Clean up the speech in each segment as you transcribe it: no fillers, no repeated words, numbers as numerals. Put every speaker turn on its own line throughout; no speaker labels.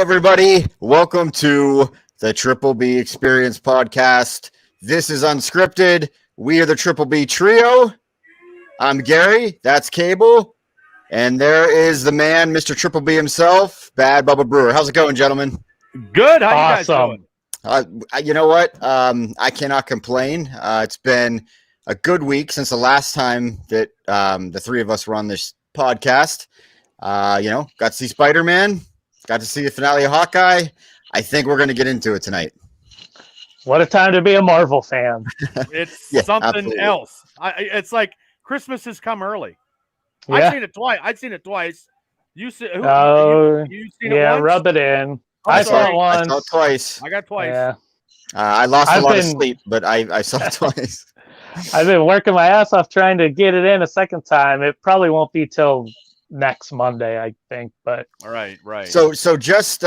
everybody. Welcome to the Triple B Experience podcast. This is Unscripted. We are the Triple B Trio. I'm Gary. That's Cable. And there is the man, Mr. Triple B himself, Bad Bubba Brewer. How's it going, gentlemen?
Good. How you guys doing?
You know what? I cannot complain. It's been a good week since the last time that the three of us were on this podcast. Got to see Spiderman. Got to see the finale of Hawkeye. I think we're going to get into it tonight.
What a time to be a Marvel fan.
It's something absolutely. Else. It's like Christmas has come early. Yeah. I've seen it twice. You seen it once?
Yeah, rub it in. I saw it once.
I saw it twice.
I got twice.
Yeah.
I lost a lot of sleep, but I saw it twice.
I've been working my ass off trying to get it in a second time. It probably won't be till next Monday, I think. But
all right.
So just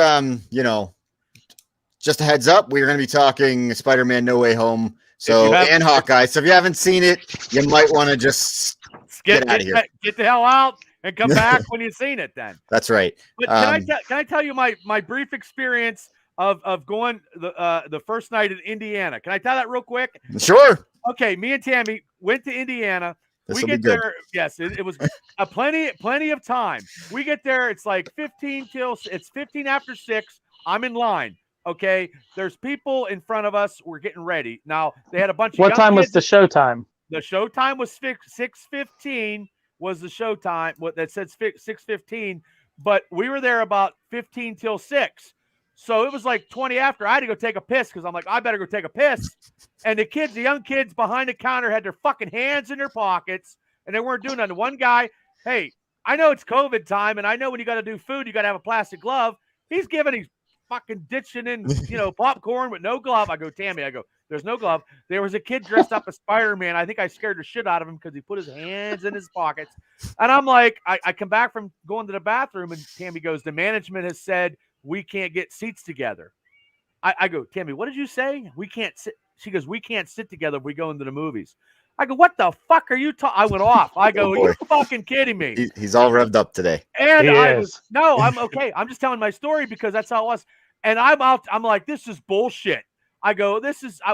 just a heads up, we're going to be talking Spider-Man No Way Home. And Hawkeye. So if you haven't seen it, you might want to just get out of here.
Get the hell out and come back when you've seen it. Then
that's right.
But can I tell you my brief experience of going the first night in Indiana? Can I tell that real quick?
Sure.
Okay, me and Tammy went to Indiana.
We
get there. Yes, it was a plenty of time. We get there. It's like 15 after 6. I'm in line. Okay, there's people in front of us. We're getting ready. Now they had a bunch of.
What time was the show time?
The show time was 6:15. Was the show time? What that said 6:15, but we were there about 15 till 6. So it was like 20 after. I had to go take a piss because I'm like, I better go take a piss. And the young kids behind the counter had their fucking hands in their pockets and they weren't doing nothing. One guy, hey, I know it's COVID time and I know when you got to do food, you got to have a plastic glove. He's fucking ditching in, popcorn with no glove. I go, Tammy, there's no glove. There was a kid dressed up as Spider-Man. I think I scared the shit out of him because he put his hands in his pockets. And I'm like, I come back from going to the bathroom and Tammy goes, the management has said we can't get seats together. I go, Tammy, what did you say? We can't sit. She goes, we can't sit together if we go into the movies. I go, what the fuck are you talking? I went off. I go, are you fucking kidding me?
He's all revved up today.
And I'm okay. I'm just telling my story because that's how it was. And I'm out. I'm like, this is bullshit. I go,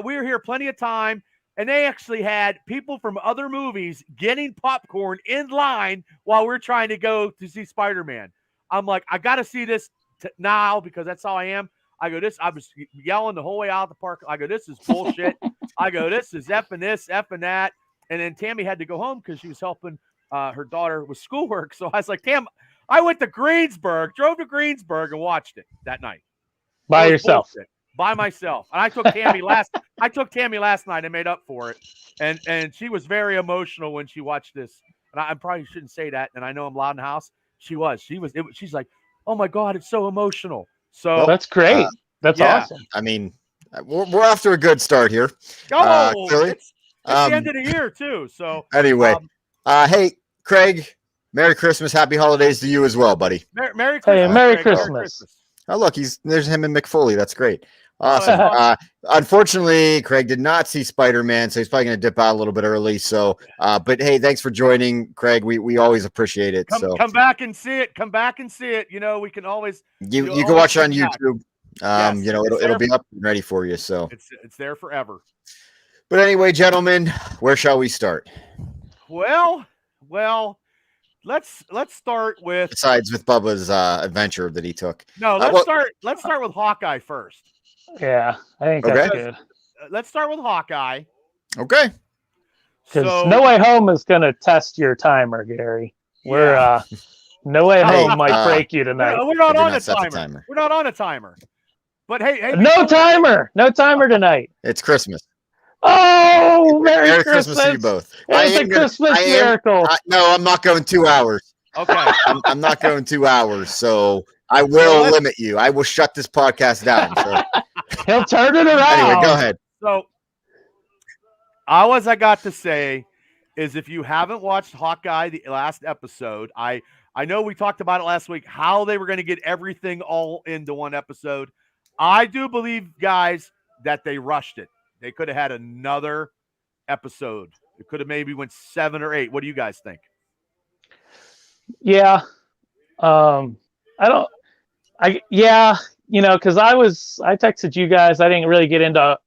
we were here plenty of time. And they actually had people from other movies getting popcorn in line while we're trying to go to see Spider-Man. I'm like, I got to see this now because that's how I am. I was yelling the whole way out of the park. I go, this is bullshit. I go, this is F and this, F and that. And then Tammy had to go home because she was helping her daughter with schoolwork. So I was like, Tam, I went to Greensburg, drove to Greensburg and watched it that night.
By yourself.
Bullshit. By myself. And I took Tammy last night and made up for it. And she was very emotional when she watched this. And I probably shouldn't say that. And I know I'm loud in the house. She's like, oh my God, it's so emotional. So
that's great. That's awesome.
I mean, we're off to a good start here.
Clearly. It's the end of the year too. So
anyway, hey, Craig, Merry Christmas, Happy Holidays to you as well, buddy.
Merry Christmas.
Hey, Merry Christmas.
Oh, look, there's him and McFoley. That's great. Awesome. Unfortunately, Craig did not see Spider-Man, so he's probably going to dip out a little bit early. So, but hey, thanks for joining, Craig. We always appreciate it.
Come back and see it. Come back and see it. We can always.
You can watch it on YouTube. Yes, it'll be up and ready for you. So
it's there forever.
But anyway, gentlemen, where shall we start?
Well, let's start with.
Besides with Bubba's adventure that he took.
No, let's start with Hawkeye first.
Yeah, I think that's good.
Let's start with Hawkeye.
Okay.
Because No Way Home is going to test your timer, Gary. No Way Home might break you tonight.
We're not on a timer. We're not on a timer. But hey,
no timer tonight.
It's Christmas.
Oh, Merry
Christmas to you both.
It's a Christmas miracle.
No, I'm not going 2 hours.
Okay.
I'm not going 2 hours, so I will limit you. I will shut this podcast down. So.
He'll turn it around.
Anyway, go ahead.
So, all I got to say is if you haven't watched Hawkeye, the last episode, I know we talked about it last week, how they were going to get everything all into one episode. I do believe, guys, that they rushed it. They could have had another episode. It could have maybe went 7 or 8. What do you guys think?
Yeah. I Yeah, because I texted you guys. I didn't really get into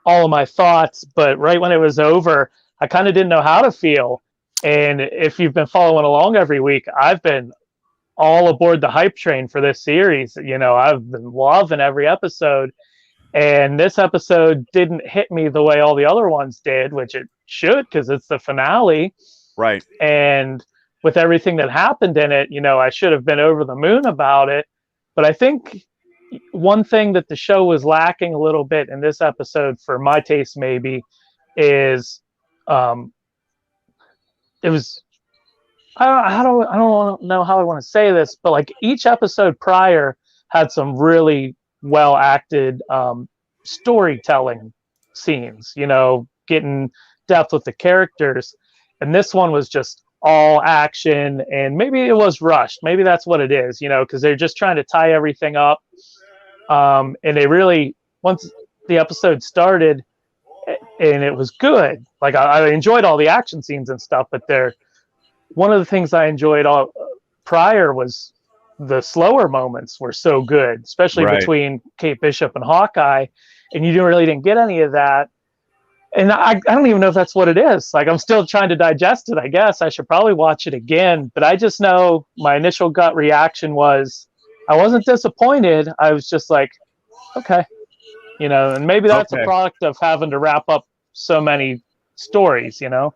all of my thoughts, but right when it was over, I kind of didn't know how to feel. And if you've been following along every week, I've been all aboard the hype train for this series. I've been loving every episode. And this episode didn't hit me the way all the other ones did, which it should, because it's the finale.
Right.
And with everything that happened in it, I should have been over the moon about it. But I think one thing that the show was lacking a little bit in this episode, for my taste maybe, is it was, I don't know how I want to say this, but like each episode prior had some really well acted storytelling scenes, getting depth with the characters. And this one was just all action, and maybe it was rushed. Maybe that's what it is, because they're just trying to tie everything up. And they really, once the episode started, and it was good. Like I enjoyed all the action scenes and stuff, but one of the things I enjoyed all prior was the slower moments were so good, especially between Kate Bishop and Hawkeye, and you really didn't get any of that. And I don't even know if that's what it is. Like, I'm still trying to digest it, I guess. I should probably watch it again. But I just know my initial gut reaction was I wasn't disappointed. I was just like, okay. And maybe that's a product of having to wrap up so many stories, Well,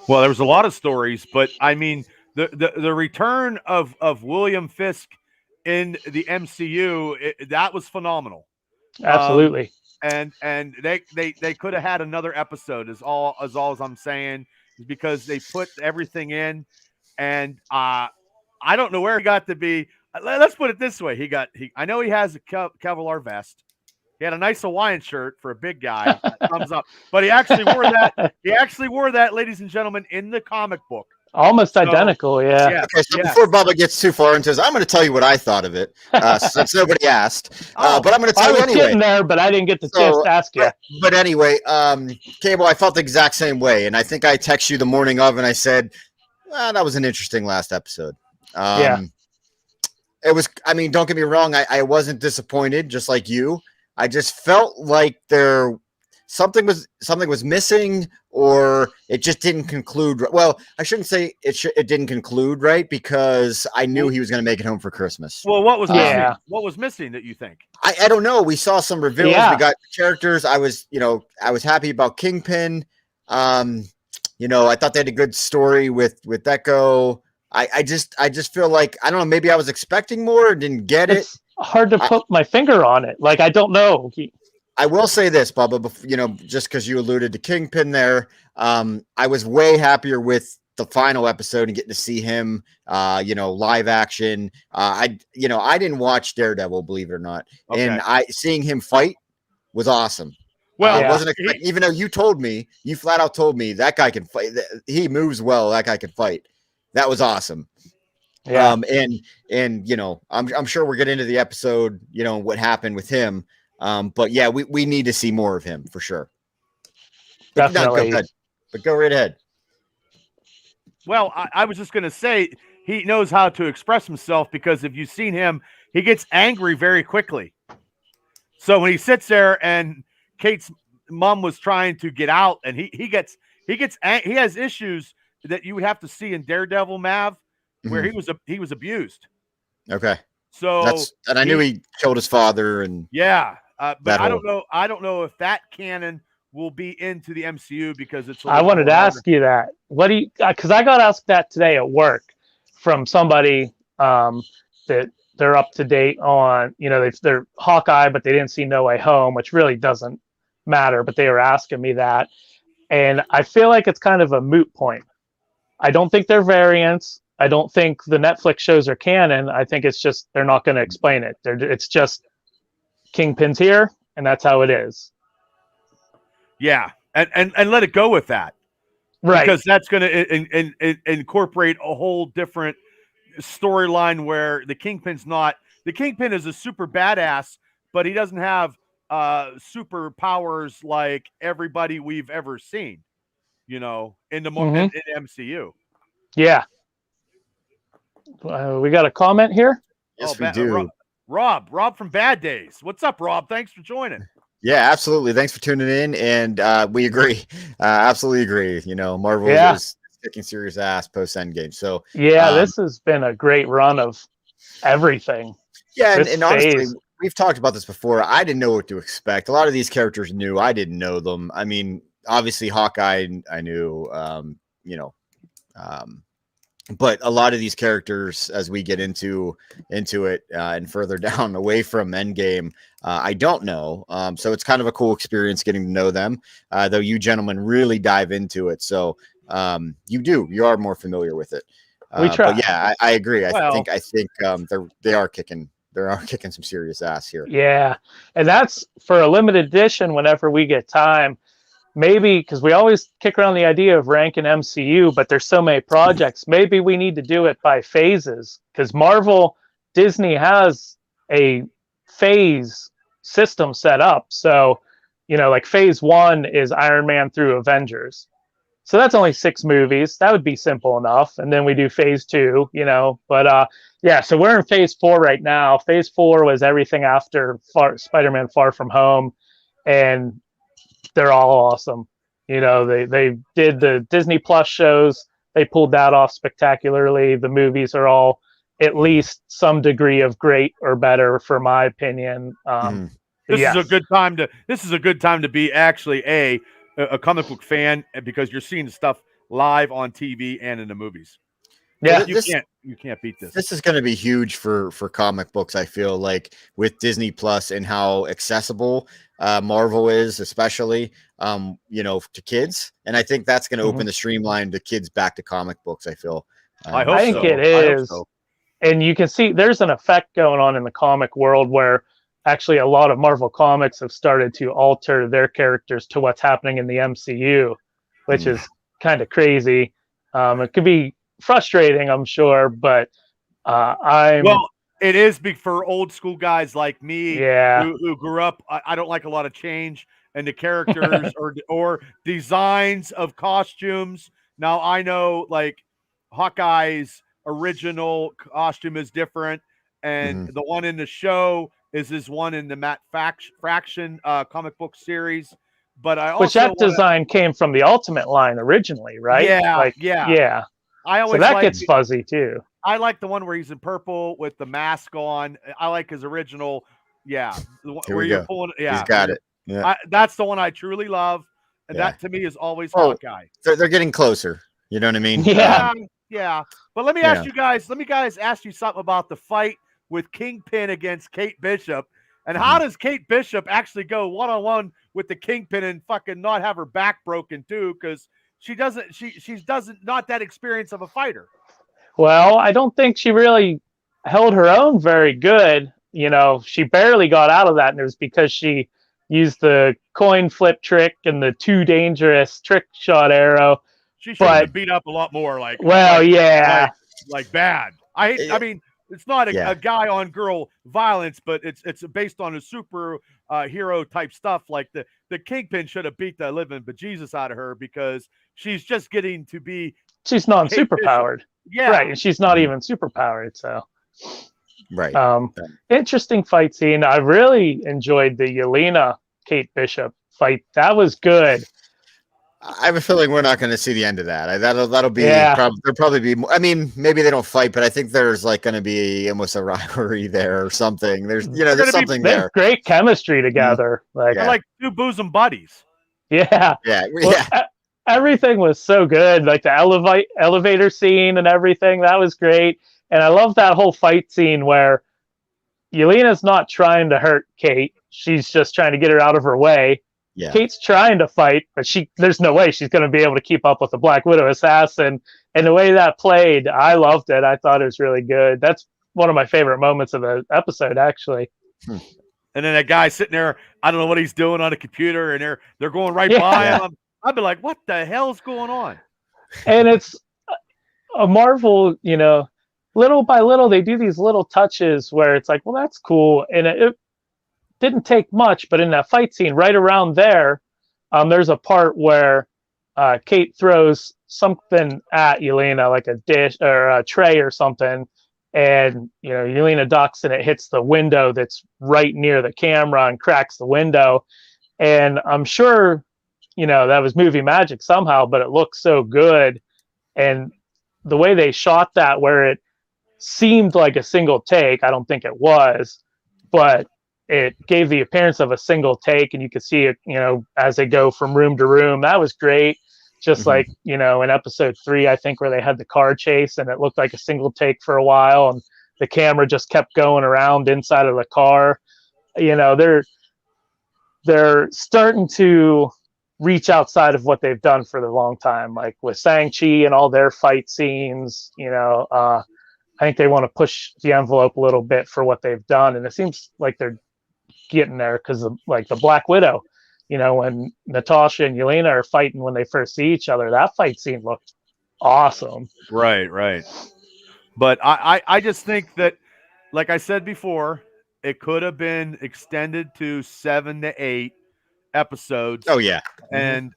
there was a lot of stories, but I mean, the return of William Fisk in the MCU, that was phenomenal.
Absolutely.
And they could have had another episode is all I'm saying, is because they put everything in, and I don't know where he got to be. Let's put it this way. I know he has a Kevlar vest. He had a nice Hawaiian shirt for a big guy. Thumbs up. But he actually wore that. He actually wore that, ladies and gentlemen, in the comic book.
Almost identical, yeah.
Okay, so before Bubba gets too far into this, I'm going to tell you what I thought of it, since nobody asked. But I'm going to tell you anyway. I was getting
there, but I didn't get the chance to ask you.
But anyway, Cable, I felt the exact same way, and I think I texted you the morning of, and I said, well, that was an interesting last episode.
Yeah.
It was, I mean, don't get me wrong, I wasn't disappointed, just like you. I just felt like something was missing, or it just didn't conclude. Well, I shouldn't say it didn't conclude right, because I knew he was going to make it home for Christmas.
Well, what was missing? What was missing that you think?
I don't know. We saw some reveals. Yeah. We got characters. I was happy about Kingpin. I thought they had a good story with Echo. I just feel like, I don't know, maybe I was expecting more and didn't get it.
Hard to put my finger on it. Like, I don't know.
I will say this, Bubba, just because you alluded to Kingpin there, I was way happier with the final episode and getting to see him, live action. I didn't watch Daredevil, believe it or not. Okay. And seeing him fight was awesome. Well, I wasn't expecting, even though you flat out told me that guy can fight. He moves well. That guy can fight. That was awesome. Yeah. I'm sure we'll get into the episode, what happened with him. But yeah, we need to see more of him for sure.
Definitely.
But go right ahead.
Well, I was just going to say, he knows how to express himself, because if you've seen him, he gets angry very quickly. So when he sits there and Kate's mom was trying to get out, and he has issues that you would have to see in Daredevil, Mav, where he was abused.
Okay.
So
I knew he killed his father, and
but I don't know if that canon will be into the MCU, because it's.
I wanted to ask you that. What do you? Because I got asked that today at work from somebody that they're up to date on. They're Hawkeye, but they didn't see No Way Home, which really doesn't matter. But they were asking me that, and I feel like it's kind of a moot point. I don't think they're variants. I don't think the Netflix shows are canon. I think it's just they're not going to explain it. It's just Kingpin's here, and that's how it is.
Yeah, and let it go with that,
right?
Because that's going to incorporate a whole different storyline where the Kingpin is a super badass, but he doesn't have superpowers like everybody we've ever seen. In the in MCU.
Yeah. We got a comment here.
Yes, we do.
Rob from Bad Days. What's up, Rob? Thanks for joining.
Yeah, absolutely. Thanks for tuning in, and we agree. Absolutely agree. Marvel is kicking serious ass post Endgame. So
this has been a great run of everything.
Yeah, and honestly, we've talked about this before. I didn't know what to expect. A lot of these characters knew. I didn't know them. I mean, obviously Hawkeye, I knew. But a lot of these characters, as we get into it and further down away from Endgame, I don't know. So it's kind of a cool experience getting to know them. Though you gentlemen really dive into it, so you are more familiar with it.
We try.
But yeah, I agree. I think they are kicking some serious ass here.
Yeah, and that's for a limited edition. Whenever we get time. Maybe because we always kick around the idea of ranking MCU, but there's so many projects. Maybe we need to do it by phases because Disney has a phase system set up. So, like phase 1 is Iron Man through Avengers. So that's only 6 movies. That would be simple enough. And then we do phase 2, But so we're in phase 4 right now. Phase 4 was everything after Spider-Man Far From Home. And they're all awesome. They did the Disney Plus shows. They pulled that off spectacularly. The movies are all at least some degree of great or better, for my opinion.
This is a good time to be actually a comic book fan because you're seeing stuff live on TV and in the movies.
Yeah,
you can't beat this.
This is going to be huge for comic books. I feel like with Disney Plus and how accessible Marvel is, especially to kids, and I think that's going to open the streamline to kids back to comic books. I feel.
I think it is, and you can see there's an effect going on in the comic world where actually a lot of Marvel comics have started to alter their characters to what's happening in the MCU, which is kind of crazy. It could be frustrating, I'm sure, but
it is big for old school guys like me who grew up. I don't like a lot of change in the characters or designs of costumes. Now I know like Hawkeye's original costume is different, and the one in the show is his one in the Matt Fraction comic book series. But that
design came from the Ultimate line originally, right?
Yeah.
Gets fuzzy too.
I like the one where he's in purple with the mask on. I like his original. Yeah,
where you're pulling. Yeah, he's got it.
Yeah, that's the one I truly love, and that to me is always Hawkeye.
They're getting closer. You know what I mean?
Yeah. But let me ask you guys. Let me ask you something about the fight with Kingpin against Kate Bishop, and how does Kate Bishop actually go one-on-one with the Kingpin and fucking not have her back broken too? Because she doesn't not that experience of a fighter.
Well, I don't think she really held her own very good. She barely got out of that, and it was because she used the coin flip trick and the too dangerous trick shot arrow.
She should have been beat up a lot more. Like bad. I mean, it's not a guy on girl violence, but it's based on a super hero type stuff. Like the Kingpin should have beat the living bejesus out of her because she's just getting to be.
She's not super powered.
Yeah.
Right. And she's not even super powered. So.
Right.
Interesting fight scene. I really enjoyed the Yelena Kate Bishop fight. That was good.
I have a feeling we're not going to see the end of that. That'll be there'll probably be. I mean, maybe they don't fight, but I think there's like going to be almost a rivalry there or something. There's something there.
There's great chemistry together.
They're like two bosom buddies.
Yeah. Everything was so good. Like the elevator scene and everything. That was great. And I love that whole fight scene where Yelena's not trying to hurt Kate. She's just trying to get her out of her way. Yeah. Kate's trying to fight, but there's no way she's going to be able to keep up with the Black Widow assassin. And the way that played, I loved it. I thought it was really good. That's one of my favorite moments of the episode, actually.
And then that guy sitting there, I don't know what he's doing on a computer, and they're going right by him. I'd be like, what the hell's going on?
And it's a Marvel, little by little, they do these little touches where it's like, well, that's cool. And it didn't take much, but in that fight scene right around there's a part where Kate throws something at Yelena, like a dish or a tray or something, and Yelena ducks and it hits the window that's right near the camera and cracks the window. And I'm sure that was movie magic somehow, but it looks so good. And the way they shot that, where it seemed like a single take, I don't think it was, but it gave the appearance of a single take, and you could see it as they go from room to room. That was great. Just like in episode 3, I think, where they had the car chase and it looked like a single take for a while, and the camera just kept going around inside of the car. They're starting to reach outside of what they've done for the long time, like with Shang-Chi and all their fight scenes. I think they want to push the envelope a little bit for what they've done, and it seems like they're getting there, because like the Black Widow, when Natasha and Yelena are fighting when they first see each other, that fight scene looked awesome.
Right. But I just think that, like I said before, it could have been extended to 7 to 8 episodes.
Oh yeah.
And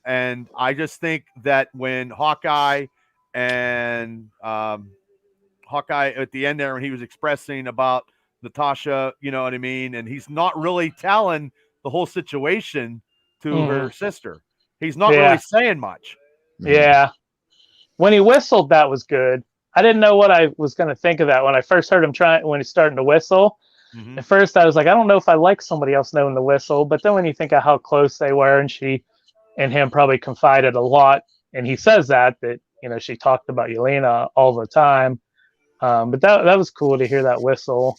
I just think that when Hawkeye at the end there, when he was expressing about Natasha, you know what I mean, and he's not really telling the whole situation to her sister. He's not really saying much.
Yeah. When he whistled, that was good. I didn't know what I was going to think of that when I first heard him when he's starting to whistle. At first, I was like, I don't know if I like somebody else knowing the whistle. But then when you think of how close they were, and she and him probably confided a lot, and he says that she talked about Yelena all the time. But that was cool to hear that whistle.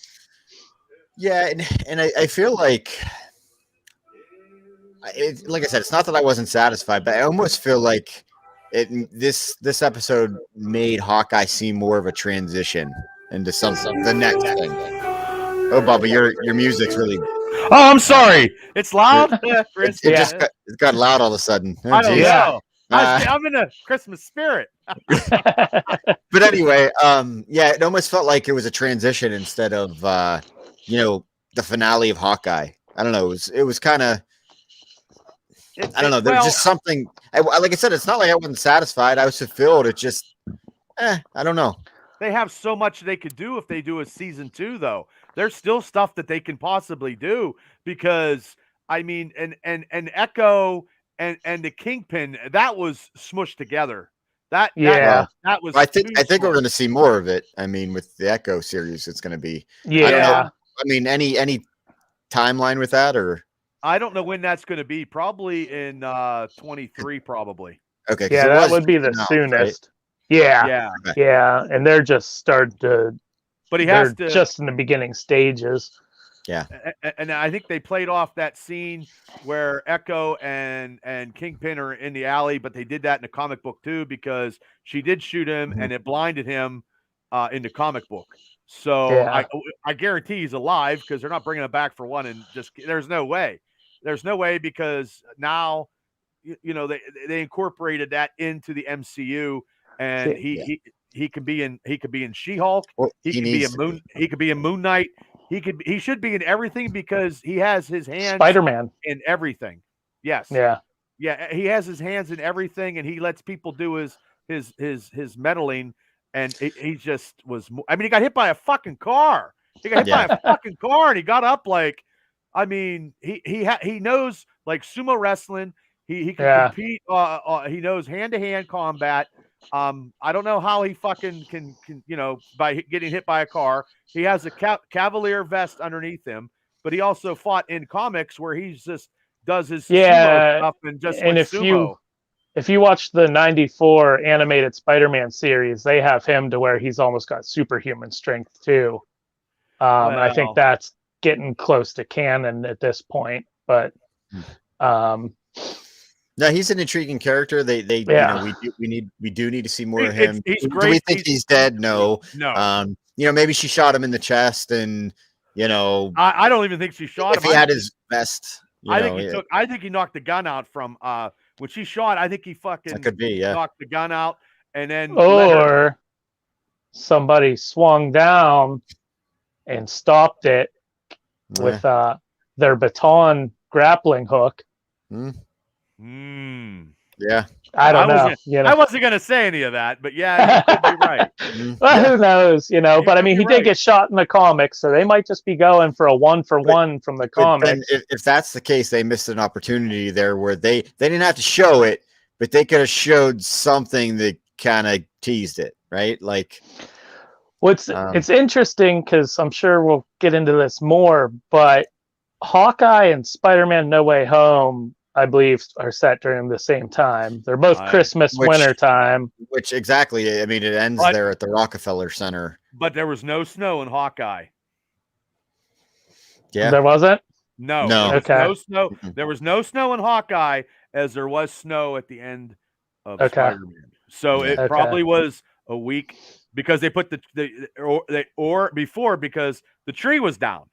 Yeah, and I feel like, like I said, it's not that I wasn't satisfied, but I almost feel like this episode made Hawkeye seem more of a transition into the next thing. Oh, Bubba, your music's really.
Oh, I'm sorry. It's loud.
It just got loud all of a sudden. Oh,
I don't know. I'm in a Christmas spirit.
But anyway, it almost felt like it was a transition instead of the finale of Hawkeye. I don't know. It was kind of. I don't know. There's just something. Like I said, it's not like I wasn't satisfied. I was fulfilled. It just, I don't know.
They have so much they could do if they do a season 2, though. There's still stuff that they can possibly do, because I mean, and Echo and the Kingpin, that was smushed together. That was.
I think we're going to see more of it. I mean, with the Echo series, it's going to be.
Yeah.
I don't know. I mean, any timeline with that, or?
I don't know when that's going to be. Probably in 23, probably.
Okay.
Yeah, that would be the soonest. Right? Yeah, and they're just starting to.
But he has to
just in the beginning stages.
Yeah,
and I think they played off that scene where Echo and Kingpin are in the alley, but they did that in the comic book too, because she did shoot him and it blinded him in the comic book. So I guarantee he's alive, because they're not bringing him back for one. And just there's no way, because now they incorporated that into the MCU, and he could be in She-Hulk. Well, he could be in Moon Knight. He should be in everything, because he has his hands
Spiderman
in everything. Yes.
Yeah.
He has his hands in everything, and he lets people do his meddling. And he just was. I mean, he got hit by a fucking car. He got hit by a fucking car, and he got up like. I mean, he knows like sumo wrestling. He can compete. He knows hand-to-hand combat. I don't know how he fucking can by getting hit by a car. He has a Cavalier vest underneath him, but he also fought in comics where he just does his sumo stuff and just like sumo.
If you watch the 94 animated Spider-Man series, they have him to where he's almost got superhuman strength too. I think that's getting close to canon at this point, but
no, he's an intriguing character. We do need to see more of him.
He's great.
Do we think he's dead? No. Maybe she shot him in the chest, and
I don't even think she shot him.
If he had his vest,
I think he knocked the gun out from when she shot. I think he fucking knocked the gun out, and then
somebody swung down and stopped it with their baton grappling hook.
Yeah.
I don't know.
I wasn't going to say any of that, but yeah, you could be right.
Well, who knows? But I mean, he
right.
did get shot in the comics, so they might just be going for a 1-for-1 from the comics.
Then if that's the case, they missed an opportunity there where they didn't have to show it, but they could have showed something that kind of teased it, right? Like,
it's interesting because I'm sure we'll get into this more, but Hawkeye and Spider-Man No Way Home, I believe, are set during the same time. They're both Christmas, winter time.
Which exactly, I mean, it ends there at the Rockefeller Center.
But there was no snow in Hawkeye.
Yeah.
There wasn't?
No.
No.
No snow. There was no snow in Hawkeye as there was snow at the end of Spider-Man. So it probably was a week because they put or before because the tree was down.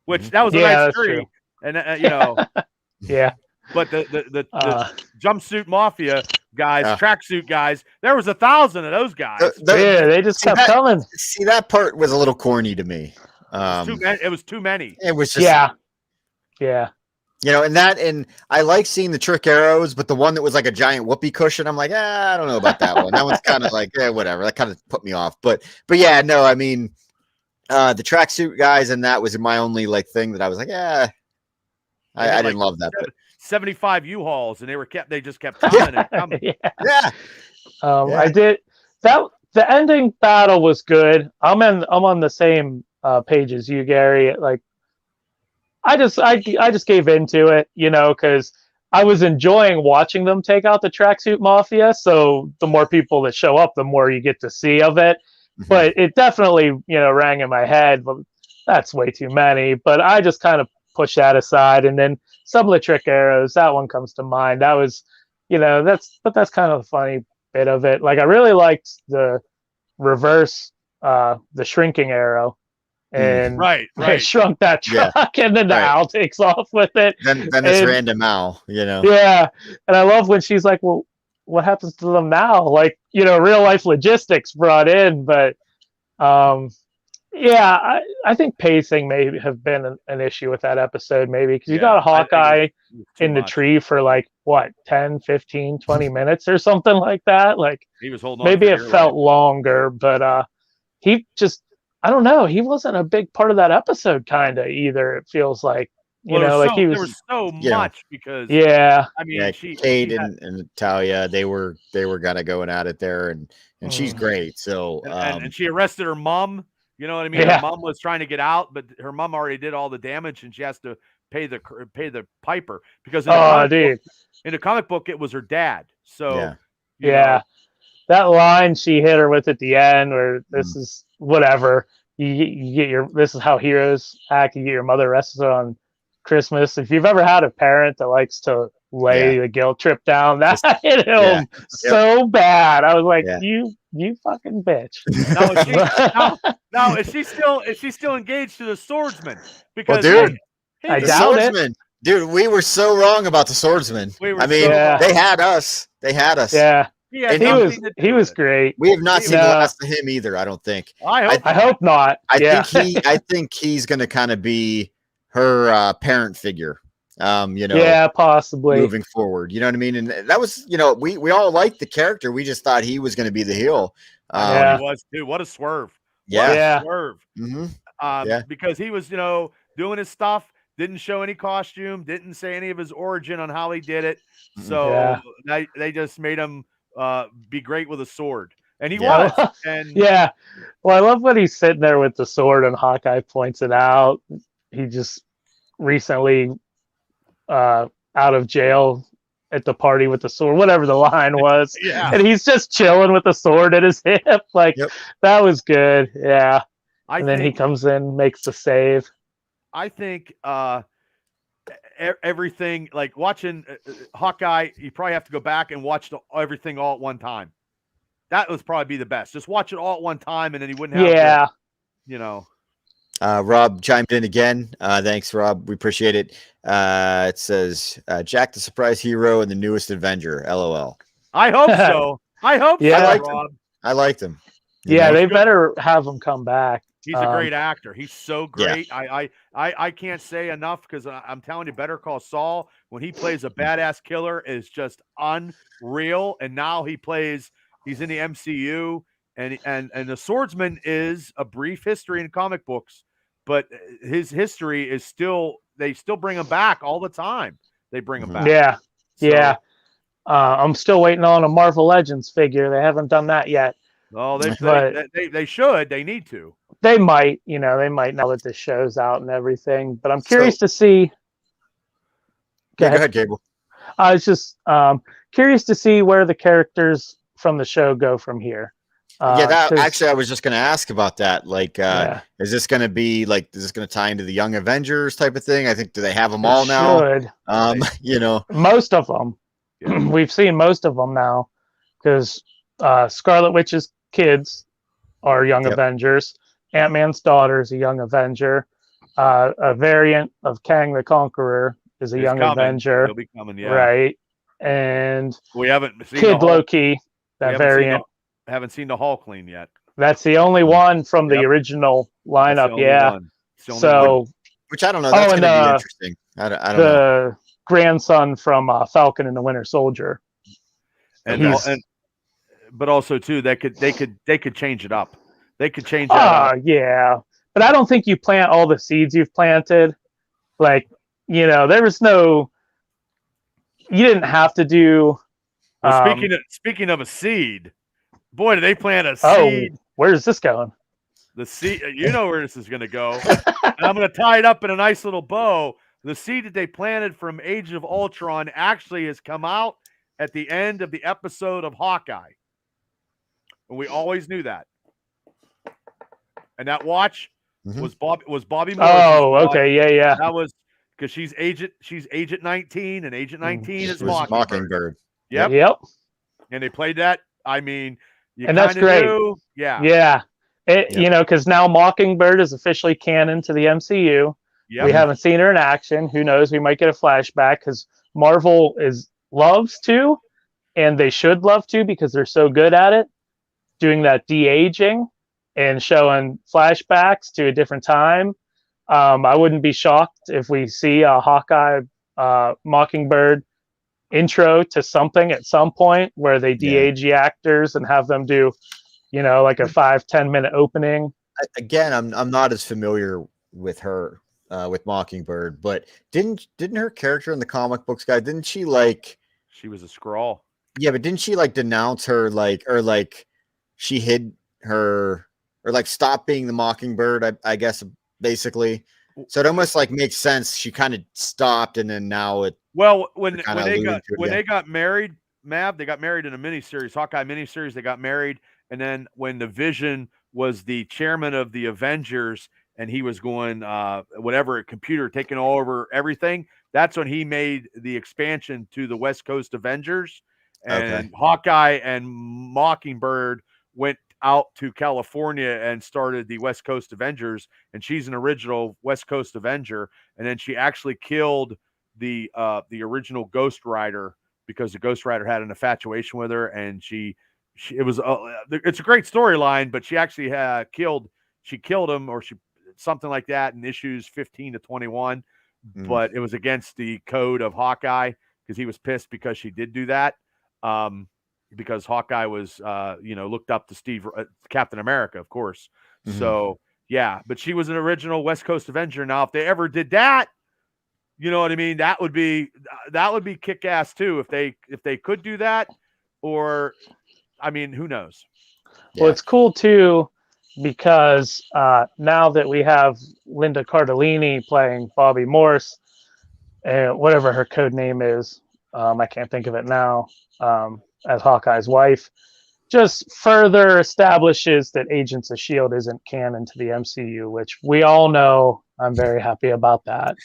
Which that was a nice tree.
True.
And
yeah.
But the jumpsuit mafia guys, tracksuit guys, there was 1,000 of those guys.
They just kept coming.
See, that part was a little corny to me.
It was too many.
It was just
yeah.
And I like seeing the trick arrows, but the one that was like a giant whoopee cushion, I'm like, I don't know about that one. That one's kind of like, whatever. That kind of put me off. But yeah, no, I mean, the tracksuit guys, and that was my only thing that I was like, I didn't love that.
75 U-Hauls, and they just kept coming and coming.
Yeah.
I did that. The ending battle was good. I'm on the same page as you, Gary. Like, I just gave into it, because I was enjoying watching them take out the tracksuit mafia. So the more people that show up, the more you get to see of it. Mm-hmm. But it definitely, rang in my head. But that's way too many. But I just kind of pushed that aside. And then some of the trick arrows, that one comes to mind. That was, that's kind of the funny bit of it. Like, I really liked the reverse, the shrinking arrow. And they shrunk that truck, and then the owl takes off with it.
Then this random owl,
Yeah, and I love when she's like, "Well, what happens to them now?" Like, real life logistics brought in, but I think pacing may have been an issue with that episode, maybe because you got a Hawkeye in the tree for 10, 15, 20 minutes or something like that. Like,
he was holding
maybe it felt longer, but he just. I don't know. He wasn't a big part of that episode, kind of either. It feels like, he was.
There was so much because.
Yeah.
I mean,
Kate and Natalia, they were kind of going at it there, and she's great. So,
and she arrested her mom. You know what I mean?
Yeah.
Her mom was trying to get out, but her mom already did all the damage, and she has to pay the piper because in the comic book it was her dad. So that line she hit her with at the end, where this is whatever you get this is how heroes act. You get your mother arrested on Christmas. If you've ever had a parent that likes to lay the guilt trip down, that hit him so bad. I was like, you fucking bitch. Now is she still engaged to the swordsman? Because
I doubt it.
Dude, we were so wrong about the swordsman. They had us.
Yeah. He was great.
We have not seen the last of him either, I don't think.
I
hope not.
I think he's going to kind of be her parent figure.
Possibly
moving forward. You know what I mean? And that was, we all liked the character. We just thought he was going to be the heel.
He was too. What a swerve! Swerve.
Mm-hmm.
Because he was, doing his stuff. Didn't show any costume. Didn't say any of his origin on how he did it. So they just made him be great with a sword, and he was. And
well, I love when he's sitting there with the sword, and Hawkeye points it out. He just recently out of jail at the party with the sword, whatever the line was, and he's just chilling with the sword at his hip. That was good. And then he comes in, makes the save.
I think everything, like watching Hawkeye, you probably have to go back and watch everything all at one time. That would probably be the best. Just watch it all at one time, and then he wouldn't have
Rob chimed in again. Thanks, Rob. We appreciate it. It says Jack the Surprise Hero and the newest Avenger. LOL.
I hope so. I hope so, Rob.
I liked him.
They better have him come back.
He's a great actor. He's so great.
Yeah.
I can't say enough because I'm telling you, Better Call Saul, when he plays a badass killer, is just unreal. And now he's in the MCU, and the Swordsman is a brief history in comic books, but his history is they still bring him back all the time. They bring him back.
Yeah.
So,
yeah. I'm still waiting on a Marvel Legends figure. They haven't done that yet.
Oh, they should. They need to.
They might, they might now that this show's out and everything. But I'm curious to see.
Go ahead, Cable.
I was just curious to see where the characters from the show go from here.
Actually, I was just going to ask about that. Like, is this going to be like, is this going to tie into the Young Avengers type of thing? I think, do they have them all now?
Should. Most of them. Yeah. We've seen most of them now because Scarlet Witch's kids are Young Avengers. Ant-Man's daughter is a Young Avenger. A variant of Kang the Conqueror is a Young Avenger.
He'll be coming,
right. And
we haven't seen
Kid Loki, that variant.
Haven't seen the Hall clean yet.
That's the only one from the original lineup.
Which I don't know. That's going to be interesting. I don't know.
The grandson from Falcon and the Winter Soldier,
but also too, they could change it up. They could change that up.
Yeah, but I don't think you plant all the seeds you've planted. Like, there was no. You didn't have to do.
Well, speaking of a seed. Boy, did they plant a seed.
Oh, where's this going?
The seed, you know where this is going to go. And I'm going to tie it up in a nice little bow. The seed that they planted from Age of Ultron actually has come out at the end of the episode of Hawkeye. And we always knew that. And that watch was Bobby Morris.
Oh, okay. Yeah.
That was because she's Agent 19, and Agent 19 is Mockingbird.
Yep.
And they played that. I mean,
and that's great.
Yeah.
Because now Mockingbird is officially canon to the MCU. Yep. We haven't seen her in action. Who knows? We might get a flashback because Marvel loves to, and they should love to because they're so good at it, doing that de-aging and showing flashbacks to a different time. I wouldn't be shocked if we see a Hawkeye Mockingbird intro to something at some point where they de-age the actors and have them do, like a 5-10 minute opening.
Again, I'm not as familiar with her with Mockingbird, but didn't her character in the comic books guy, didn't she
she was a Skrull?
Yeah, but didn't she denounce her or she hid her or stop being the Mockingbird, I guess basically. So it almost makes sense. She kind of stopped and then now it.
Well, when they got married, Mav, they got married in a miniseries, Hawkeye miniseries. They got married, and then when the Vision was the chairman of the Avengers, and he was going whatever computer taking over everything. That's when he made the expansion to the West Coast Avengers, and Hawkeye and Mockingbird went out to California and started the West Coast Avengers. And she's an original West Coast Avenger, and then she actually killed the original Ghost Rider because the Ghost Rider had an infatuation with her, and it's a great storyline, but she actually killed him or something like that in issues 15 to 21. But it was against the code of Hawkeye because he was pissed because she did do that. Because Hawkeye was looked up to Captain America, of course. So yeah, but she was an original West Coast Avenger. Now, if they ever did that, you know what I mean? That would be kick-ass too if they could do that. Or, I mean, who knows?
Well, it's cool too because now that we have Linda Cardellini playing Bobby Morse, whatever her code name is, I can't think of it now, as Hawkeye's wife, just further establishes that Agents of S.H.I.E.L.D. isn't canon to the MCU, which we all know. I'm very happy about that.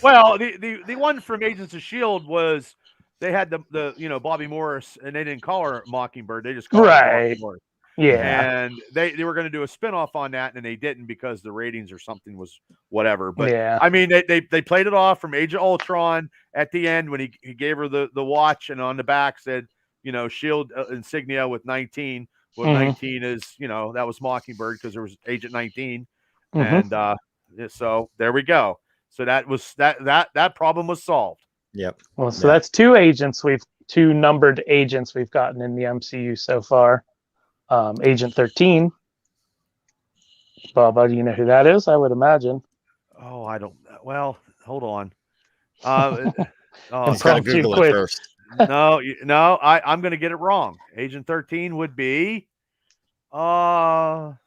Well, the one from Agents of S.H.I.E.L.D. was they had the Bobby Morris, and they didn't call her Mockingbird. They just called her Bobby Morris.
Yeah.
And they were going to do a spinoff on that, and they didn't because the ratings or something was whatever. But I mean, they played it off from Age of Ultron at the end when he gave her the watch, and on the back said, S.H.I.E.L.D. insignia with 19. What
Mhm.
19 is, that was Mockingbird because there was Agent 19,
Mhm.
and so there we go. So that was that problem was solved.
Yep.
Well, so
Yeah.
that's two numbered agents we've gotten in the MCU so far. Agent 13. Bubba, do you know who that is? I would imagine.
Oh, I don't. Well, hold on.
He's got to
Impromptu
Google it
quiz.
first.
No, I'm going to get it wrong. Agent 13 would be, you know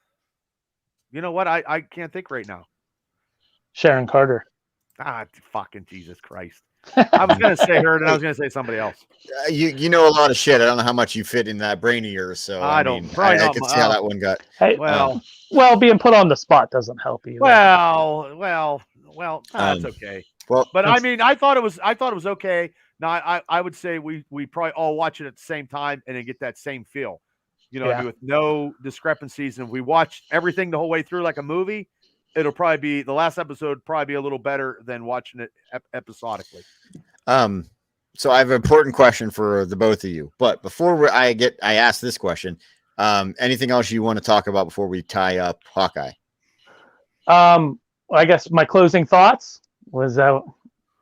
what? I can't think right now.
Sharon Carter.
Fucking Jesus Christ. I was going to say her, and I was going to say somebody else.
You know a lot of shit. I don't know how much you fit in that brain of yours. So
I don't- probably
I
not
could
mu-
see how that one got.
Hey,
Well,
being put on the spot doesn't help either.
well, that's okay.
Well,
But I mean, I thought it was okay. Now I would say we probably all watch it at the same time and then get that same feel.
Yeah.
With no discrepancies, and we watch everything the whole way through like a movie. It'll probably be the last episode. Probably be a little better than watching it episodically.
So I have an important question for the both of you. But before I ask this question, anything else you want to talk about before we tie up Hawkeye?
I guess my closing thoughts was that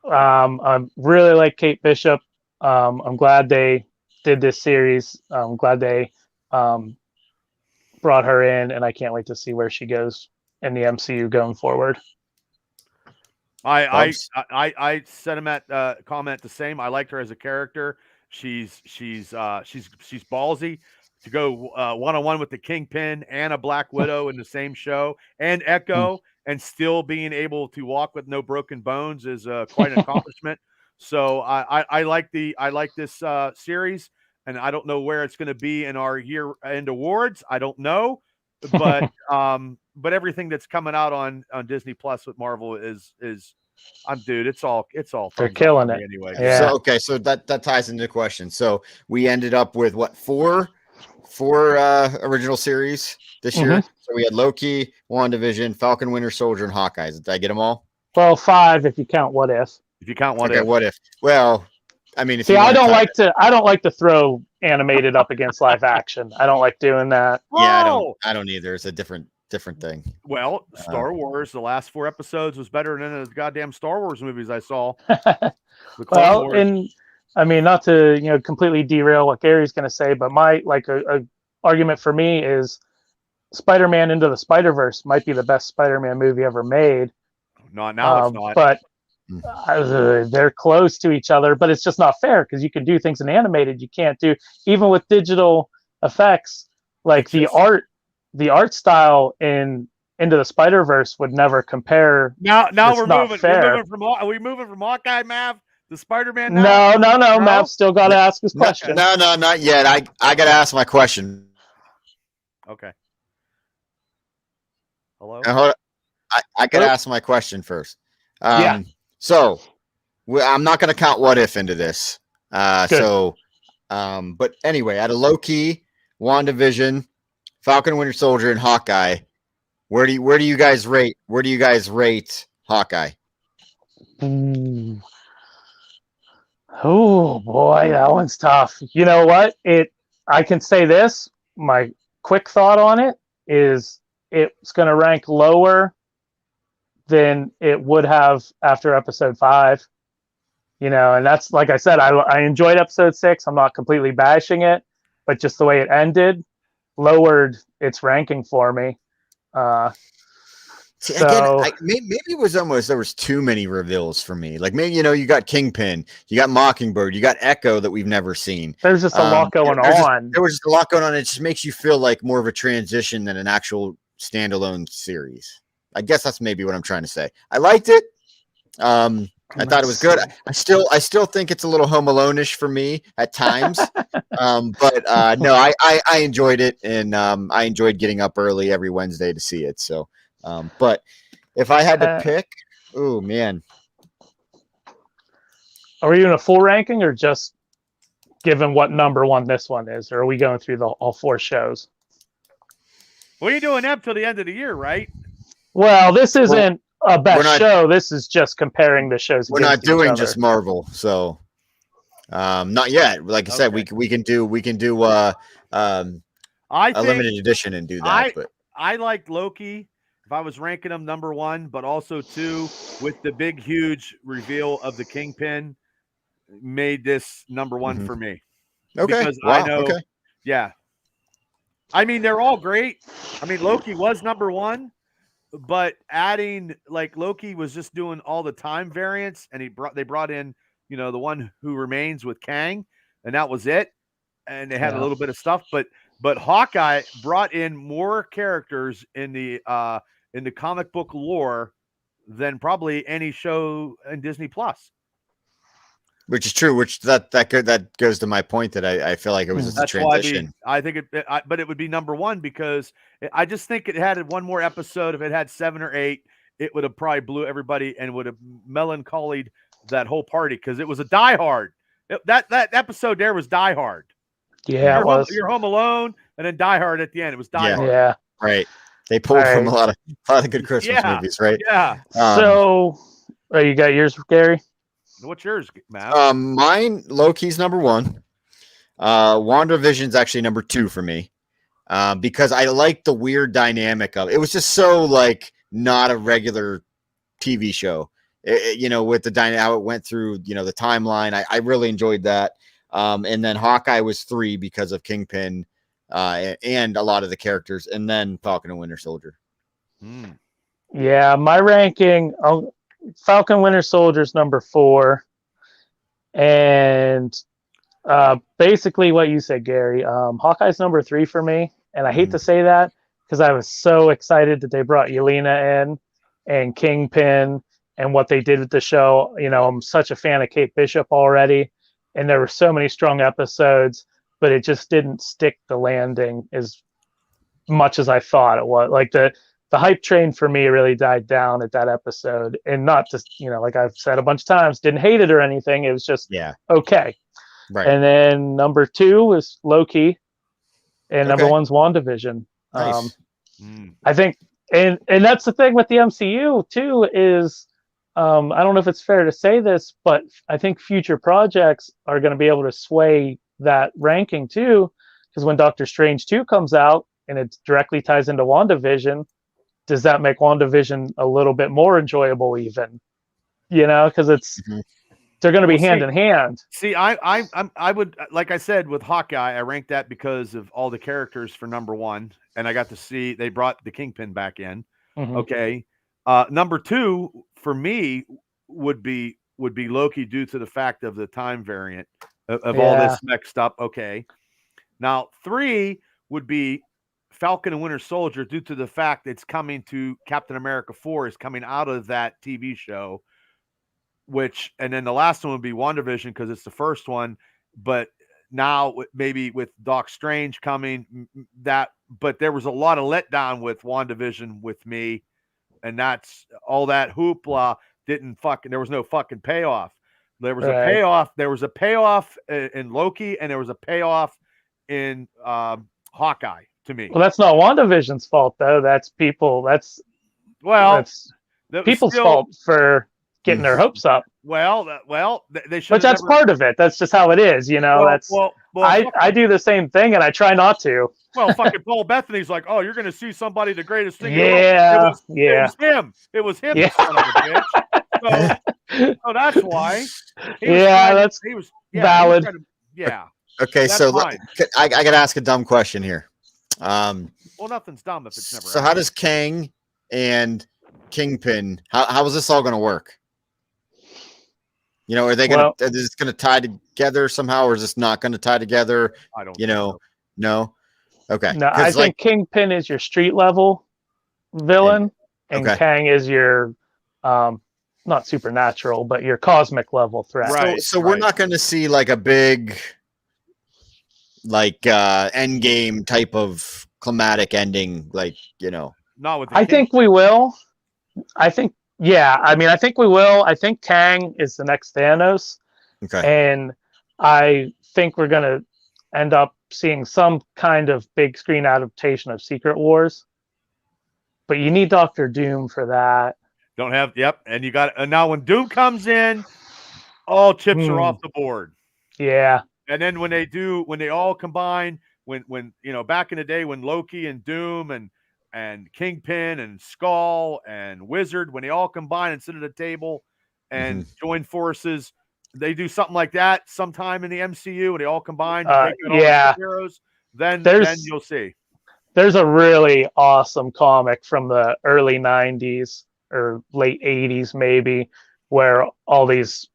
I really like Kate Bishop. I'm glad they did this series. I'm glad they brought her in, and I can't wait to see where she goes in the MCU going forward.
I sent him at comment the same. I liked her as a character. She's ballsy to go one-on-one with the Kingpin and a Black Widow in the same show, and Echo, and still being able to walk with no broken bones is quite an accomplishment. So I like this series, and I don't know where it's going to be in our year-end awards. I don't know, but everything that's coming out on Disney Plus with Marvel is dude, it's all
They're killing it
anyway.
Yeah.
So that ties into the question. So we ended up with what, four original series this year. So we had Loki, WandaVision, Falcon, Winter Soldier, and Hawkeye. Did I get them all?
Well, 5 if you count What If.
If you count
What if? Well, I mean,
I don't like to throw animated up against live action. I don't like doing that.
Yeah, I don't either. It's a different thing.
Well, Star Wars, the last 4 episodes was better than the goddamn Star Wars movies I saw.
Well, and I mean, not to completely derail what Gary's going to say, but my a argument for me is Spider-Man Into the Spider-Verse might be the best Spider-Man movie ever made.
Not now, it's not.
But they're close to each other, but it's just not fair because you can do things in animated you can't do even with digital effects. Like the art style in Into the Spider-Verse would never compare.
Now we're moving.
Fair.
Are we moving from Hawkeye, Mav, to Spider-Man?
No. Mav still got to ask his question.
No, not yet. I got to ask my question.
Okay. Hello.
I got to ask my question first.
Yeah.
So I'm not going to count What If into this. But anyway, out of Loki, WandaVision, Falcon, Winter Soldier, and Hawkeye, where do you guys rate? Where do you guys rate Hawkeye?
Oh boy, that one's tough. You know what? I can say this. My quick thought on it is it's going to rank lower than it would have after episode 5. And that's, like I said, I enjoyed episode 6. I'm not completely bashing it, but just the way it ended lowered its ranking for me.
Maybe it was almost there was too many reveals for me. Like maybe you got Kingpin, you got Mockingbird, you got Echo that we've never seen.
There's just a lot going on.
There was just a lot going on. It just makes you feel like more of a transition than an actual standalone series. I guess that's maybe what I'm trying to say. I liked it. I thought it was good. I still think it's a little Home Alone-ish for me at times. But no, I enjoyed it, and I enjoyed getting up early every Wednesday to see it. So, but if I had to pick, oh man,
are we doing a full ranking or just given what number one this one is, or are we going through all 4 shows?
Well, you're doing them till the end of the year, right?
Well, this isn't a best show. This is just comparing the shows.
We're not doing just Marvel, so not yet. Like I said, we can do a limited edition and do that. But
I liked Loki if I was ranking him number 1, but also 2 with the big, huge reveal of the Kingpin made this number 1 for me.
Okay.
Because
Wow.
I know,
okay.
yeah. I mean, they're all great. I mean, Loki was number 1, but adding like Loki was just doing all the time variants, and they brought in, the one who remains with Kang, and that was it. And they had a little bit of stuff, but Hawkeye brought in more characters in the comic book lore than probably any show in Disney Plus.
Which is true. Which that goes to my point that I feel like it was just a transition.
I think but it would be number 1 because I just think it had one more episode. If it had 7 or 8, it would have probably blew everybody and would have melancholied that whole party because it was a Die Hard. That episode there was Die Hard.
Yeah,
you're home alone, and then Die Hard at the end. It was Die Hard.
Yeah,
right. They pulled from a lot of good Christmas movies, right?
Yeah.
So, you got yours, Gary?
What's yours, Matt?
Mine, Loki's number 1. WandaVision's actually number 2 for me, because I like the weird dynamic of it. It was just so like not a regular TV show. With the how it went through, the timeline. I really enjoyed that. And then Hawkeye was 3 because of Kingpin, and a lot of the characters, and then Falcon and Winter Soldier.
Yeah, my ranking, Falcon Winter Soldier's number 4, and basically what you said, Gary. Hawkeye's number 3 for me, and I hate to say that because I was so excited that they brought Yelena in and Kingpin and what they did with the show. I'm such a fan of Kate Bishop already, and there were so many strong episodes, but it just didn't stick the landing as much as I thought it was. Like the hype train for me really died down at that episode, and not just, like I've said a bunch of times, didn't hate it or anything. It was just okay.
Right.
And then number 2 was Loki, and number 1's WandaVision.
Nice.
I think, and that's the thing with the MCU too, is I don't know if it's fair to say this, but I think future projects are going to be able to sway that ranking too, because when Doctor Strange 2 comes out and it directly ties into WandaVision, does that make WandaVision a little bit more enjoyable even? Because it's they're going to be hand in hand.
See, I would, like I said with Hawkeye, I ranked that because of all the characters for number 1, and I got to see they brought the Kingpin back in. Okay, number 2 for me would be Loki due to the fact of the time variant of all this mixed up. Okay, now 3 would be Falcon and Winter Soldier due to the fact it's coming to Captain America 4 is coming out of that TV show, and then the last one would be WandaVision because it's the first one, but now maybe with Doc Strange coming but there was a lot of letdown with WandaVision with me, and that's all that hoopla there was no fucking payoff. There was a payoff in Loki, and there was a payoff in Hawkeye. To me.
Well, that's not WandaVision's fault, though. That's people. That's people's fault for getting their hopes up.
Well, they should.
But that's part of it. That's just how it is, I do the same thing, and I try not to.
Well, fucking Paul Bethany's like, oh, you're going to see somebody the greatest thing.
Yeah,
it was him. It was him.
Yeah.
Son of a bitch. So that's why.
That's valid.
Okay, so I got to ask a dumb question here.
Well, nothing's dumb if it's never.
So how does Kang and Kingpin? How is this all going to work? Are they going to? Is this going to tie together somehow, or is this not going to tie together?
I don't.
No. Okay.
No, I think Kingpin is your street level villain, and Kang is your not supernatural, but your cosmic level threat.
Right. So we're not going to see like a big end game type of climatic ending,
Not with.
I think we will. I think we will. I think Kang is the next Thanos.
Okay.
And I think we're gonna end up seeing some kind of big screen adaptation of Secret Wars. But you need Doctor Doom for that.
And you got now when Doom comes in, all chips are off the board.
Yeah.
And then when they all combine, when back in the day when Loki and Doom and Kingpin and Skull and Wizard, when they all combine and sit at a table and join forces, they do something like that sometime in the MCU, and they all combine to take out all the heroes. Then you'll see.
There's a really awesome comic from the early 90s or late 80s, maybe, where all these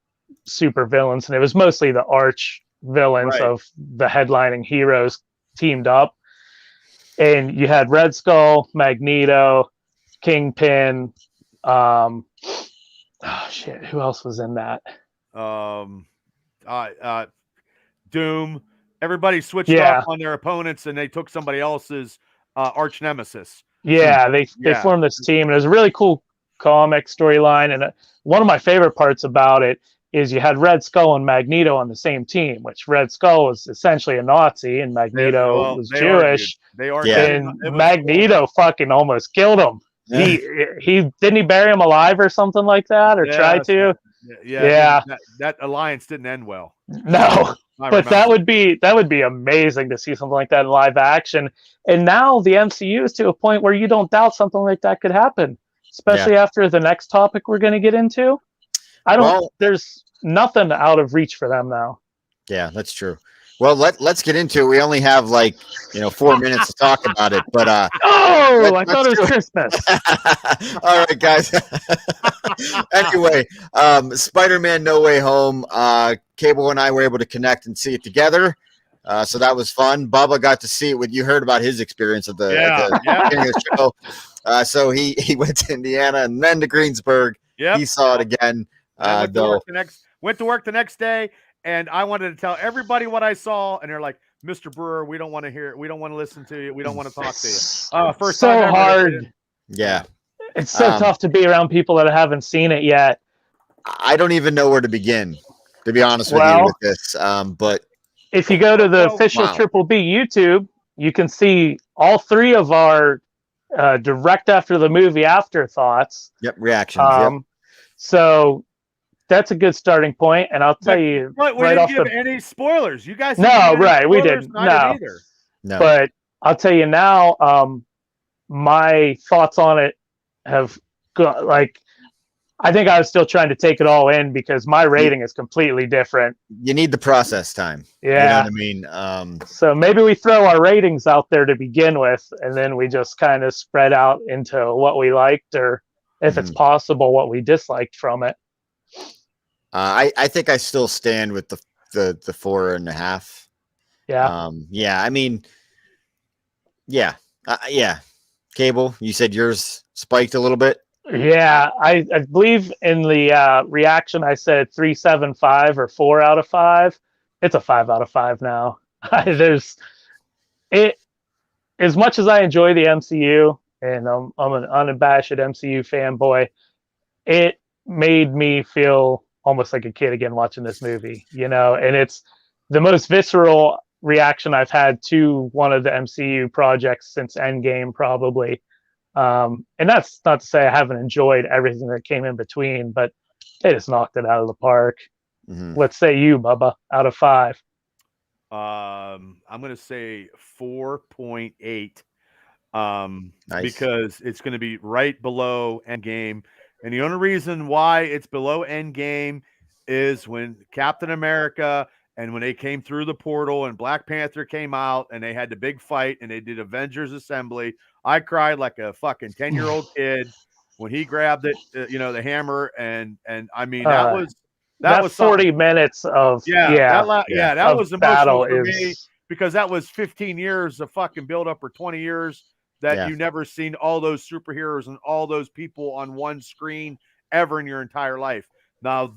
super villains, and it was mostly the arch villains of the headlining heroes teamed up. And you had Red Skull, Magneto, Kingpin. Who else was in that?
Doom. Everybody switched off on their opponents, and they took somebody else's arch nemesis.
Yeah, they formed this team, and it was a really cool comic storyline. And one of my favorite parts about it is you had Red Skull and Magneto on the same team, which Red Skull was essentially a Nazi and Magneto was Jewish.
They argued.
And Magneto fucking almost killed him. He didn't he bury him alive or something like that, or try to?
Yeah. That alliance didn't end well.
No. But that would be amazing to see something like that in live action. And now the MCU is to a point where you don't doubt something like that could happen, especially after the next topic we're going to get into. There's nothing out of reach for them now. Yeah,
that's true. Well, let's get into it. We only have 4 minutes to talk about it, but
I thought it was Christmas.
All right, guys. Anyway, Spider-Man: No Way Home. Cable and I were able to connect and see it together, so that was fun. Bubba got to see it. You heard about his experience at the beginning of the show. So he went to Indiana and then to Greensburg.
Yeah,
he saw it again.
Went to work the next day. And I wanted to tell everybody what I saw, and they're like, "Mr. Brewer, we don't want to hear it. We don't want to listen to you. We don't want to talk to you." First
so
time ever.
hard.
Yeah,
it's so tough to be around people that haven't seen it yet.
I don't even know where to begin, to be honest with you with this. But
if you go to the official Triple B YouTube, you can see all three of our direct after the movie afterthoughts.
Yep, reactions.
So. That's a good starting point, and I'll tell you.
But we didn't give any spoilers. You guys.
We didn't. No. But I'll tell you now. My thoughts on it have gone. I think I was still trying to take it all in because my rating is completely different.
You need the process time.
Yeah,
you know what I mean.
So maybe we throw our ratings out there to begin with, and then we just kind of spread out into what we liked, or if it's possible, what we disliked from it.
I think I still stand with the 4.5.
Yeah.
I mean, yeah. Cable, you said yours spiked a little bit.
Yeah, I believe in the reaction I said 3.75 or 4 out of 5. It's a 5 out of 5 now. As much as I enjoy the MCU and I'm an unabashed MCU fanboy, it made me feel almost like a kid again watching this movie, and it's the most visceral reaction I've had to one of the MCU projects since Endgame, probably. And that's not to say I haven't enjoyed everything that came in between, but they just knocked it out of the park. Let's say you, Bubba, out of 5.
I'm going to say 4.8
nice.
Because it's going to be right below Endgame. And the only reason why it's below Endgame is when Captain America and when they came through the portal and Black Panther came out and they had the big fight and they did Avengers Assembly. I cried like a fucking 10-year-old kid when he grabbed it, the hammer. And I mean, that was
40 minutes of
that was
emotional
for me because that was 15 years of fucking build up, or 20 years that you never seen all those superheroes and all those people on one screen ever in your entire life. Now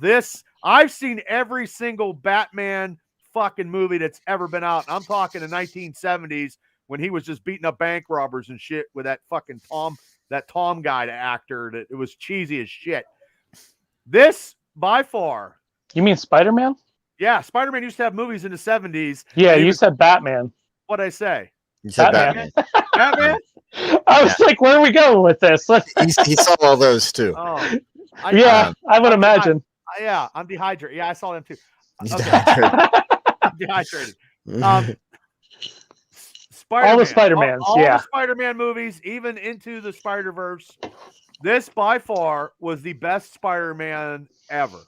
I've seen every single Batman fucking movie that's ever been out. I'm talking the 1970s when he was just beating up bank robbers and shit with that fucking Tom guy, the actor, that it was cheesy as shit. This by far.
You mean Spider-Man?
Yeah, Spider-Man used to have movies in the 70s.
Yeah, you said Batman.
What'd I say?
You said Batman.
Batman?
I was like, where are we going with this?
he saw all those too.
Oh,
I would imagine.
I'm dehydrated. Yeah, I saw them too.
Okay.
I'm dehydrated. Spider-Man.
All the Spider-Mans,
all
yeah.
the Spider-Man movies, even into the Spider-Verse. This by far was the best Spider-Man ever.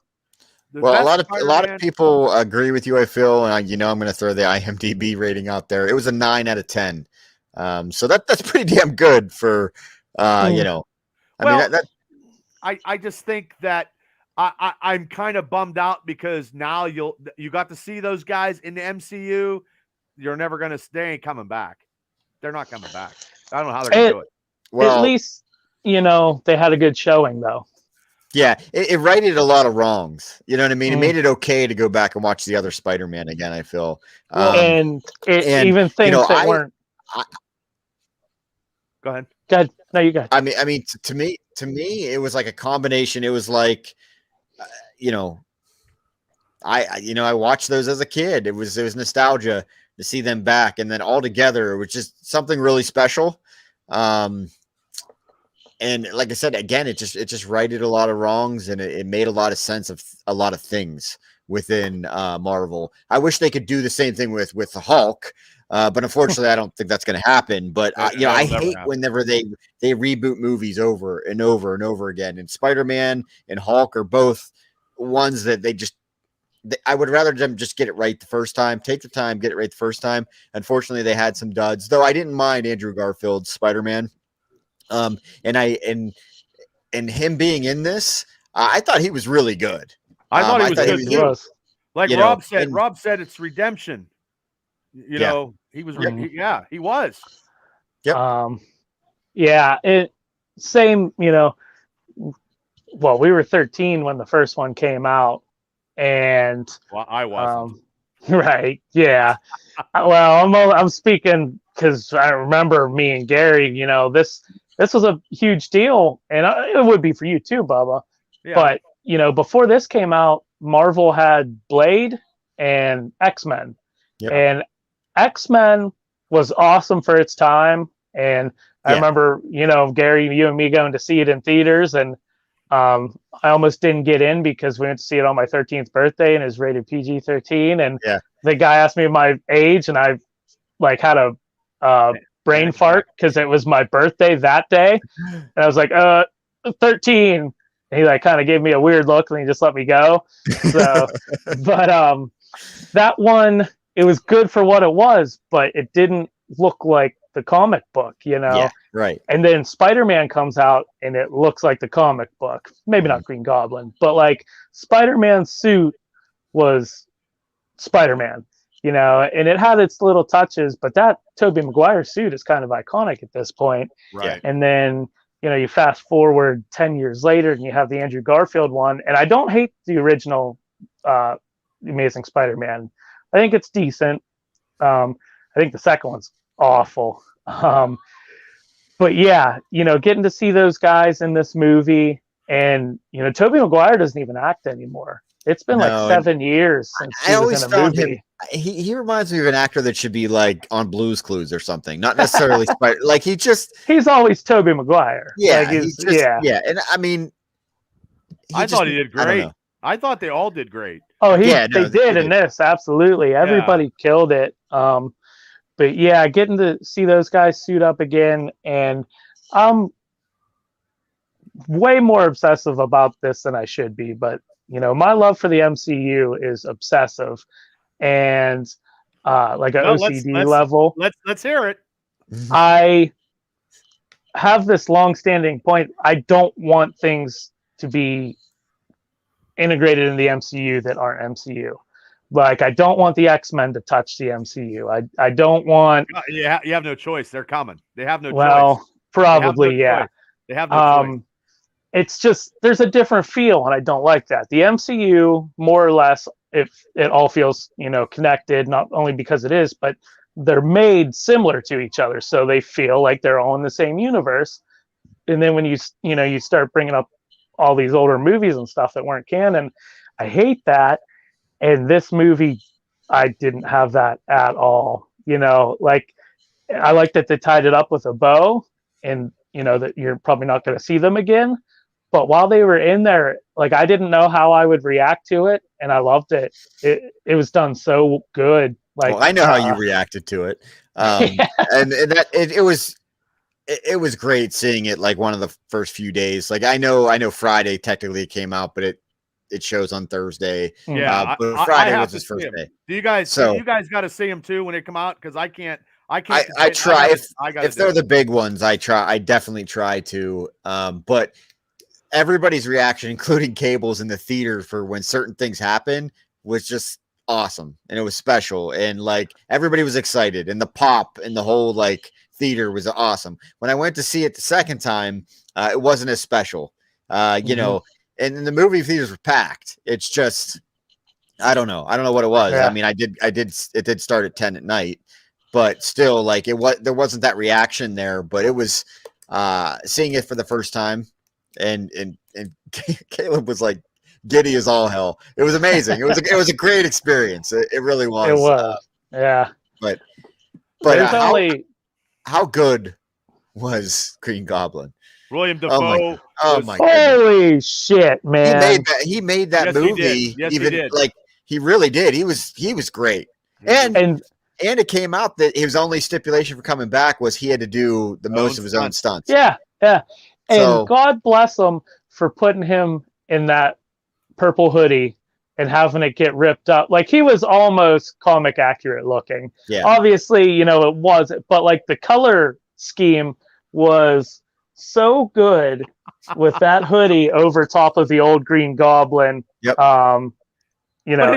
Well, a lot of people agree with you, I feel, and I'm going to throw the IMDb rating out there. It was a 9 out of 10. So that's pretty damn good for I
just think that I'm kind of bummed out because now you got to see those guys in the MCU. You're never going to. They ain't coming back. They're not coming back. I don't know how they're going to do it.
Well,
at least they had a good showing though.
Yeah, it righted a lot of wrongs. You know what I mean? It made it okay to go back and watch the other Spider-Man again, I feel.
And even things that weren't.
Go ahead.
Good. No, you go.
I mean, to me, it was like a combination. It was like, I watched those as a kid. It was nostalgia to see them back, and then all together, it was just something really special. And like I said, again, it just righted a lot of wrongs, and it made a lot of sense of a lot of things within Marvel. I wish they could do the same thing with the Hulk, but unfortunately, I don't think that's going to happen. But I hate whenever they reboot movies over and over and over again. And Spider-Man and Hulk are both ones that I would rather them just get it right the first time. Take the time, get it right the first time. Unfortunately, they had some duds, though. I didn't mind Andrew Garfield's Spider-Man. And him being in this, I thought he was really good.
I thought he was good too. Like Rob said, it's redemption. He was. He was.
Yep.
Same. Well, we were 13 when the first one came out, and
I wasn't.
Right. Yeah. Well, I'm speaking because I remember me and Gary. This was a huge deal, and it would be for you too, Bubba. Yeah. But before this came out, Marvel had Blade and X-Men, and X-Men was awesome for its time. And I remember, Gary, you and me going to see it in theaters, and I almost didn't get in because we went to see it on my 13th birthday, and it was rated PG-13. And the guy asked me my age, and I had a brain fart because it was my birthday that day, and I was like 13, and he kind of gave me a weird look, and he just let me go. So but that one, it was good for what it was, but it didn't look like the comic book,
right.
And then Spider-Man comes out and it looks like the comic book, maybe not Green Goblin, but Spider-Man's suit was Spider-Man, and it had its little touches, but that Tobey Maguire suit is kind of iconic at this point.
Right.
And then, you fast forward 10 years later and you have the Andrew Garfield one. And I don't hate the original Amazing Spider-Man. I think it's decent. I think the second one's awful. But yeah, getting to see those guys in this movie, and, Tobey Maguire doesn't even act anymore. It's been 7 years since he was in a movie.
He reminds me of an actor that should be on Blue's Clues or something. Not necessarily Spider.
He's always Tobey Maguire.
Yeah, And I mean,
I thought he did great. I thought they all did great.
Oh, they did in this, absolutely. Everybody killed it. But yeah, getting to see those guys suit up again, and I'm way more obsessive about this than I should be. But my love for the MCU is obsessive, and OCD level.
Let's hear it.
I have this long-standing point. I don't want things to be integrated in the MCU that aren't MCU. I don't want the X-Men to touch the MCU. I don't want.
You have no choice. They're coming. They have no choice.
Well, probably, yeah.
They have no choice.
It's just there's a different feel, and I don't like that. The MCU, more or less, if it all feels connected, not only because it is, but they're made similar to each other, so they feel like they're all in the same universe. And then when you start bringing up all these older movies and stuff that weren't canon, I hate that. And this movie, I didn't have that at all. I like that they tied it up with a bow, and that you're probably not going to see them again. But while they were in there, I didn't know how I would react to it, and I loved it. It was done so good. Like,
well, I know how you reacted to it, and that it was great seeing it like one of the first few days. Like I know Friday technically it came out, but it shows on Thursday.
Yeah,
but Friday
I
was his first day.
Do you guys?
So
you guys got to see them too when they come out because I can't.
I try if they're the
it.
big ones. I definitely try to. But everybody's reaction, including Cable's in the theater for when certain things happen, was just awesome, and it was special, and like everybody was excited, and the pop and the whole like theater was awesome. When I went to see it the second time, it wasn't as special. You know, and the movie theaters were packed. It's just I don't know what it was.
Yeah.
I mean, it did start at 10 at night. But still, like there wasn't that reaction there. But it was seeing it for the first time, and Caleb was like giddy as all hell. It was amazing. It was a great experience. It really was.
It was. Yeah.
But how good was Green Goblin?
William Dafoe.
Oh my!
Holy shit, man!
He made that
Yes,
movie.
he did. Yes,
even
he did.
like he really did. He was great. And it came out that his only stipulation for coming back was he had to do the most of his own stunts.
Yeah, yeah. And
So-
God bless him for putting him in that purple hoodie and having it get ripped up. Like he was almost comic accurate looking.
Yeah.
Obviously, you know, it wasn't, but like the color scheme was so good with that hoodie over top of the old Green Goblin.
Yep.
You know,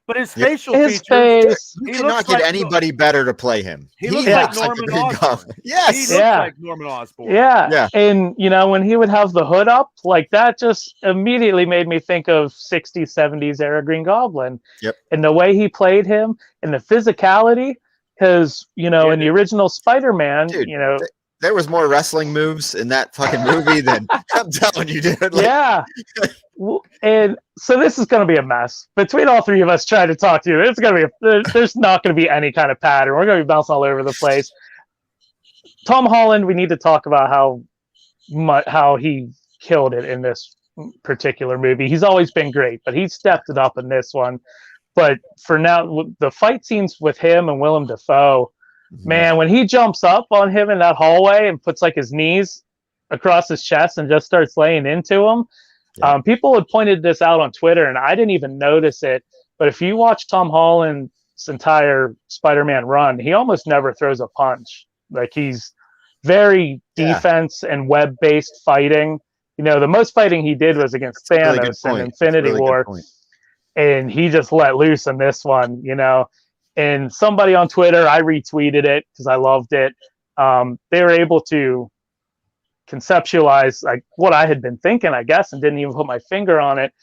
but his
Yep.
facial
his
features.
face.
You
He
cannot
looks
get
like-
anybody better to play him.
He looks
like
Norman
the Green
Osborn.
Goblin.
He
Yes.
looks
Yeah.
like Norman Osborn.
Yeah.
Yeah.
And, you know, when he would have the hood up, like that just immediately made me think of 60s, 70s era Green Goblin.
Yep.
And the way he played him and the physicality, because, you know,
Yeah,
in the original Spider-Man,
Dude,
you know,
There was more wrestling moves in that fucking movie than I'm telling you, dude. Like,
yeah. And so this is going to be a mess. Between all three of us trying to talk to you, it's going to be, there's not going to be any kind of pattern. We're going to be bouncing all over the place. Tom Holland, we need to talk about how he killed it in this particular movie. He's always been great, but he stepped it up in this one. But for now, the fight scenes with him and Willem Dafoe, man, when he jumps up on him in that hallway and puts like his knees across his chest and just starts laying into him, people had pointed this out on Twitter, and I didn't even notice it. But if you watch Tom Holland's entire Spider-Man run, he almost never throws a punch. Like he's very defense and web-based fighting. You know, the most fighting he did was against Thanos in Infinity War, and he just let loose in this one. You know. And somebody on Twitter, I retweeted it because I loved it. They were able to conceptualize like what I had been thinking, I guess, and didn't even put my finger on it.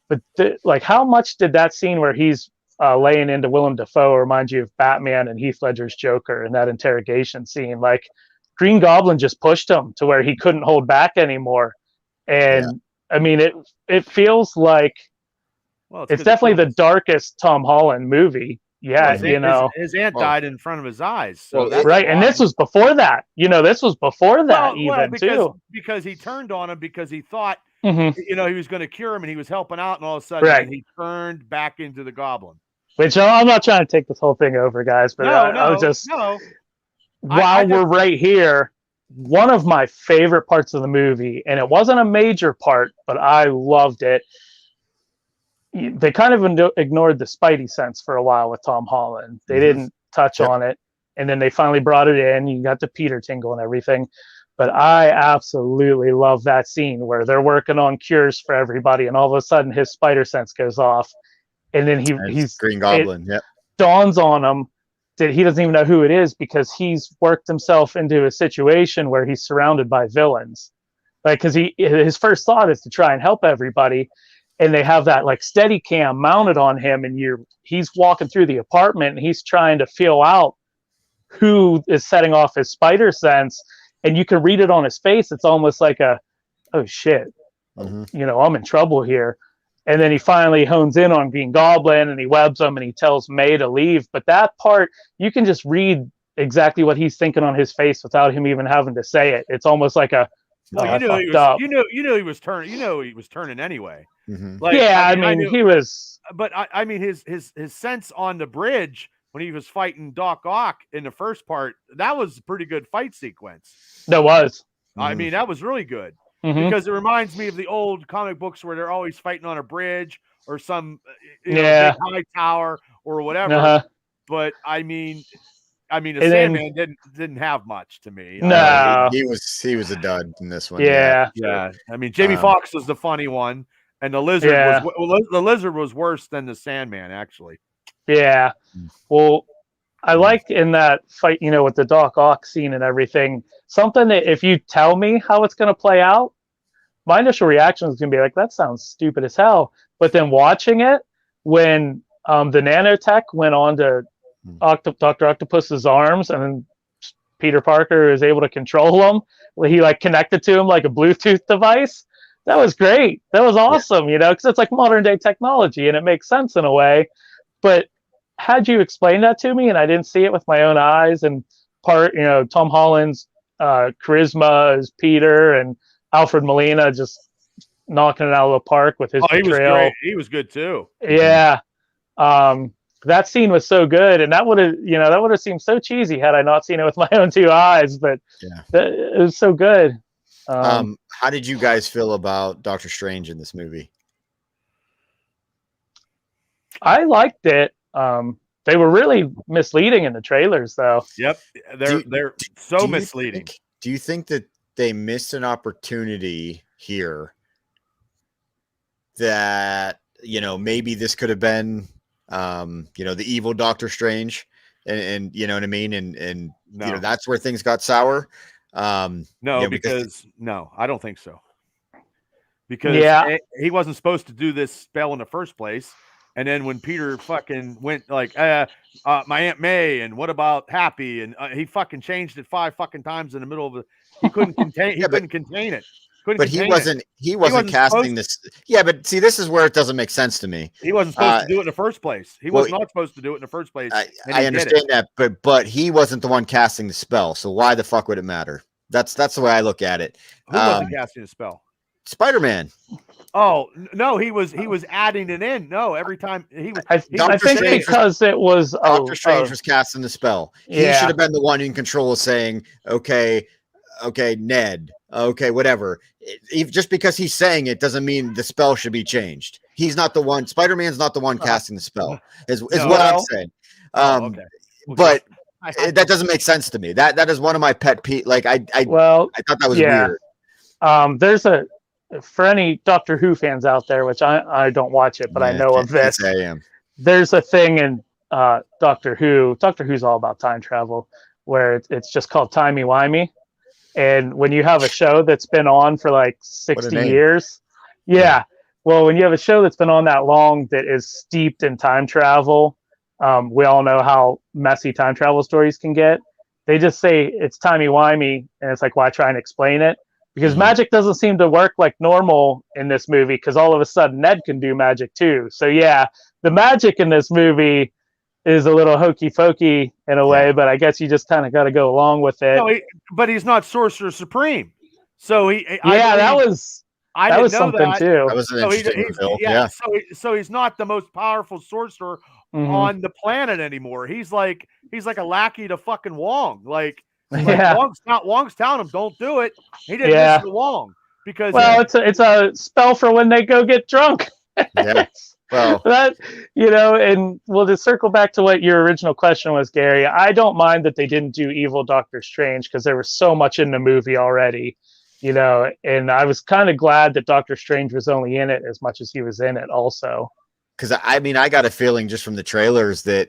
But like, how much did that scene where he's laying into Willem Dafoe remind you of Batman and Heath Ledger's Joker in that interrogation scene? Like, Green Goblin just pushed him to where he couldn't hold back anymore. And I mean, it feels like it's definitely the darkest Tom Holland movie. Yeah,
well,
you know,
his aunt died in front of his eyes. So
right, and this was before that. You know, this was before that
because he turned on him because he thought
Mm-hmm.
you know he was going to cure him and he was helping out, and all of a sudden he turned back into the Goblin.
Which I'm not trying to take this whole thing over, guys, but I was just while we're right here, one of my favorite parts of the movie, and it wasn't a major part, but I loved it. They kind of ignored the Spidey sense for a while with Tom Holland. They didn't touch on it. And then they finally brought it in. You got the Peter tingle and everything. But I absolutely love that scene where they're working on cures for everybody. And all of a sudden his spider sense goes off. And then he's
Green Goblin.
It dawns on him that he doesn't even know who it is because he's worked himself into a situation where he's surrounded by villains. Like, because his first thought is to try and help everybody. And they have that like steady cam mounted on him, and he's walking through the apartment and he's trying to feel out who is setting off his spider sense, and you can read it on his face. It's almost like oh shit, you know, I'm in trouble here. And then he finally hones in on Green Goblin and he webs him and he tells May to leave. But that part, you can just read exactly what he's thinking on his face without him even having to say it. It's almost like
you knew he was turning. You know he was turning anyway.
Like, I mean he was.
But I mean his sense on the bridge when he was fighting Doc Ock in the first part, that was a pretty good fight sequence.
That was.
I mean, that was really good because it reminds me of the old comic books where they're always fighting on a bridge or some big high tower or whatever. But I mean, the Sandman didn't have much to me.
No,
he was a dud in this one.
Yeah.
I mean, Jamie Foxx was the funny one, and the lizard was worse than the Sandman, actually.
Yeah. Well, I like in that fight, with the Doc Ock scene and everything, something that if you tell me how it's going to play out, my initial reaction is going to be like, that sounds stupid as hell. But then watching it, when the nanotech went on to Dr. Octopus's arms, and then Peter Parker is able to control him, he connected to him like a Bluetooth device. That was great. That was awesome, because it's like modern day technology and it makes sense in a way. But had you explained that to me and I didn't see it with my own eyes, and Tom Holland's charisma as Peter and Alfred Molina just knocking it out of the park with his portrayal.
He was great. He was good too.
Yeah. That scene was so good, and that would have seemed so cheesy had I not seen it with my own two eyes, but it was so good.
How did you guys feel about Doctor Strange in this movie?
I liked it. They were really misleading in the trailers, though.
Yep, they're so misleading.
Do you think that they missed an opportunity here that maybe this could have been the evil Doctor Strange, and you know what I mean, and that's where things got sour.
Because I don't think so. Because he wasn't supposed to do this spell in the first place, and then when Peter fucking went my Aunt May, and what about Happy, and he fucking changed it 5 fucking times in the middle of it. He couldn't contain. Couldn't contain it.
But he wasn't casting this. Yeah, but see, this is where it doesn't make sense to me.
He wasn't supposed to do it in the first place. He was not supposed to do it in the first place.
I understand that, but he wasn't the one casting the spell. So why the fuck would it matter? That's the way I look at it.
Who wasn't casting the spell?
Spider-Man.
Oh no, he was adding it in. No, every time he was.
I think because it was
Doctor Strange was casting the spell. He should have been the one in control of saying, okay, Ned. Okay, whatever. Just because he's saying it doesn't mean the spell should be changed. He's not the one. Spider-Man's not the one casting the spell. Is what I'm saying. But that doesn't make sense to me. That is one of my pet peeves. I thought that was weird.
There's for any Doctor Who fans out there, which I don't watch it, but I know of this.
I am.
There's a thing in Doctor Who. Doctor Who's all about time travel, where it's just called timey-wimey. And when you have a show that's been on for 60 years, well, when you have a show that's been on that long that is steeped in time travel, we all know how messy time travel stories can get. They just say it's timey-wimey, and it's like, why try and explain it? Because magic doesn't seem to work like normal in this movie, because all of a sudden Ned can do magic too. So the magic in this movie is a little hokey pokey in a way, but I guess you just kind of got to go along with it.
No, but he's not Sorcerer Supreme, so
that was something too.
That was an interesting reveal.
So he's not the most powerful sorcerer on the planet anymore. He's like a lackey to fucking Wong. Wong's telling him don't do it. He didn't listen to Wong because
it's a spell for when they go get drunk.
Yeah. Well,
and we'll just circle back to what your original question was, Gary. I don't mind that they didn't do evil Doctor Strange, because there was so much in the movie already, and I was kind of glad that Doctor Strange was only in it as much as he was in it also.
Because I got a feeling just from the trailers that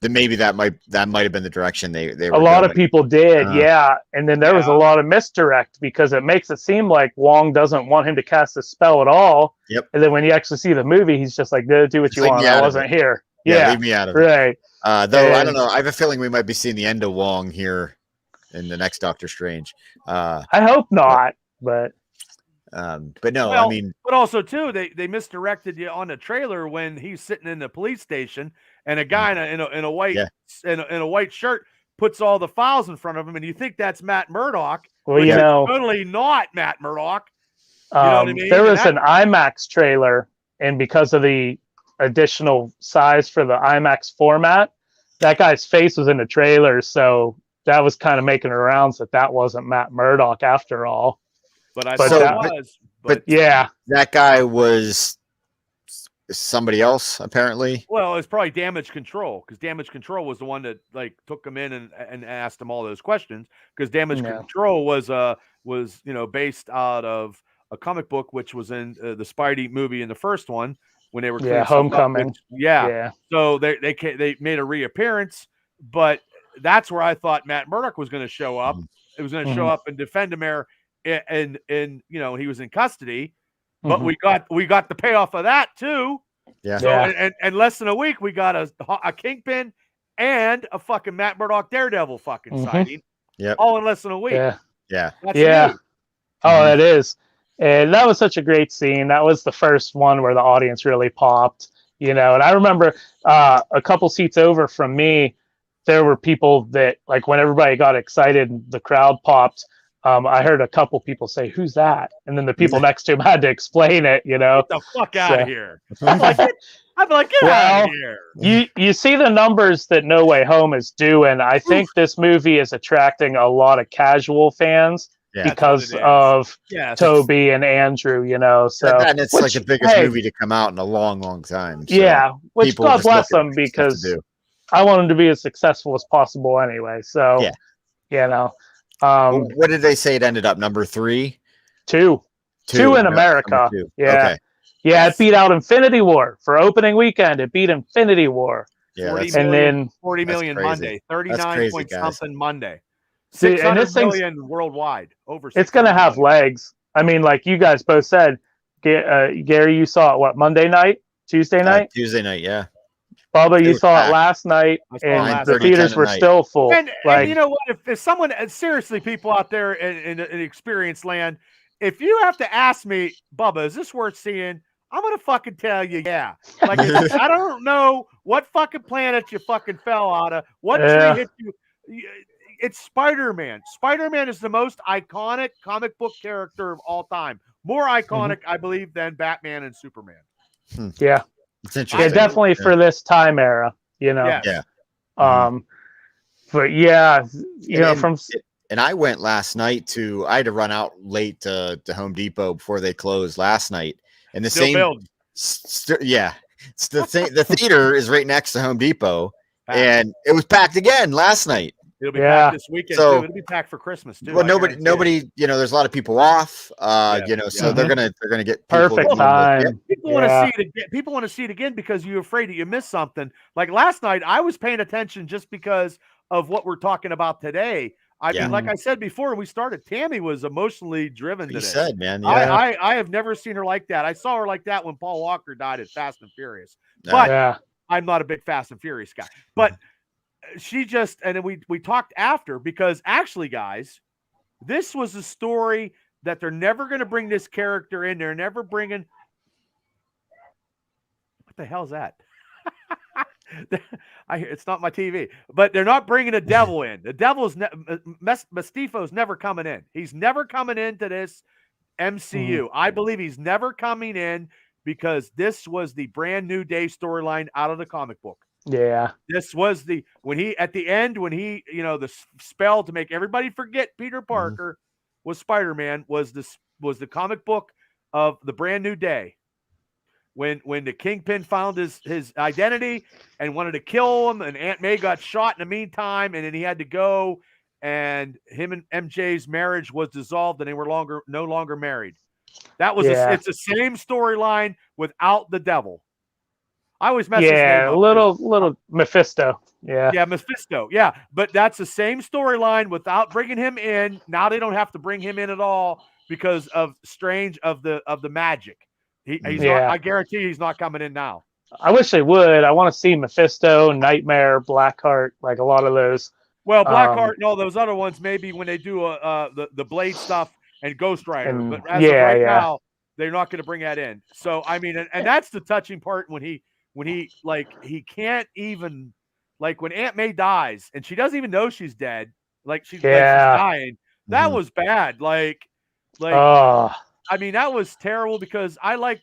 maybe that might have been the direction they were.
A lot of people did, and then there was a lot of misdirect, because it makes it seem like Wong doesn't want him to cast the spell at all.
Yep.
And then when you actually see the movie, he's just like, do what you want. I wasn't here.
Yeah, leave me out of it.
Right.
Though I don't know. I have a feeling we might be seeing the end of Wong here in the next Doctor Strange.
I hope not, but
no,
but also too, they misdirected you on the trailer when he's sitting in the police station and a guy in a white in a white shirt puts all the files in front of him, and you think that's Matt Murdock.
Well,
totally not Matt Murdock. You know what I mean?
There was an IMAX trailer, and because of the additional size for the IMAX format. That guy's face was in the trailer, so that was kind of making the rounds that wasn't Matt Murdock after all.
But I
But
thought
that-
it was.
but
Yeah,
that guy was somebody else apparently.
Well, it's probably Damage Control, because Damage Control was the one that like took him in and asked him all those questions, because Damage
Yeah.
Control was based out of a comic book which was in the Spidey movie in the first one when they were cleaning stuff up,
Homecoming.
which- yeah. So they made a reappearance, but that's where I thought Matt Murdock was going to show up. It was going to show up and defend him there, and he was in custody. But we got the payoff of that too.
Yeah.
So and less than a week, we got a Kingpin and a fucking Matt Murdock Daredevil fucking sighting.
Yep.
All in less than a week.
Yeah.
Yeah.
That's
Yeah.
huge.
Oh, it is. And that was such a great scene. That was the first one where the audience really popped, And I remember a couple seats over from me, there were people that, like, when everybody got excited and the crowd popped, I heard a couple people say, "Who's that?" And then the people next to him had to explain it,
Get the fuck out of here. I'm like, get out of here.
You see the numbers that No Way Home is doing. I think this movie is attracting a lot of casual fans because of Toby and Andrew, So
and it's like the biggest movie to come out in a long, long time. So
yeah, which God bless
them
them, because I want them to be as successful as possible anyway. So
what did they say it ended up? Number 3?
Two in America. Yeah.
Okay.
Yeah, it beat out Infinity War for opening weekend. It beat Infinity War.
Yeah,
and
then
40 million Monday, 39 point something Monday,
See,
600 million worldwide. Over.
It's going to have legs. I mean, like you guys both said, Gary, you saw it what, Monday night, Tuesday night?
Tuesday night, yeah.
Bubba, you saw it last night, and the theaters were still full.
And you know what? If someone, seriously, people out there in experience land, if you have to ask me, Bubba, is this worth seeing? I'm gonna fucking tell you, yeah. Like, I don't know what fucking planet you fucking fell out of. What tree hit you? It's Spider-Man. Spider-Man is the most iconic comic book character of all time. More iconic, I believe, than Batman and Superman.
Yeah.
It's interesting.
Yeah, definitely for this time era,
Yeah.
But yeah,
and I went last night I had to run out late to Home Depot before they closed last night. And the the theater is right next to Home Depot, and it was packed again last night.
It'll be packed this weekend
so,
too. It'll be packed for Christmas too.
Well, nobody, there's a lot of people off, so they're gonna get
perfect time.
People want to see it again. People want to see it again because you're afraid that you missed something. Like last night, I was paying attention just because of what we're talking about today. I mean, like I said before, when we started, Tammy was emotionally driven to this.
Said, man.
Yeah. I have never seen her like that. I saw her like that when Paul Walker died at Fast and Furious. But I'm not a big Fast and Furious guy. But she just, and then we talked after, because actually, guys, this was a story that they're never going to bring this character in. They're never bringing. What the hell's that? It's not my TV, but they're not bringing the devil in. The devil's Mystifo's never coming in. He's never coming into this MCU. I believe he's never coming in because this was the brand new day storyline out of the comic book.
Yeah,
this was when he the spell to make everybody forget Peter Parker was Spider-Man was the comic book of the brand new day. When the Kingpin found his identity and wanted to kill him, and Aunt May got shot in the meantime, and then he had to go, and him and MJ's marriage was dissolved, and they were no longer married. That was it's the same storyline without the devil. I always mess his name up.
little Mephisto.
Yeah, Mephisto. Yeah, but that's the same storyline without bringing him in. Now they don't have to bring him in at all because of Strange of the magic. He's not, I guarantee he's not coming in now.
I wish they would. I want to see Mephisto, Nightmare, Blackheart, like a lot of those.
Well, Blackheart and all those other ones, maybe when they do the Blade stuff and Ghost Rider. But as of right now, they're not going to bring that in. So I mean, and that's the touching part when he he can't even, like, when Aunt May dies and she doesn't even know she's dead, like she's dying. That was bad. I mean, that was terrible because I like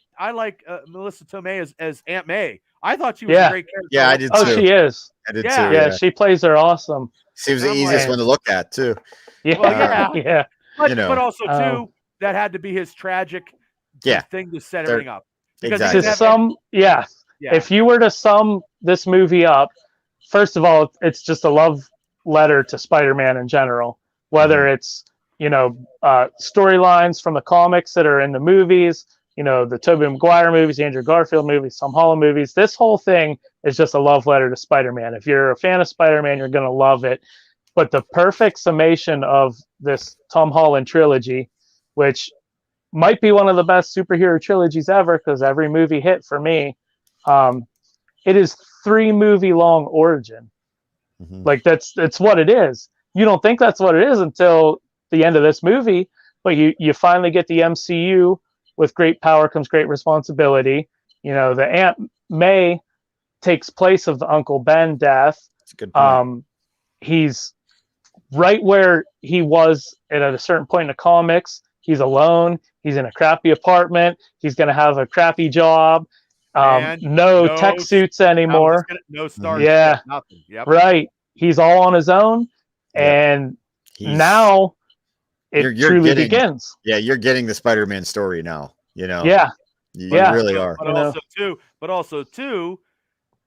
Melissa Tomei as Aunt May. I thought she was a great character.
Yeah, I did
Oh,
too.
she is.
I did
Yeah.
too.
Yeah, she plays her awesome.
She was the
I'm
easiest
like-
one to look at too.
Yeah,
Well, yeah.
yeah.
But,
You know.
but also too, that had to be his tragic thing to set everything up. Because
Exactly.
To sum,
yeah.
If you were to sum this movie up, first of all, it's just a love letter to Spider-Man in general. Whether it's storylines from the comics that are in the movies, the Tobey Maguire movies, the Andrew Garfield movies, Tom Holland movies. This whole thing is just a love letter to Spider-Man. If you're a fan of Spider-Man, you're going to love it. But the perfect summation of this Tom Holland trilogy, which might be one of the best superhero trilogies ever because every movie hit for me, it is 3-movie long origin. Like that's what it is. You don't think that's what it is until the end of this movie, but you finally get the MCU. With great power comes great responsibility. The Aunt May takes place of the Uncle Ben death.
That's a good point.
He's right where he was at a certain point in the comics. He's alone. He's in a crappy apartment. He's going to have a crappy job. No tech suits anymore.
No stars.
Yeah.
Nothing. Yep.
Right. He's all on his own. And now it truly begins.
Yeah, you're getting the Spider-Man story now.
Yeah.
You really are.
But also too,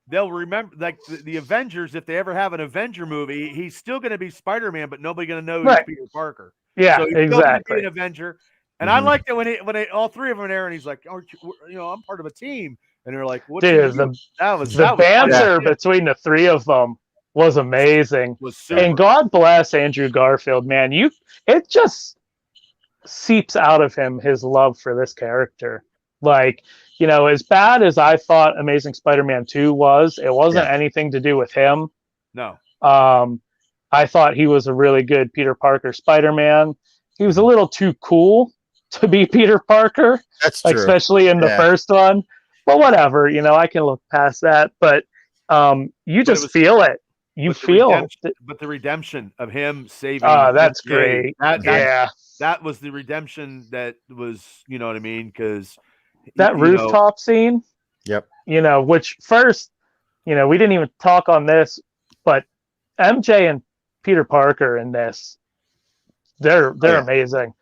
they'll remember like the Avengers. If they ever have an Avenger movie, he's still going to be Spider-Man, but nobody's going to know he's Peter Parker.
Yeah,
so he's
exactly.
Be an Avenger. And I liked it when they all three of them are there, and he's like, I'm part of a team, and they're like, what?
Dude, the banter between the three of them was amazing. And God bless Andrew Garfield, man. It just seeps out of him his love for this character. Like, as bad as I thought Amazing Spider-Man 2 was, it wasn't anything to do with him.
No.
I thought he was a really good Peter Parker Spider-Man. He was a little too cool to be Peter Parker.
That's true.
Especially in the first one. But whatever, I can look past that. But you just feel it. You feel it.
But the redemption of him saving.
That's great.
That was the redemption that was, you know what I mean? Because
that rooftop scene.
Yep.
Which first, we didn't even talk on this, but MJ and Peter Parker in this, they're amazing.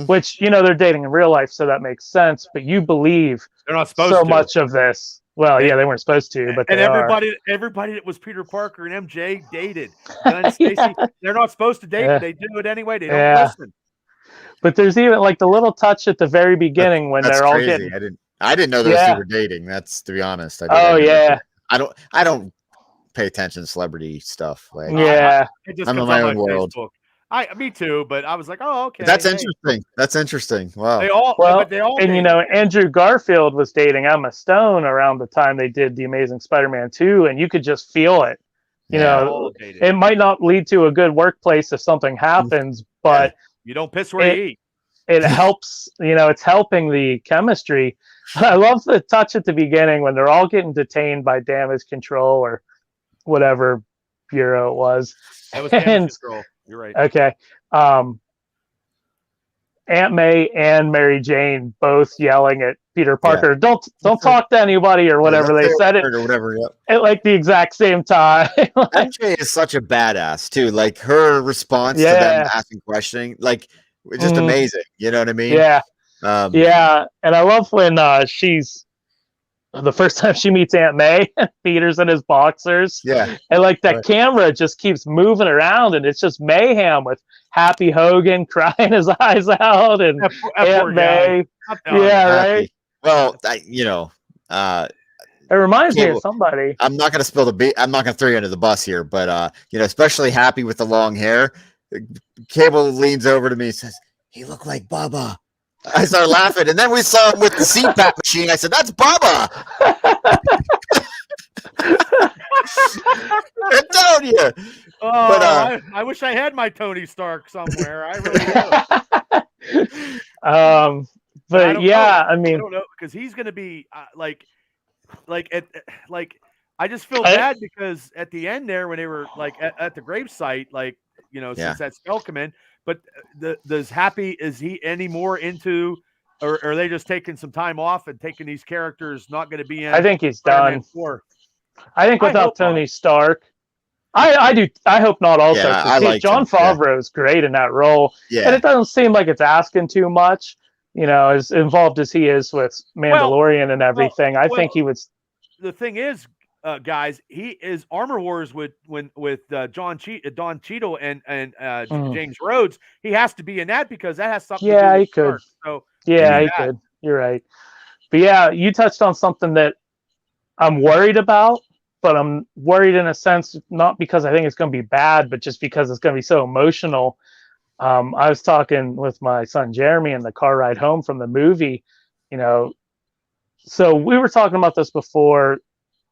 Which, they're dating in real life, so that makes sense. But you believe
they're not supposed to.
Much of this. Well, they weren't supposed to, but
everybody that was Peter Parker and MJ dated. And Stacey, they're not supposed to date, but they do it anyway. They don't listen.
But there's even like the little touch at the very beginning when they're all getting.
I didn't know those two were dating. That's, to be honest.
I
don't pay attention to celebrity stuff. Like,
I'm
in my own world.
Me too, but I was like, oh, okay.
That's interesting. That's interesting. Wow.
They all
and Andrew Garfield was dating Emma Stone around the time they did The Amazing Spider-Man 2, and you could just feel it. It might not lead to a good workplace if something happens, but
you don't piss where you eat.
It helps, it's helping the chemistry. I love the touch at the beginning when they're all getting detained by damage control or whatever bureau it was.
That was damage control. You're right.
Okay. Aunt May and Mary Jane both yelling at Peter Parker, don't talk to anybody or whatever they said it.
Or whatever,
at like the exact same time.
MJ is such a badass too. Like her response to them asking questioning, like it's just amazing. You know what I mean?
Yeah. And I love when she's the first time she meets Aunt May, Peter's in his boxers.
Yeah.
And like that camera just keeps moving around and it's just mayhem with Happy Hogan crying his eyes out and Aunt May. Right.
Well, it
reminds me of somebody.
I'm not going to spill the beat. I'm not going to throw you under the bus here, but especially Happy with the long hair. Cable leans over to me and says, "He looked like Bubba." I started laughing, and then we saw him with the CPAP machine. I said, "That's Bubba." I'm telling you.
Oh, but, I wish I had my Tony Stark somewhere. I really do.
But I mean,
I don't know because he's going to be I just feel bad because at the end there when they were like at the gravesite, since that spell come in. But is he any more into Or are they just taking some time off and taking these characters not going to be in?
I think he's done.
4?
I think without Tony Stark, I do. I hope not. Also,
Yeah, I like
John Favreau is great in that role, and it doesn't seem like it's asking too much. As involved as he is with Mandalorian and everything, I think he would.
The thing is, guys, he is Armor Wars with Don Cheadle and James Rhodes. He has to be in that because that has something.
Yeah,
to do with
he could.
Stark, so
yeah, he could. You're right. But yeah, you touched on something that I'm worried about. But I'm worried in a sense, not because I think it's going to be bad, but just because it's going to be so emotional. I was talking with my son Jeremy in the car ride home from the movie, so we were talking about this before.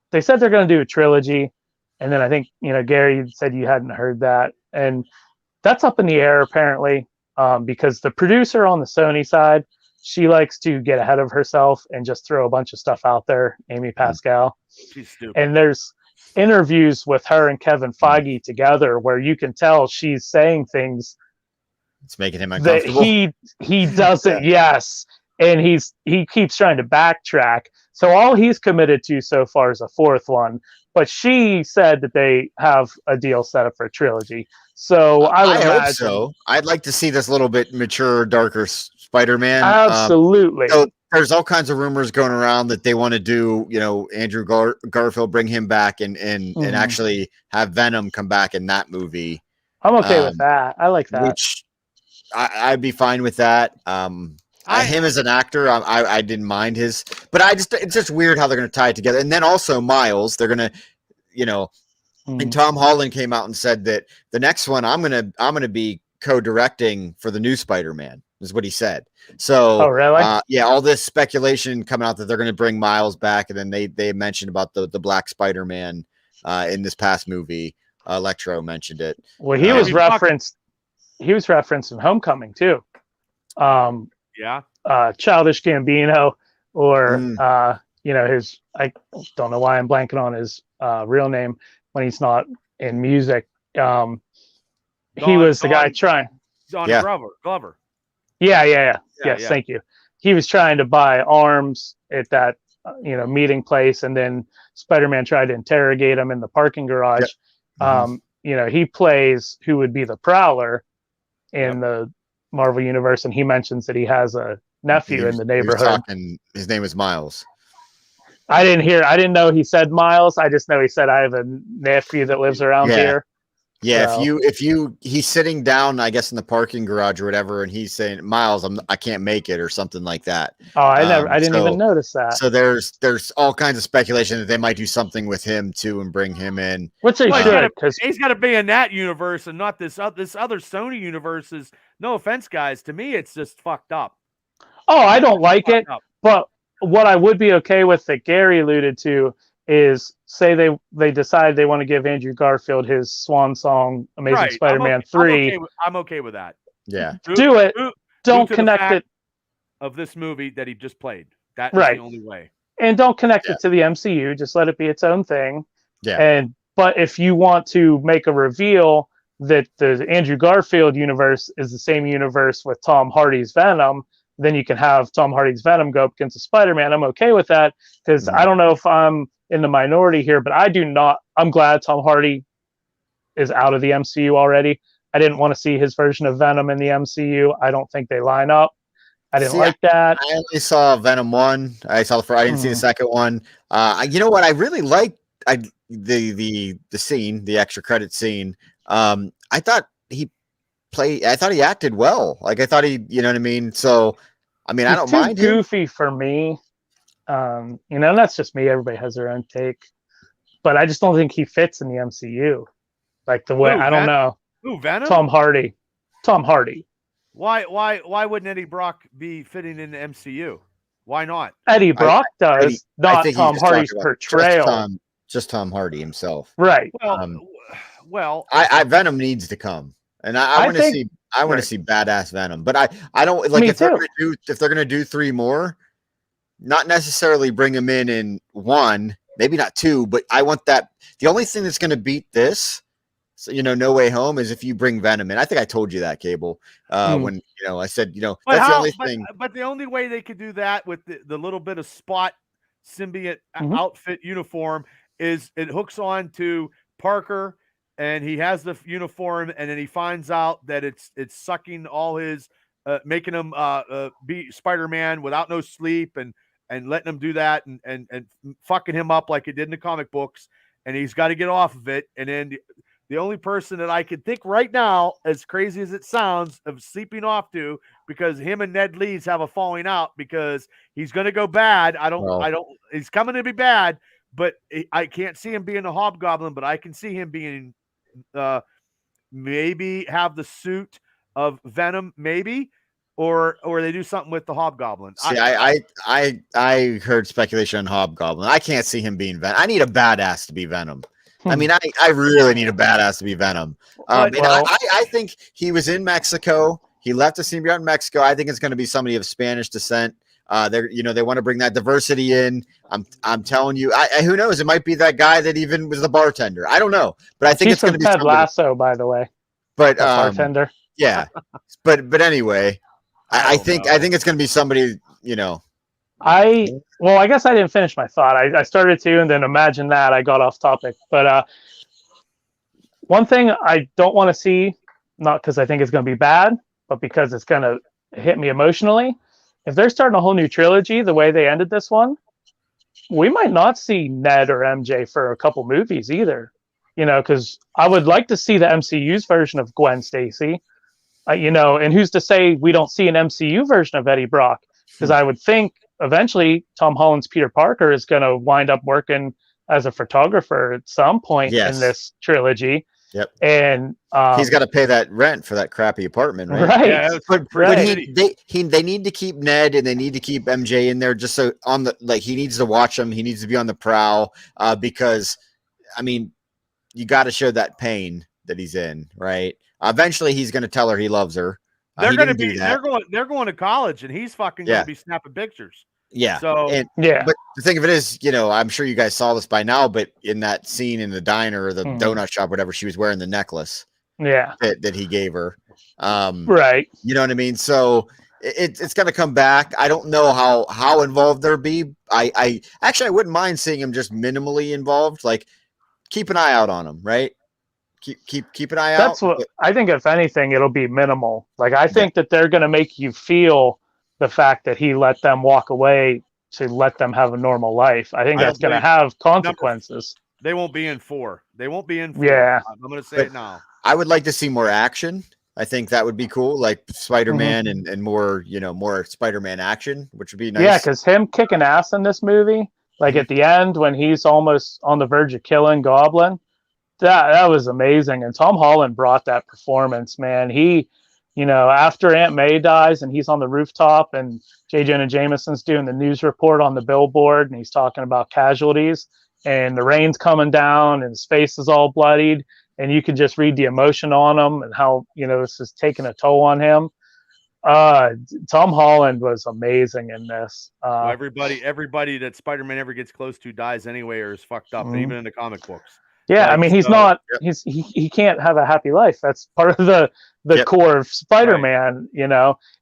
They said they're going to do a trilogy. And then I think, Gary said you hadn't heard that. And that's up in the air, apparently, because the producer on the Sony side, she likes to get ahead of herself and just throw a bunch of stuff out there, Amy Pascal.
She's stupid.
And there's interviews with her and Kevin Feige together where you can tell she's saying things.
It's making him uncomfortable.
That he doesn't, yes. And he keeps trying to backtrack. So all he's committed to so far is a 4th one. But she said that they have a deal set up for a trilogy. So I
hope so. I'd like to see this little bit mature, darker Spider-Man.
Absolutely.
So there's all kinds of rumors going around that they want to do, Andrew Garfield, bring him back and actually have Venom come back in that movie.
I'm okay with that. I like that.
Which I'd be fine with that. Him as an actor, I didn't mind his, but it's just weird how they're going to tie it together. And then also Miles, they're going to, and Tom Holland came out and said that the next one I'm going to be co-directing for the new Spider-Man is what he said. So,
oh, really?
All this speculation coming out that they're going to bring Miles back. And then they mentioned about the Black Spider-Man in this past movie. Electro mentioned it.
Well, he was referenced in Homecoming too. Childish Gambino, or his, I don't know why I'm blanking on his real name when he's not in music. He was the guy trying.
Glover.
Yes, thank you. He was trying to buy arms at that meeting place, and then Spider-Man tried to interrogate him in the parking garage. He plays who would be the Prowler in the Marvel universe, and he mentions that he has a nephew in the neighborhood.
His name is Miles.
I didn't know he said Miles. I just know he said I have a nephew that lives around here.
Yeah, so. if he's sitting down, I guess in the parking garage or whatever, and he's saying, Miles, I can't make it or something like that.
Oh, I didn't even notice that.
So there's all kinds of speculation that they might do something with him too and bring him in.
Which they should, because
he's got to be in that universe and not this other Sony universe. Is no offense, guys. To me, it's just fucked up.
Oh, I don't like it. But what I would be okay with that Gary alluded to is say they decide they want to give Andrew Garfield his swan song, Amazing Spider-Man 3.
I'm okay with that.
Yeah.
Do it. Don't connect it
of this movie that he just played. That is the only way.
And don't connect it to the MCU. Just let it be its own thing.
Yeah.
But if you want to make a reveal that the Andrew Garfield universe is the same universe with Tom Hardy's Venom, then you can have Tom Hardy's Venom go up against a Spider-Man. I'm okay with that because I don't know if I'm in the minority here, but I'm glad Tom Hardy is out of the MCU already. I didn't want to see his version of Venom in the MCU. I don't think they line up. I didn't like that.
I only saw Venom 1. I didn't see the second one. You know what? I really liked the scene, the extra credit scene. I thought he acted well. Like I thought you know what I mean? So, I mean, I don't mind him.
Goofy for me. That's just me. Everybody has their own take, but I just don't think he fits in the MCU. Like the way I don't know.
Who, Venom?
Tom Hardy.
Why wouldn't Eddie Brock be fitting in the MCU? Why not?
Eddie Brock does, not Tom Hardy's portrayal.
Just Tom Hardy himself.
Right.
Well,
Venom needs to come, and I want to see. I want to see badass Venom, but I don't like if they're gonna do 3 more. Not necessarily bring him in 1, maybe not 2, but I want that. The only thing that's going to beat this No Way Home is if you bring Venom in. I think I told you that, Cable. When I said, that's the only thing.
But the only way they could do that with the little bit of Spot symbiote outfit uniform is it hooks on to Parker, and he has the uniform, and then he finds out that it's sucking all his, making him be Spider-Man without no sleep, and letting him do that, and fucking him up like it did in the comic books, and he's got to get off of it, and then. The only person that I could think right now, as crazy as it sounds, of sleeping off to, because him and Ned Leeds have a falling out because he's going to go bad. He's coming to be bad, but I can't see him being a Hobgoblin, but I can see him being, maybe have the suit of Venom, maybe, or they do something with the Hobgoblin.
See, I heard speculation on Hobgoblin. I can't see him being Venom. I need a badass to be Venom. I mean, I really need a badass to be Venom. I think he was in Mexico. He left the symbiote in Mexico. I think it's going to be somebody of Spanish descent. They want to bring that diversity in. I'm telling you. Who knows? It might be that guy that even was the bartender. I don't know, but I think it's going to be
Ted Lasso, by the way.
But
bartender.
Yeah, but anyway, I think it's going to be somebody.
I guess I didn't finish my thought. I started to, and then imagine that I got off topic. But one thing I don't want to see, not because I think it's going to be bad, but because it's going to hit me emotionally. If they're starting a whole new trilogy, the way they ended this one, we might not see Ned or MJ for a couple movies either. Because I would like to see the MCU's version of Gwen Stacy. And who's to say we don't see an MCU version of Eddie Brock? Because I would think eventually Tom Holland's Peter Parker is going to wind up working as a photographer at some point in this trilogy.
Yep.
And
he's got to pay that rent for that crappy apartment, right?
Right.
Yeah,
but they need to keep Ned and they need to keep MJ in there just so he needs to watch them. He needs to be on the prowl because, I mean, you got to show that pain that he's in, right? Eventually he's going to tell her he loves her.
They're going to college, and he's fucking going to be snapping pictures.
Yeah.
So
but the thing of it is, I'm sure you guys saw this by now, but in that scene in the diner or the donut shop, whatever, she was wearing the necklace.
Yeah.
That he gave her.
Right.
You know what I mean? So it's going to come back. I don't know how involved they'll be. I wouldn't mind seeing him just minimally involved. Like, keep an eye out on him, right? Keep an eye out.
That's what I think. If anything, it'll be minimal. Like, I think that they're going to make you feel the fact that he let them walk away to let them have a normal life. I think that's going to have consequences.
They won't be in 4. They won't be in 4.
Yeah.
I'm going to say it now.
I would like to see more action. I think that would be cool, like Spider-Man and more, more Spider-Man action, which would be nice.
Yeah, because him kicking ass in this movie, like at the end when he's almost on the verge of killing Goblin, that was amazing. And Tom Holland brought that performance, man. He, after Aunt May dies and he's on the rooftop and J. Jonah Jameson's doing the news report on the billboard and he's talking about casualties and the rain's coming down and his face is all bloodied and you can just read the emotion on him and how, this is taking a toll on him. Tom Holland was amazing in this.
Everybody that Spider-Man ever gets close to dies anyway or is fucked up, even in the comic books.
Yeah, I mean, he's not. He can't have a happy life. That's part of the core of Spider-Man,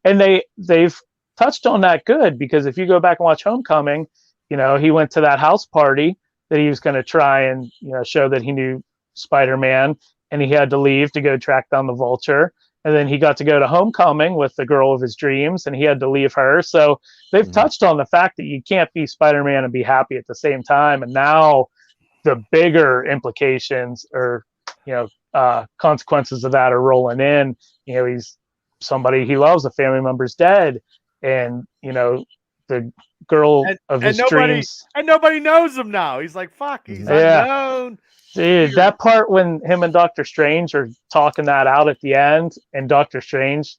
And they've touched on that good because if you go back and watch Homecoming, he went to that house party that he was going to try and show that he knew Spider-Man, and he had to leave to go track down the Vulture, and then he got to go to Homecoming with the girl of his dreams, and he had to leave her. So they've touched on the fact that you can't be Spider-Man and be happy at the same time, and now the bigger implications or consequences of that are rolling in. He's somebody he loves, a family member's dead, and the girl of his dreams,
and nobody knows him now. He's like, fuck, he's unknown.
Dude, that part when him and Doctor Strange are talking that out at the end, and Doctor Strange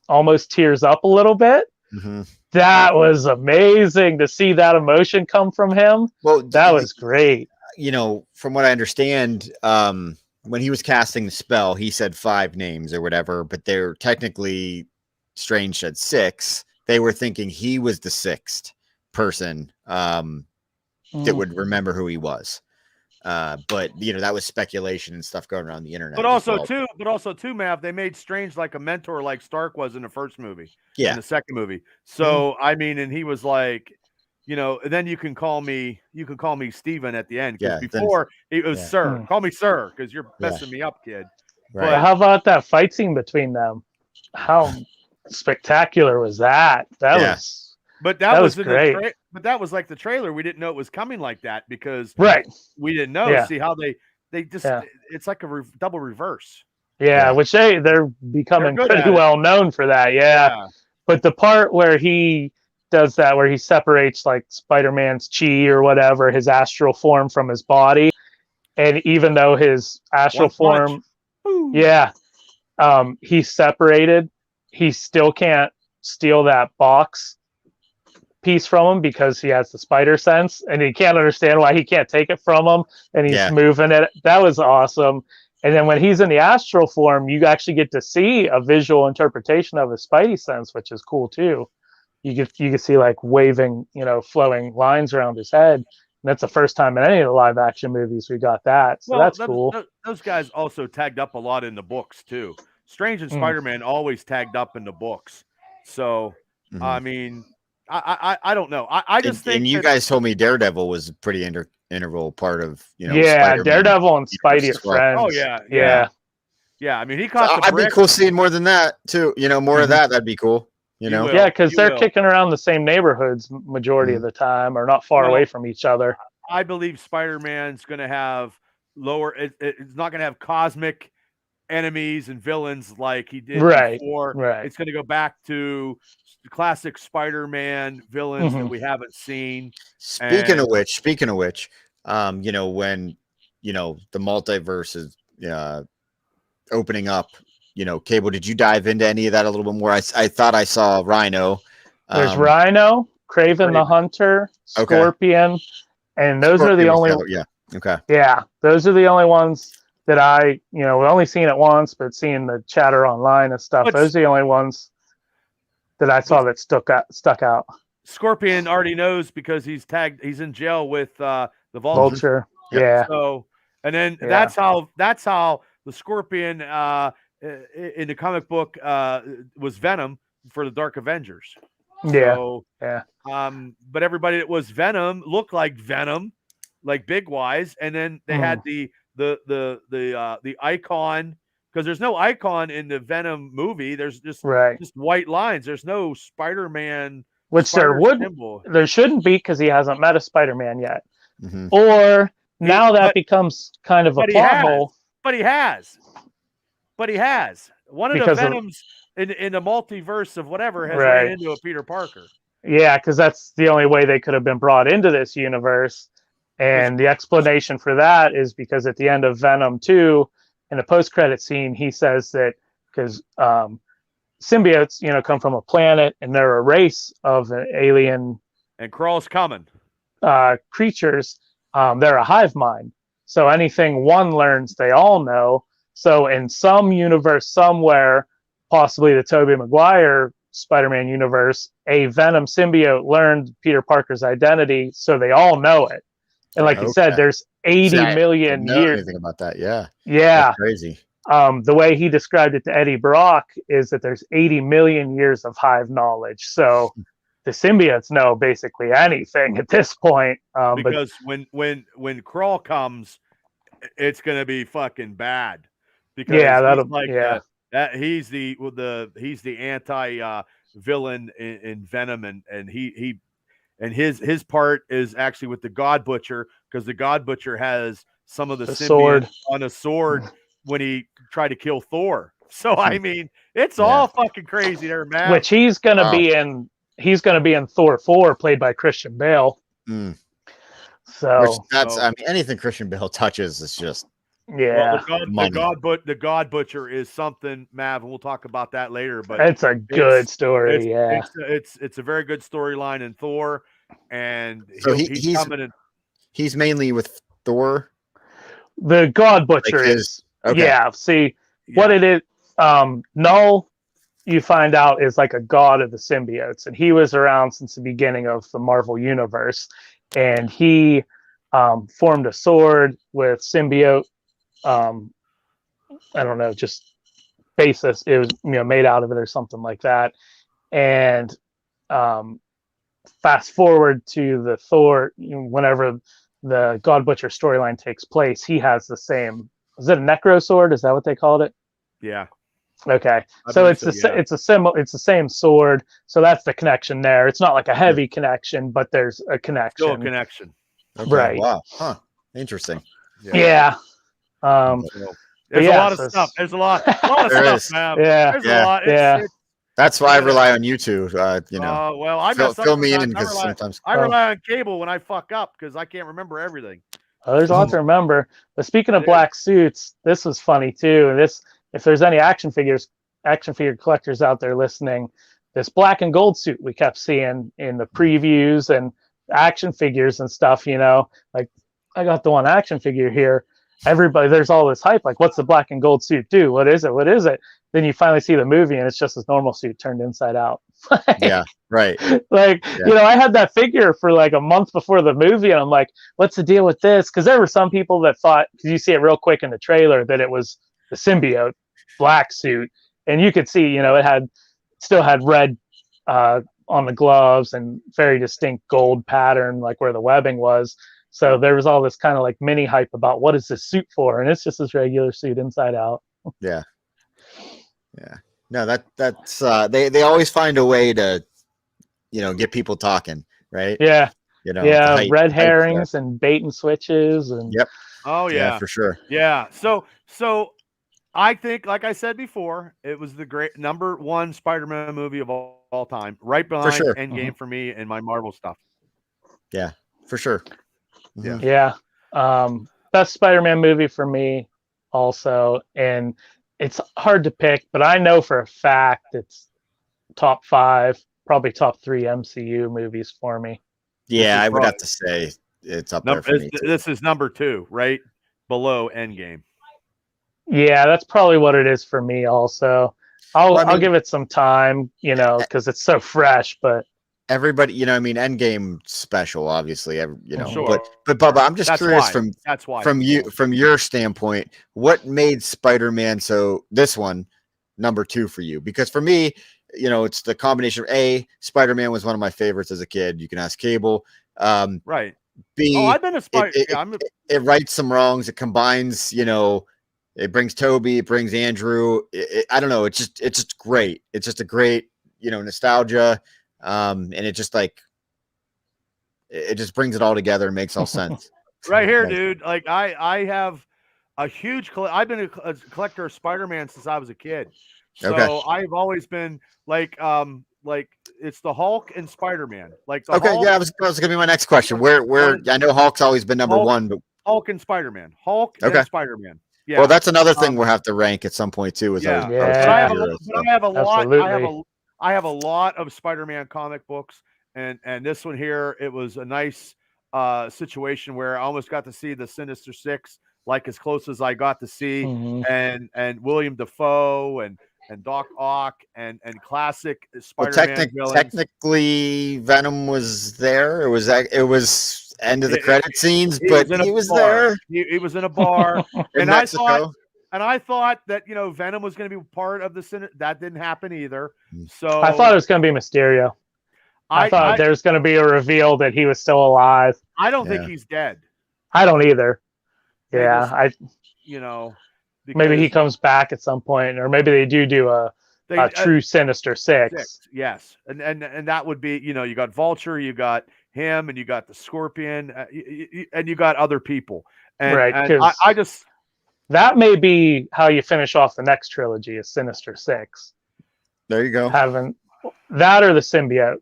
almost tears up a little bit. That was amazing to see that emotion come from him. Well, that was great.
From what I understand, when he was casting the spell, he said 5 names or whatever, but they're technically Strange said 6. They were thinking he was the 6th person that would remember who he was. But that was speculation and stuff going around the internet.
But also too, Mav, they made Strange like a mentor, like Stark was in the first movie, in the second movie. So I mean, and he was like, then you can call me Steven at the end. Because before it was Sir. Call me Sir, because you're messing me up, kid.
Right. But how about that fight scene between them? How spectacular was that? That was great.
But that was like the trailer. We didn't know it was coming like that because we didn't know.
Yeah.
See how they just it's like a double reverse.
Yeah, which they're becoming pretty well known for that. Yeah. But the part where he does that, where he separates like Spider-Man's chi or whatever, his astral form from his body, and even though his astral form, he's separated, he still can't steal that box piece from him because he has the spider sense, and he can't understand why he can't take it from him, and he's moving it. That was awesome. And then when he's in the astral form, you actually get to see a visual interpretation of his spidey sense, which is cool too. You can see like waving, flowing lines around his head. And that's the first time in any of the live action movies we got that. So that's cool.
Those guys also tagged up a lot in the books too. Strange and Spider-Man always tagged up in the books. So I mean, I don't know. I just think.
And you guys told me Daredevil was a pretty integral part of
Spider-Man. Daredevil and Spidey are friends.
Oh yeah. I mean, he caught.
I'd be cool seeing more than that too. More of that. That'd be cool.
Yeah, because they're kicking around the same neighborhoods majority of the time, or not far away from each other.
I believe Spider-Man's going to have it's not going to have cosmic enemies and villains like he did before.
Right.
It's going to go back to the classic Spider-Man villains that we haven't seen.
Speaking of which, when the multiverse is opening up. Cable, did you dive into any of that a little bit more? I thought I saw Rhino.
There's Rhino, Kraven the Hunter, Scorpion, and those are the only. Yeah, those are the only ones that I, we've only seen it once, but seeing the chatter online and stuff, those are the only ones that I saw that stuck out.
Scorpion already knows because he's in jail with the
Vulture. Yeah.
So, and then that's how the Scorpion. In the comic book was Venom for the Dark Avengers. So, but everybody that was Venom looked like Venom, like Big Wise, and then they had the icon, because there's no icon in the Venom movie. There's just white lines. There's no Spider-Man,
which there shouldn't be, because he hasn't met a Spider-Man yet. Or now that becomes kind of a plot hole.
But he has. One of the Venoms in the multiverse of whatever has ran into a Peter Parker.
Yeah, because that's the only way they could have been brought into this universe. And the explanation for that is because at the end of Venom 2, in the post-credit scene, he says that because symbiotes, come from a planet, and they're a race of alien
and Krull's coming
creatures. They're a hive mind. So anything one learns, they all know. So in some universe somewhere, possibly the Tobey Maguire Spider-Man universe, a Venom symbiote learned Peter Parker's identity, so they all know it. And like you said, there's 80 million years.
Anything about that? Yeah.
Yeah.
That's crazy.
The way he described it to Eddie Brock is that there's 80 million years of hive knowledge. So the symbiotes know basically anything at this point.
Because when Krull comes, it's going to be fucking bad. Because he's the anti villain in Venom, and his part is actually with the God Butcher, because the God Butcher has some of the symbiotes on a sword when he tried to kill Thor. So I mean, it's all fucking crazy there, man.
Which he's gonna be in. He's gonna be in Thor 4, played by Christian Bale. So
anything Christian Bale touches is just.
Yeah,
the God Butcher is something, Mav, and we'll talk about that later. But
it's a good story.
It's a very good storyline in Thor, and
so he's coming in. He's mainly with Thor.
The God Butcher is what it is. Null, you find out, is like a god of the symbiotes, and he was around since the beginning of the Marvel universe, and he formed a sword with symbiote. I don't know, just basis. It was made out of it or something like that. And fast forward to the Thor, whenever the God Butcher storyline takes place, he has the same. Is it a necro sword? Is that what they called it?
Yeah.
Okay, so it's the same sword. So that's the connection there. It's not like a heavy connection, but there's a connection.
Still a connection.
Okay,
right?
Wow. Huh. Interesting.
Yeah.
There's
yeah,
a lot of stuff. There's a lot of
There
stuff,
is.
man.
Yeah.
There's a lot. It's,
That's why I rely on you two.
well, I mess up
fill me in
sometimes.
because sometimes
I rely on cable when I fuck up because I can't remember everything.
There's a lot to remember. But speaking of black suits, this was funny too. And this, if there's any action figure collectors out there listening, this black and gold suit we kept seeing in the previews and action figures and stuff. Like I got the one action figure here. Everybody, there's all this hype. Like, what's the black and gold suit do? What is it? What is it? Then you finally see the movie, and it's just this normal suit turned inside out.
Yeah, right.
Like, I had that figure for like a month before the movie, and I'm like, what's the deal with this? Because there were some people that thought, because you see it real quick in the trailer, that it was the symbiote black suit, and you could see, it still had red on the gloves and very distinct gold pattern, like where the webbing was. So there was all this kind of like mini hype about what is this suit for, and it's just this regular suit inside out.
Yeah. No, that's they always find a way to, get people talking, right?
Yeah. Red
hype
herrings and bait and switches and.
Yep.
Oh yeah,
for sure.
Yeah. So I think, like I said before, it was the great #1 Spider-Man movie of all time, right behind Endgame for me and my Marvel stuff.
Yeah, for sure.
Mm-hmm.
Yeah. Best Spider-Man movie for me also. And it's hard to pick, but I know for a fact it's top 5, probably top 3 MCU movies for me.
Yeah, I would have to say it's up there for me too.
This is #2, right below Endgame.
Yeah, that's probably what it is for me also. I'll give it some time, because it's so fresh, but
everybody, Endgame special, obviously,
sure.
but Bubba, I'm just curious from your standpoint, what made Spider-Man this one #2 for you? Because for me, it's the combination of Spider-Man was one of my favorites as a kid. You can ask Cable.
Right.
B,
I've been a Spider.
It rights some wrongs. It combines, it brings Toby, it brings Andrew. I don't know. It's just great. It's just a great, nostalgia. And it just it just brings it all together and makes all sense.
Right here, dude. Like I have a huge I've been a collector of Spider-Man since I was a kid. So I've always been like it's the Hulk and Spider-Man. Like the Hulk,
that was gonna be my next question. Where I know Hulk's always been #1, but
Hulk and Spider-Man. Hulk and Spider-Man. Yeah.
Well, that's another thing we'll have to rank at some point too.
But I have a lot of Spider-Man comic books, and this one here, it was a nice situation where I almost got to see the Sinister Six, like as close as I got to see, and William Dafoe and Doc Ock and classic Spider-Man villains.
Technically, Venom was there. It was end of the credit scenes, but he was there.
He was in a bar,
in Mexico.
I thought that Venom was going to be part of the that didn't happen either. So
I thought it was going to be Mysterio. I thought there was going to be a reveal that he was still alive.
I don't think he's dead.
I don't either. Maybe he comes back at some point, or maybe they do a true Sinister Six.
Yes, and that would be you got Vulture, you got him, and you got the Scorpion, and you got other people. And I just.
That may be how you finish off the next trilogy, is Sinister Six.
There you go.
Having that or the symbiote,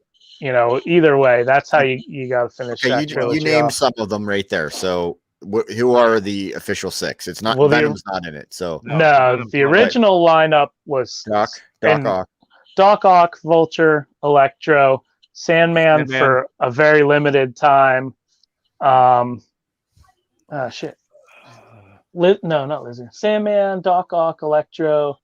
either way, that's how you got to finish that trilogy.
You named some of them right there. So who are the official 6? It's not Venom's not in it. So
no, the original lineup was Doc Ock, Vulture, Electro, Sandman for a very limited time. Shit. No, not Lizard. Sandman, Doc Ock, Electro.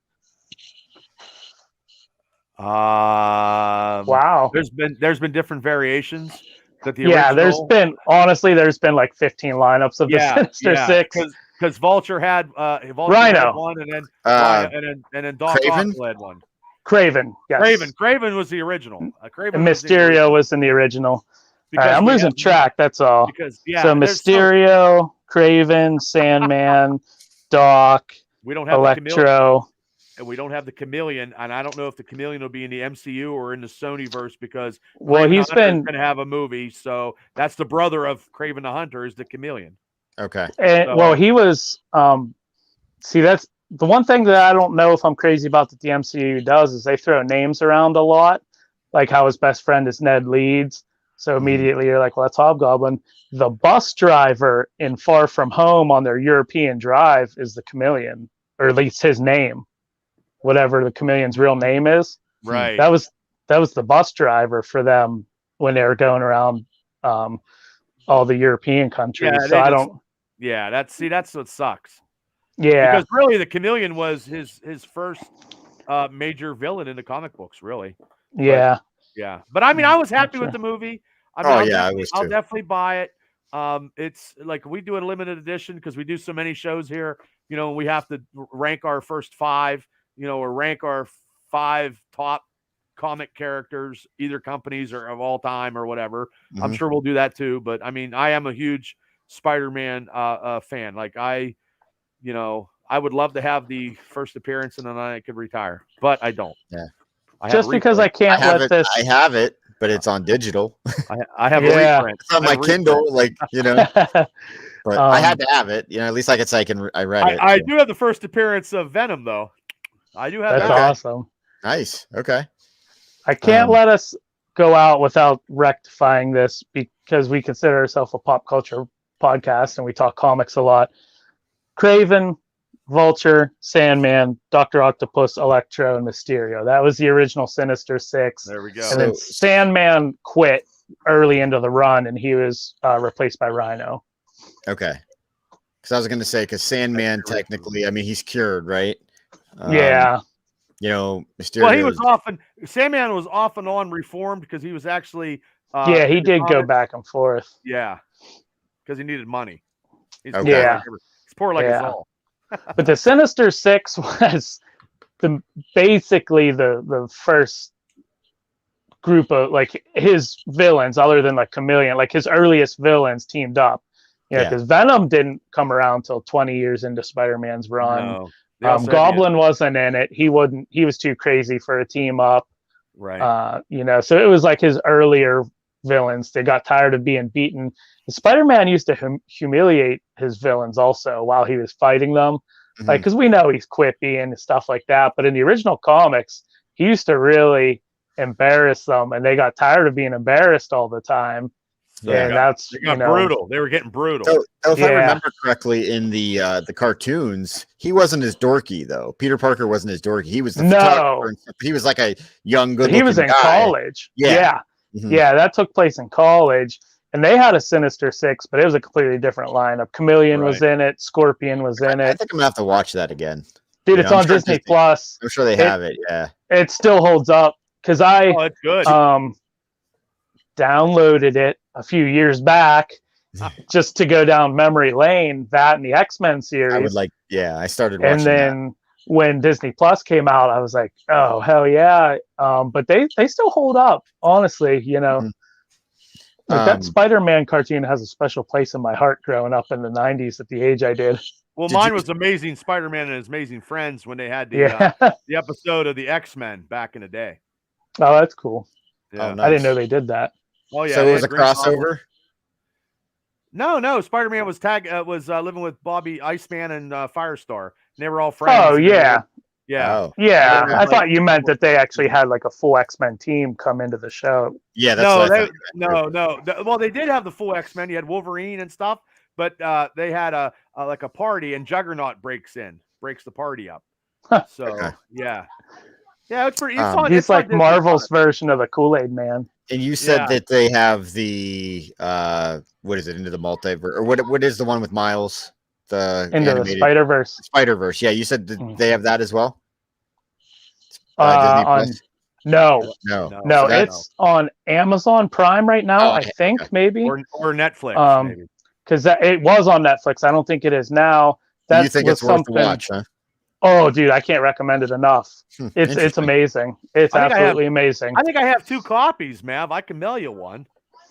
Wow. There's been different variations. That the
Yeah,
original,
there's been like 15 lineups of the Sinister Six.
Because Vulture had
Rhino.
one, and then and then Doc Ock
Craven?
led one.
Craven, yes.
Craven was the original.
And Mysterio was in the original. All right, I'm losing track. That's all.
Because
so Mysterio, Craven, Sandman, Doc.
We don't have
Electro.
And we don't have the Chameleon, and I don't know if the Chameleon will be in the MCU or in the Sonyverse because
he's been
going to have a movie. So that's the brother of Craven the Hunter is the Chameleon.
Okay.
And he was. That's the one thing that I don't know if I'm crazy about that the MCU does is they throw names around a lot, like how his best friend is Ned Leeds. So immediately you're like, well, that's Hobgoblin. The bus driver in Far From Home on their European drive is the Chameleon, or at least his name, whatever the Chameleon's real name is.
Right.
That was the bus driver for them when they were going around all the European countries.
Yeah, that's what sucks.
Yeah,
because really the Chameleon was his first major villain in the comic books, really.
Yeah.
But I mean, I was happy with the movie. I mean, I'll definitely buy it. It's like we do a limited edition because we do so many shows here. You know, we have to rank our first 5. You know, or rank our 5 top comic characters, either companies or of all time or whatever. Mm-hmm. I'm sure we'll do that too. But I mean, I am a huge Spider-Man fan. Like I would love to have the first appearance and then I could retire, but I don't.
Yeah.
Just because I can't let this.
I have it, but it's on digital.
I have a reprint.
It's on my Kindle, like, you know. But I had to have it. You know, at least I could say I read it.
I do have the first appearance of Venom, though. I do have
that. That's awesome.
Nice. Okay.
I can't let us go out without rectifying this because we consider ourselves a pop culture podcast and we talk comics a lot. Craven, Vulture, Sandman, Dr. Octopus, Electro, and Mysterio. That was the original Sinister Six.
There we go.
And then Sandman quit early into the run and he was replaced by Rhino.
Okay. Because I was going to say, because Sandman technically, I mean, he's cured, right?
Yeah.
You know, Mysterio.
Well, Sandman was off and on reformed because he was actually.
He did go back and forth.
Yeah. Because he needed money. He's poor like us all.
But the Sinister Six was basically the first group of like his villains, other than like Chameleon, like his earliest villains teamed up. Because Venom didn't come around until 20 years into Spider-Man's run.
No.
Goblin wasn't in it. He was too crazy for a team up.
Right.
So it was like his earlier villains. They got tired of being beaten. Spider-Man used to humiliate his villains also while he was fighting them. Mm-hmm. Like, because we know he's quippy and stuff like that. But in the original comics, he used to really embarrass them, and they got tired of being embarrassed all the time.
They got brutal. They were getting brutal.
So if I remember correctly, in the cartoons, he wasn't as dorky though. Peter Parker wasn't as dorky. He was photographer. He was like a young, good.
He was in college. Yeah. Mm-hmm. Yeah, that took place in college, and they had a Sinister Six, but it was a completely different lineup. Chameleon was in it. Scorpion was in it.
I think I'm gonna have to watch that again.
Dude, it's on Disney Plus.
I'm sure they have it. Yeah,
it still holds up because
it's good.
Downloaded it a few years back just to go down memory lane, that and the X-Men series.
I started watching
and then when Disney Plus came out, I was like, oh hell yeah. But they still hold up, honestly. Mm-hmm. Like that Spider-Man cartoon has a special place in my heart growing up in the 90s at the age I did.
Well, mine was Amazing Spider-Man and His Amazing Friends when they had the episode of the X-Men back in the day.
Oh, that's cool.
Yeah.
Oh, nice. I didn't know they did that.
Oh yeah,
so it was a crossover.
No. Spider-Man was living with Bobby Iceman and Firestar. And they were all friends.
Oh yeah,
Oh.
Yeah. I thought you meant that they actually had like a full X-Men team come into the show.
Yeah, that's
no. Well, they did have the full X-Men. You had Wolverine and stuff, but they had a party, and Juggernaut breaks the party up. So yeah, it's pretty.
He's like Marvel's version of the Kool-Aid Man.
And you said that they have the what is it, Into the Multiverse, or what is the one with Miles? The
Into the Spider-Verse.
Spider-Verse. Yeah, you said they have that as well.
No,
So
it's on Amazon Prime right now.
Oh,
I think maybe
or Netflix, maybe.
Because it was on Netflix. I don't think it is now.
You think it's worth the watch, huh?
Oh, dude, I can't recommend it enough. It's amazing. It's absolutely amazing.
I think I have 2 copies, Mav. I can mail you one.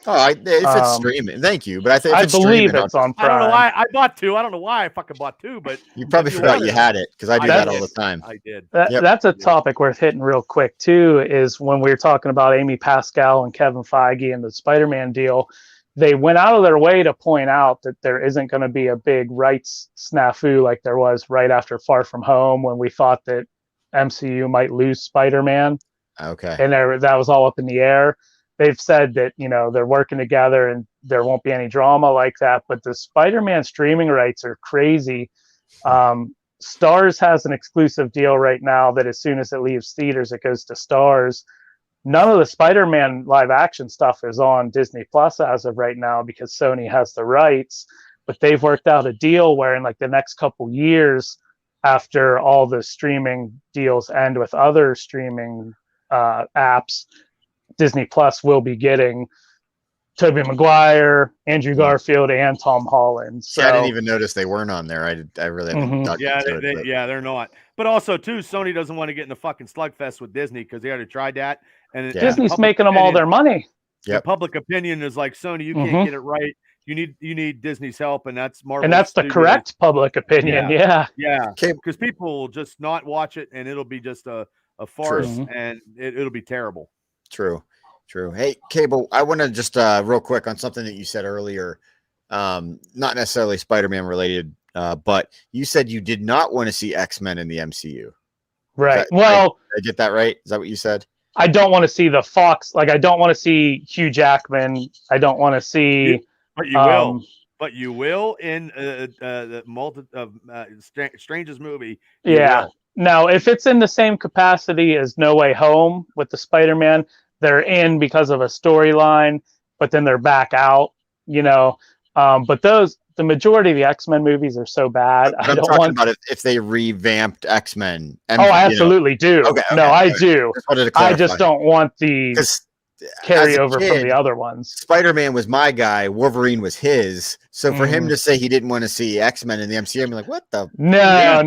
Oh, if it's streaming, thank you. But
I believe it's on Prime.
I don't know why I bought 2. I don't know why I fucking bought 2, but
you probably forgot you had it because I do that all the time.
I did.
That's a topic worth hitting real quick too. Is when we were talking about Amy Pascal and Kevin Feige and the Spider-Man deal, they went out of their way to point out that there isn't going to be a big rights snafu like there was right after Far From Home when we thought that MCU might lose Spider-Man.
Okay.
And that was all up in the air. They've said that, they're working together and there won't be any drama like that. But the Spider-Man streaming rights are crazy. Starz has an exclusive deal right now that as soon as it leaves theaters, it goes to Starz. None of the Spider-Man live action stuff is on Disney Plus as of right now because Sony has the rights. But they've worked out a deal where in like the next couple years, after all the streaming deals end with other streaming apps, Disney Plus will be getting Tobey Maguire, Andrew Garfield, and Tom Holland. So
I didn't even notice they weren't on there. I really haven't dug into it.
Yeah, they're not. But also, too, Sony doesn't want to get in the fucking slugfest with Disney because they already tried that. And
Disney's making them all their money.
The public opinion is like, Sony, you can't get it right. You need Disney's help, and that's Marvel.
And that's the correct public opinion. Yeah.
Because people will just not watch it, and it'll be just a farce, and it'll be terrible.
True. Hey, Cable, I want to just real quick on something that you said earlier, not necessarily Spider-Man related, but you said you did not want to see X-Men in the MCU.
Right. Well,
I get that right? Is that what you said?
I don't want to see the Fox. Like, I don't want to see Hugh Jackman. I don't want to see.
But you will. But you will in the Strange's movie.
Yeah. Now, if it's in the same capacity as No Way Home with the Spider-Man, they're in because of a storyline, but then they're back out, But the majority of the X-Men movies are so bad.
I'm talking about if they revamped X-Men.
I absolutely do. Okay, I do. I just don't want the carryover from the other ones.
Spider-Man was my guy. Wolverine was his. So for him to say he didn't want to see X-Men in the MCU, I'm like, what the?
No.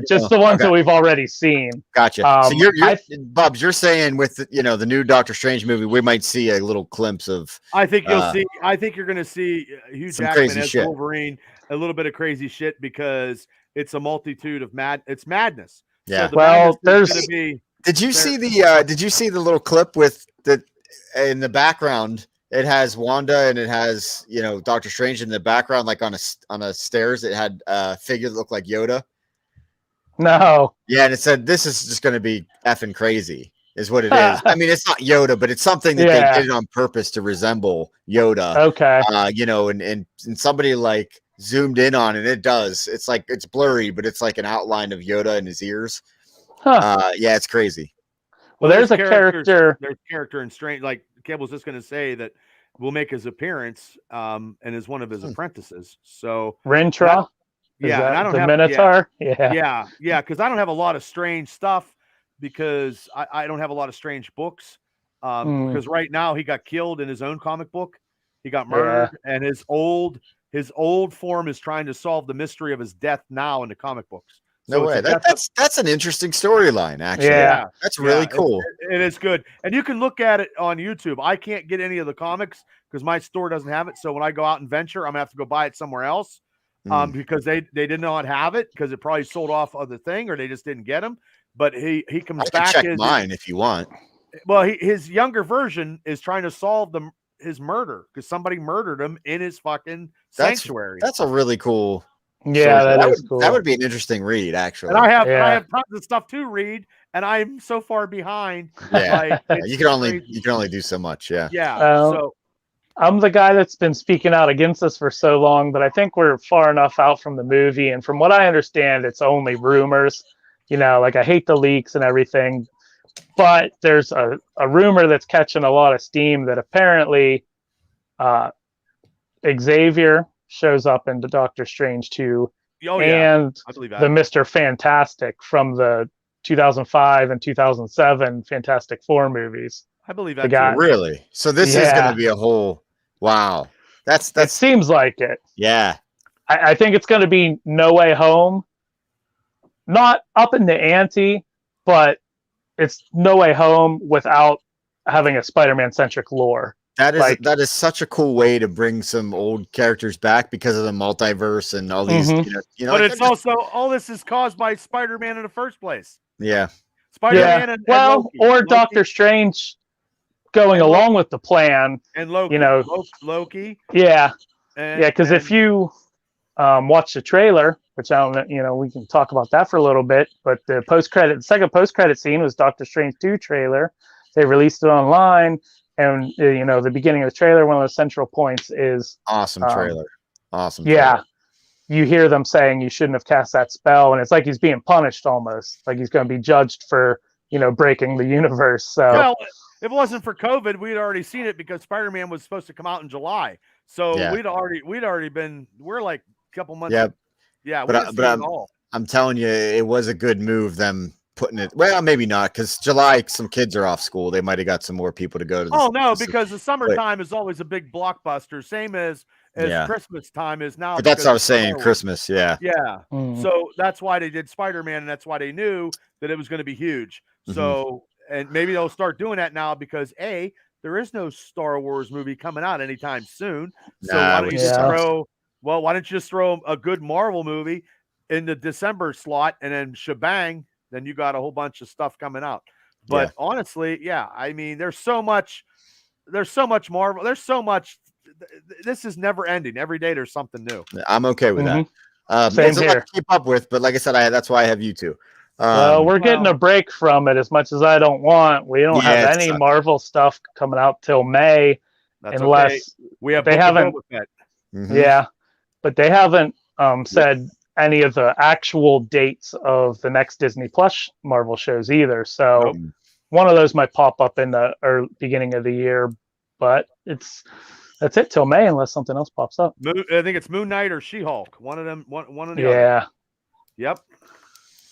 Just the ones that we've already seen.
Gotcha. So you're Bubs, you're saying with the new Doctor Strange movie, we might see a little glimpse of.
I think you'll see. I think you're going to see Hugh Jackman as Wolverine, a little bit of crazy shit because it's a multitude of it's madness.
Yeah.
So
Did you see the little clip with the? In the background, it has Wanda and it has Doctor Strange in the background, like on a stairs. It had a figure that looked like Yoda.
No.
Yeah, and it said this is just going to be effing crazy, is what it is. I mean, it's not Yoda, but it's something that they did on purpose to resemble Yoda.
Okay.
And somebody like zoomed in on it. It does. It's like it's blurry, but it's like an outline of Yoda in his ears. Yeah, it's crazy.
Well, there's a character.
There's character in Strange. Like Cable's just going to say that will make his appearance, and is one of his apprentices. So
Rentra.
And I don't have
Minotaur.
Yeah. Because I don't have a lot of Strange stuff because I don't have a lot of Strange books. Because right now he got killed in his own comic book. He got murdered, and his old form is trying to solve the mystery of his death now in the comic books.
No way. That's an interesting storyline, actually.
Yeah.
That's really cool.
It is good. And you can look at it on YouTube. I can't get any of the comics because my store doesn't have it. So when I go out and venture, I'm going to have to go buy it somewhere else because they did not have it because it probably sold off of the thing or they just didn't get them. But he comes back.
Check mine if you want.
Well, his younger version is trying to solve his murder because somebody murdered him in his fucking sanctuary.
That's a really cool.
Yeah, that is cool.
That would be an interesting read, actually.
And I have tons of stuff to read, and I'm so far behind.
Yeah, you can only do so much. Yeah.
So
I'm the guy that's been speaking out against this for so long, but I think we're far enough out from the movie, and from what I understand, it's only rumors. Like I hate the leaks and everything, but there's a rumor that's catching a lot of steam that apparently Xavier shows up into Doctor Strange 2 and the Mr. Fantastic from the 2005 and 2007 Fantastic Four movies.
I believe
The
that
guy-
too.
Really? So this is
Yeah.
going to be a whole. Wow.
It
That's
seems like it.
yeah.
I think it's going to be No Way Home. Not up in the ante, but it's No Way Home without having a Spider-Man centric lore.
That is such a cool way to bring some old characters back because of the multiverse and all these.
Mhm.
But
like,
it's also all this is caused by Spider-Man in the first place.
yeah.
Spider-Man and
well,
Loki.
or Doctor Strange going
And
along with the plan.
and Loki.
You know,
Loki.
yeah,
And,
because if you watch the trailer, which I don't know, we can talk about that for a little bit. But the second post-credit scene was Doctor Strange 2 trailer. They released it online, and the beginning of the trailer, one of the central points is
Awesome trailer. Awesome.
Yeah,
trailer.
you hear them saying you shouldn't have cast that spell, and it's like he's being punished almost, like he's going to be judged for breaking the universe. So
well, if it wasn't for COVID, we'd already seen it because Spider-Man was supposed to come out in July. So
Yeah.
we'd already been. We're like a couple months.
Yeah.
Yeah.
I'm telling you, it was a good move. Them putting it. Well, maybe not because July, some kids are off school. They might have got some more people to go to.
Oh no, because the summertime is always a big blockbuster, same as
Yeah.
Christmas time is now.
But that's
because
what I was saying.
fireworks.
Christmas, yeah.
Yeah.
Mhm.
So that's why they did Spider-Man, and that's why they knew that it was going to be huge.
Mhm.
So, and maybe they'll start doing that now because there is no Star Wars movie coming out anytime soon. So
Nah,
why don't you
which
just
sucks.
why don't you just throw a good Marvel movie in the December slot and then shebang, then you got a whole bunch of stuff coming out. But honestly, yeah, I mean, there's so much Marvel, there's so much. This is never ending. Every day there's something new.
I'm okay with that.
Same
It's a lot
here.
to keep up with, but like I said, that's why I have you two.
Well, we're getting a break from it as much as I don't want. We don't have
it
any
sucks.
Marvel stuff coming out till May,
That's
unless
okay. We have
they
Book of
haven't.
Boba Fett.
Mhm.
Yeah, but they haven't said any of the actual dates of the next Disney Plus Marvel shows either. So
Nope.
one of those might pop up in the beginning of the year, but that's it till May unless something else pops up.
I think it's Moon Knight or She-Hulk. One of them. One of the other.
Yeah,
Yep.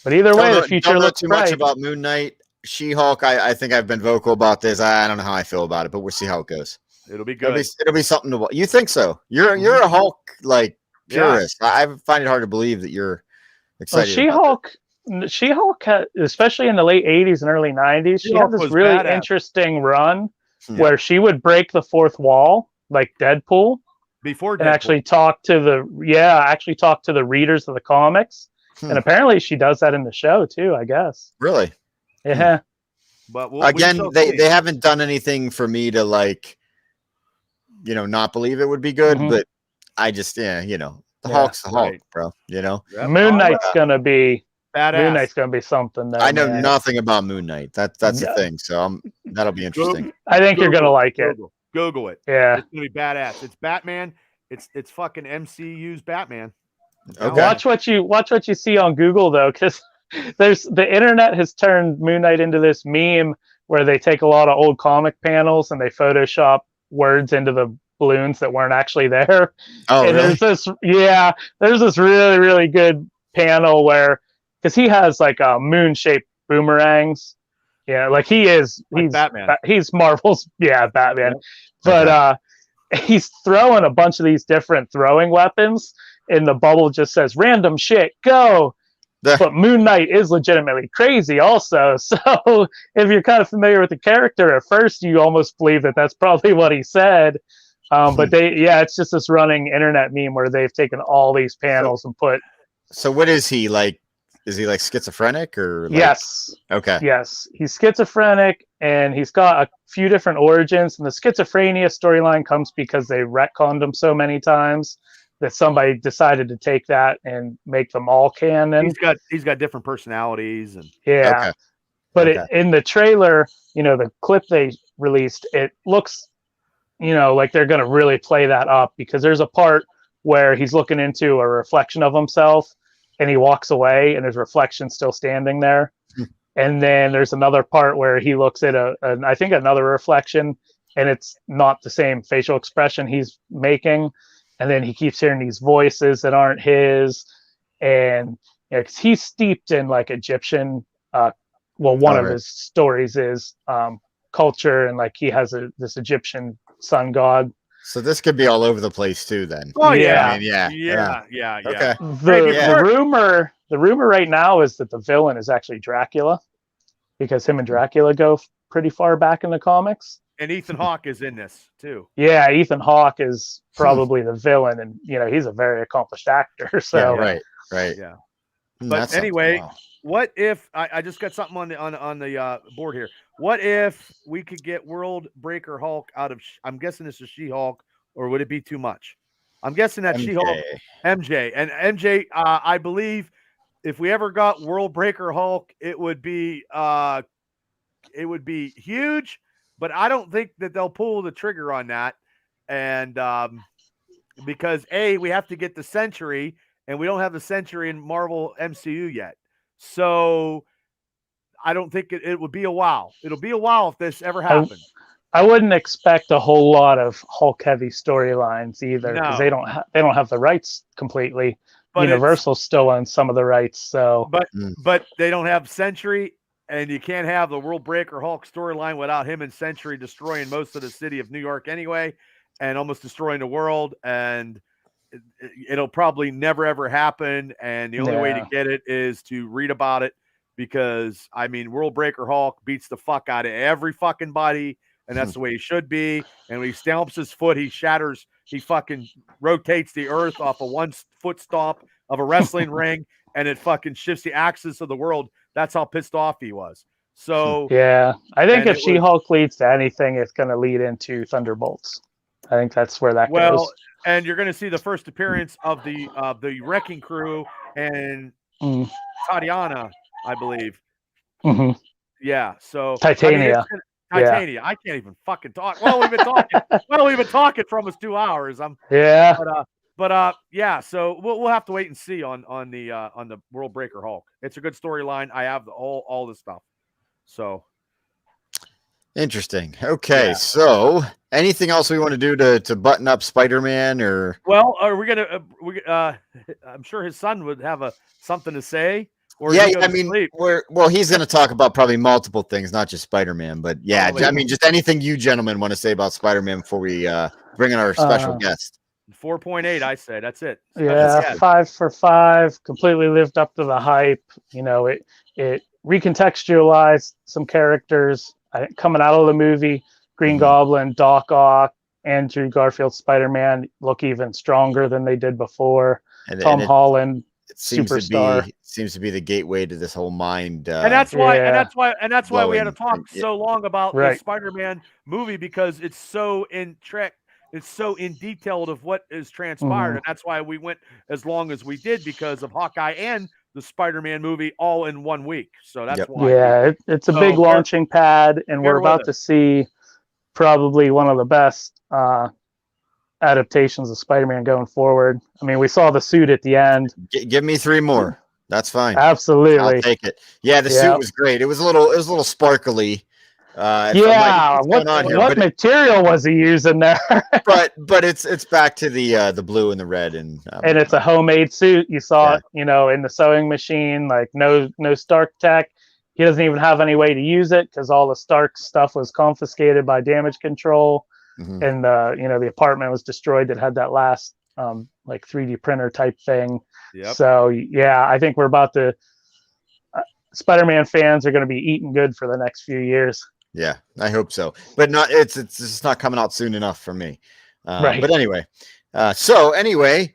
but either way, the
Don't
future
know
looks
too
bright.
much about Moon Knight, She-Hulk. I think I've been vocal about this. I don't know how I feel about it, but we'll see how it goes.
It'll be good.
It'll be something to watch. You think so? You're a Hulk like purist. I find it hard to believe that you're
Well,
excited. about
She-Hulk, especially in the late '80s and early '90s, she had
She-Hulk
this
was
really
badass.
interesting run
Hmm.
where she would break the fourth wall like Deadpool
Before
and
Deadpool.
actually talk to the readers of the comics.
Hmm.
And apparently she does that in the show too, I guess.
Really?
Yeah.
But
Again,
we shall
they
see.
haven't done anything for me to like, not believe it would be good.
Mhm.
But I just, the Hulk's the Hulk,
right.
bro.
Yep.
Moon Knight's gonna be
Badass.
something though.
I know
man.
nothing about Moon Knight. That's the
Yeah.
thing. So that'll be interesting.
I think you're gonna like it.
Google it.
Yeah.
It's gonna be badass. It's Batman. It's fucking MCU's Batman.
Okay.
Watch what you see on Google though, because the internet has turned Moon Knight into this meme where they take a lot of old comic panels and they Photoshop words into the balloons that weren't actually there.
Oh,
And
really?
there's this really, really good panel where, because he has like moon-shaped boomerangs. Yeah, like he's
Batman.
He's Marvel's Batman.
Yep.
But he's throwing a bunch of these different throwing weapons, and the bubble just says random shit, go. But Moon Knight is legitimately crazy also. So if you're kind of familiar with the character at first, you almost believe that that's probably what he said. But it's just this running internet meme where they've taken all these panels and put.
So what is he like? Is he like schizophrenic or? Like...
Yes.
Okay.
Yes. He's schizophrenic and he's got a few different origins. And the schizophrenia storyline comes because they retconned him so many times that somebody decided to take that and make them all canon.
He's got different personalities and
yeah. But in the trailer, the clip they released, it looks, like they're going to really play that up because there's a part where he's looking into a reflection of himself and he walks away and his reflection still standing there. And then there's another part where he looks at I think another reflection and it's not the same facial expression he's making. And then he keeps hearing these voices that aren't his. And 'cause he's steeped in like Egyptian one of
right.
his stories is culture, and like he has this Egyptian sun god.
So this could be all over the place too. Then.
Oh
Yeah.
I mean, yeah. Okay.
The rumor right now is that the villain is actually Dracula, because him and Dracula go pretty far back in the comics.
And Ethan Hawke is in this too.
Yeah, Ethan Hawke is probably the villain, and he's a very accomplished actor. So
right.
Yeah.
But
But anyway, what if I just got something on the board here? What if we could get World Breaker Hulk out of? I'm guessing this is She-Hulk, or would it be too much? I'm guessing that She-Hulk, MJ, and MJ. I believe if we ever got World Breaker Hulk, it would be huge. But I don't think that they'll pull the trigger on that, and because we have to get the Century, and we don't have the Century in Marvel MCU yet. So I don't think it would be a while. It'll be a while if this ever happens.
I wouldn't expect a whole lot of Hulk heavy storylines either, because they don't have the rights completely. But Universal still owns some of the rights, so
but they don't have Century, and you can't have the World Breaker Hulk storyline without him and Century destroying most of the city of New York anyway, and almost destroying the world. And it'll probably never ever happen, and the only way to get it is to read about it, because I mean World Breaker Hulk beats the fuck out of every fucking body, and that's the way he should be. And when he stamps his foot, he fucking rotates the earth off a 1 foot stomp of a wrestling ring, and it fucking shifts the axis of the world. That's how pissed off he was. So
yeah, I think if She-Hulk leads to anything, it's going to lead into Thunderbolts. I think that's where that goes.
And you're going to see the first appearance of the Wrecking Crew and Tatiana, I believe.
Mm-hmm.
Yeah. So
Titania.
Titania. I can't even fucking talk. Well, we've been talking for almost 2 hours. Yeah. So we'll have to wait and see on the World Breaker Hulk. It's a good storyline. I have all the stuff. So.
Interesting. Okay, so anything else we want to do to button up Spider-Man, or?
Well, are we gonna? I'm sure his son would have something to say. Or
I mean, he's going to talk about probably multiple things, not just Spider-Man. But I mean, just anything you gentlemen want to say about Spider-Man before we bring in our special guest.
4.8, I say. That's it.
Yeah, 5 for 5. Completely lived up to the hype. It recontextualized some characters. Coming out of the movie, Green Goblin, Doc Ock, Andrew Garfield's Spider-Man look even stronger than they did before. Tom Holland, superstar.
Seems to be the gateway to this whole mind.
And that's why we had to talk so long about the Spider-Man movie, because it's so in detail of what is transpired, and that's why we went as long as we did, because of Hawkeye and the Spider-Man movie all in 1 week. So that's why.
Yeah, it's a big launching pad, and we're about to see probably one of the best adaptations of Spider-Man going forward. I mean, we saw the suit at the end.
Give me 3 more. That's fine.
Absolutely,
I'll take it. Yeah, the suit was great. It was a little sparkly.
What material was he using there?
but it's back to the blue and the red, and
it's a homemade suit. You saw it, in the sewing machine. Like no Stark tech. He doesn't even have any way to use it, because all the Stark stuff was confiscated by damage control, and the apartment was destroyed that had that last 3D printer type thing.
Yep.
So I think we're about to. Spider-Man fans are going to be eating good for the next few years.
Yeah, I hope so, but it's just not coming out soon enough for me.
Right.
But anyway, so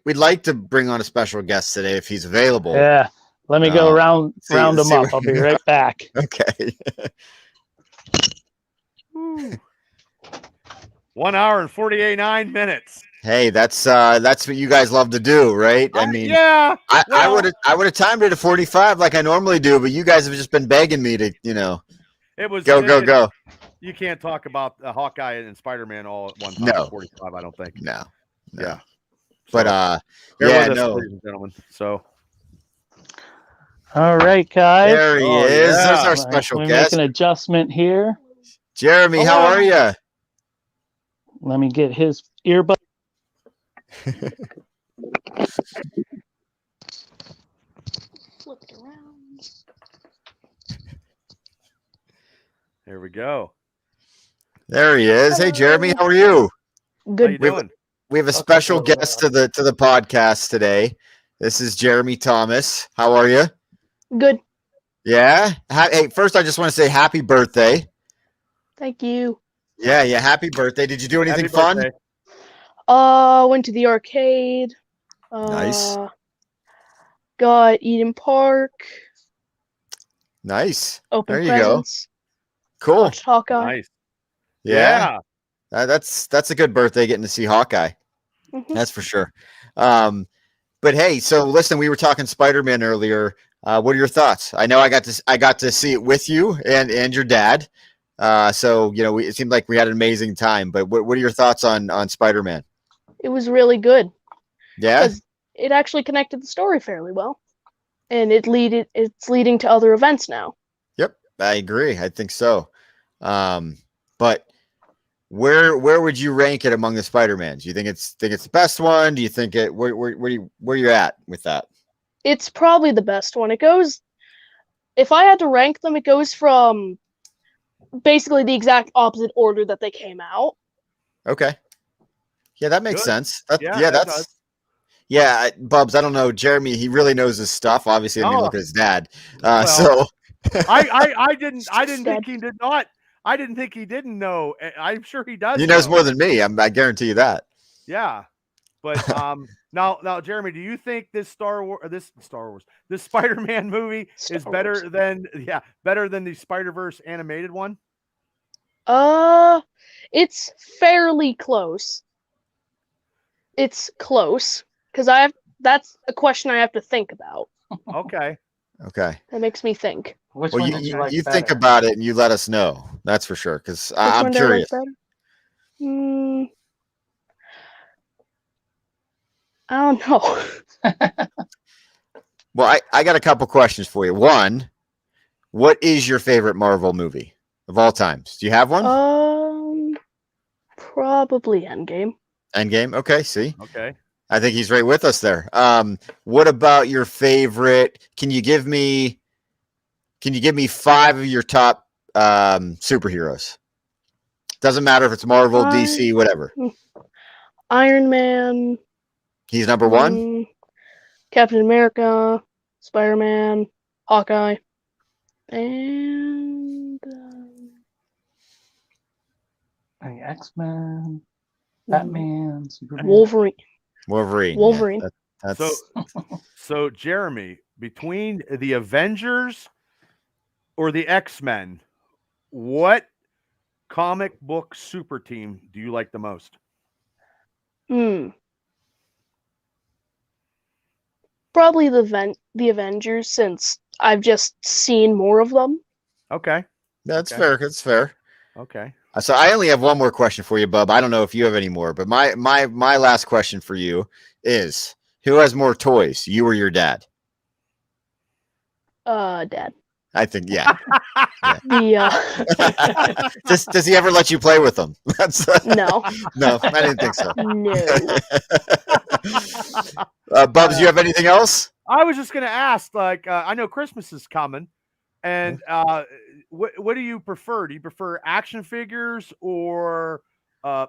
we'd like to bring on a special guest today if he's available.
Yeah, let me go round him up. I'll be right back.
Okay.
1 hour and 49 minutes.
Hey, that's what you guys love to do, right? I mean, I would have timed it at 45 like I normally do, but you guys have just been begging me to,
It was
go.
You can't talk about Hawkeye and Spider-Man all at one time.
No.
45, I don't think.
No.
Yeah.
But
ladies and gentlemen. So.
All right, guys.
There he is. Yeah. That's our special guest.
Make an adjustment here.
Jeremy, how are you?
Let me get his earbud.
Flip it around.
There we go.
There he is. Hey, Jeremy, how are you?
How you
Good.
doing?
We have a special guest to the podcast today. This is Jeremy Thomas. How are you?
Good.
Yeah. Hey, first I just want to say happy birthday.
Thank you.
Yeah. Happy birthday. Did you do anything
Happy
fun?
birthday.
Went to the arcade.
Nice.
Got Eden Park.
Nice.
Open
There you
presents.
Cool.
Watched Hawkeye.
Nice.
Yeah. That's a good birthday getting to see Hawkeye.
Mhm.
That's for sure. But hey, so listen, we were talking Spider-Man earlier. What are your thoughts? I know I got to see it with you and your dad. So it seemed like we had an amazing time. But what are your thoughts on Spider-Man?
It was really good
Yeah.
because it actually connected the story fairly well, and it's leading to other events now.
Yep, I agree. I think so. But where would you rank it among the Spider-Mans? Do you think it's the best one? Do you think where you at with that?
It's probably the best one. It goes, if I had to rank them, it goes from basically the exact opposite order that they came out.
Okay. Yeah, that makes
Good.
sense.
Yeah, that does.
Yeah, Bubs, I don't know. Jeremy, he really knows his stuff. Obviously, I mean, look at his dad.
Well,
So
I didn't
Dad.
think he did not. I didn't think he didn't know. I'm sure he does.
he knows
know.
more than me. I guarantee you that.
Yeah. But now, Jeremy, do you think this Spider-Man movie is
Star
better than the Spider-Verse animated one?
It's fairly close. It's close because that's a question I have to think about.
Okay.
Okay.
That makes me think.
Which
Well,
one did you like
you
better?
think about it and you let us know. That's for sure. Because
Which
I'm
one do I like
curious.
better? I don't know.
Well, I got a couple questions for you. One, what is your favorite Marvel movie of all times? Do you have one?
Probably Endgame.
Endgame. Okay. See,
Okay.
I think he's right with us there. What about your favorite? Can you give me 5 of your top superheroes? Doesn't matter if it's Marvel, DC, whatever.
Iron Man.
He's number one.
Captain America, Spider-Man, Hawkeye, and
X-Men, Batman, Superman.
Wolverine.
Wolverine. Yeah, that's
So Jeremy, between the Avengers or the X-Men, what comic book super team do you like the most?
Probably the Avengers, since I've just seen more of them.
Okay.
that's
Okay.
fair. That's fair.
Okay.
So I only have one more question for you, Bub. I don't know if you have any more, but my last question for you is: who has more toys, you or your dad?
Dad.
I think, yeah.
The
Does he ever let you play with them?
no,
No, I didn't think so.
no.
Bubs, you have anything else?
I was just going to ask, I know Christmas is coming, and what do you prefer? Do you prefer action figures or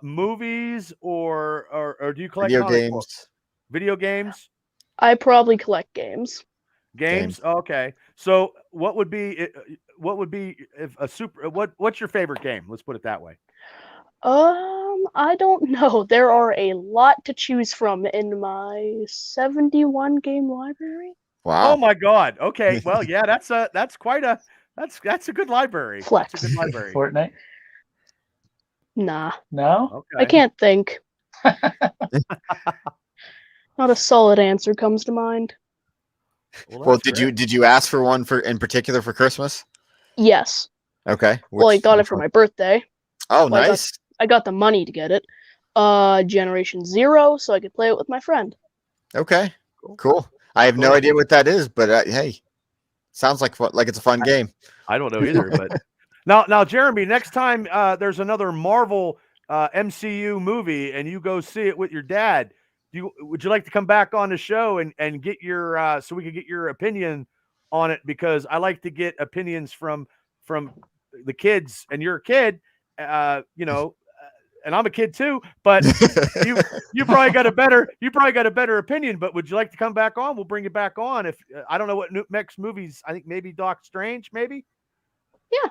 movies, or do you collect
Video
comic
games.
books? Video games?
I probably collect games.
Games? Okay. So what would be if a super? What's your favorite game? Let's put it that way.
I don't know. There are a lot to choose from in my 71 game library.
Wow.
Oh my God. Okay. Well, yeah, that's a good library.
Flex.
That's a good library.
Fortnite?
Nah,
No?
Okay.
I can't think. Not a solid answer comes to mind.
Well,
that's
did you ask for one in particular for Christmas?
Yes.
Okay.
Well, I got it
which
for
one?
my birthday.
Oh,
Well,
nice.
I got the money to get it. Generation 0, so I could play it with my friend.
Okay. Cool. I have no idea what that is, but hey, sounds like it's a fun game.
I don't know either, but now, Jeremy, next time there's another Marvel MCU movie and you go see it with your dad, would you like to come back on the show and get your so we could get your opinion on it, because I like to get opinions from the kids, and you're a kid, and I'm a kid too, but you probably got a better opinion. But would you like to come back on? We'll bring you back on. If I don't know what next movies, I think maybe Doc Strange, maybe.
Yeah.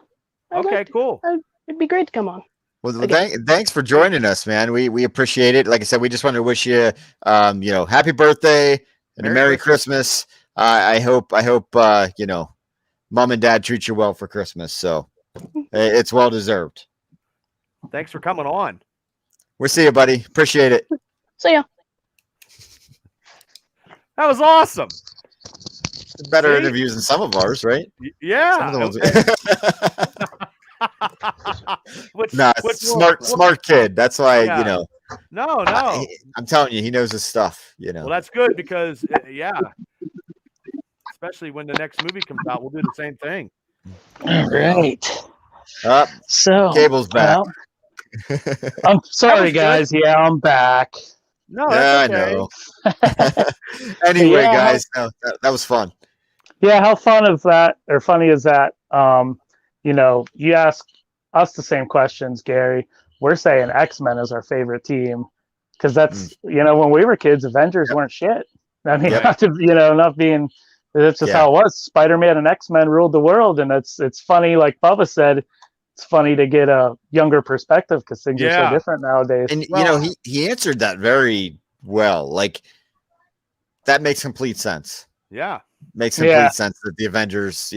Okay, cool.
It'd be great to come on.
Well, thanks for joining us, man. We appreciate it. Like I said, we just wanted to wish you, happy birthday and a Merry Christmas. I hope, mom and dad treat you well for Christmas. So it's well deserved.
Thanks for coming on.
We'll see you, buddy. Appreciate it.
See ya.
That was awesome.
Better interviews than some of ours, right?
Yeah.
Smart kid. That's why,
No.
I'm telling you, he knows his stuff,
Well, that's good because, especially when the next movie comes out, we'll do the same thing.
All right.
So Cable's back.
I'm sorry, guys. Good. Yeah, I'm back.
No, that's okay.
I know. Anyway, guys, that was fun.
Yeah, how funny is that? You ask us the same questions, Gary. We're saying X-Men is our favorite team because that's when we were kids, Avengers weren't shit. I mean, not being. That's just how it was. Spider-Man and X-Men ruled the world, and it's funny. Like Bubba said, it's funny to get a younger perspective because things are so different nowadays.
And he answered that very well. Like that makes complete sense.
Yeah,
makes complete sense that the Avengers,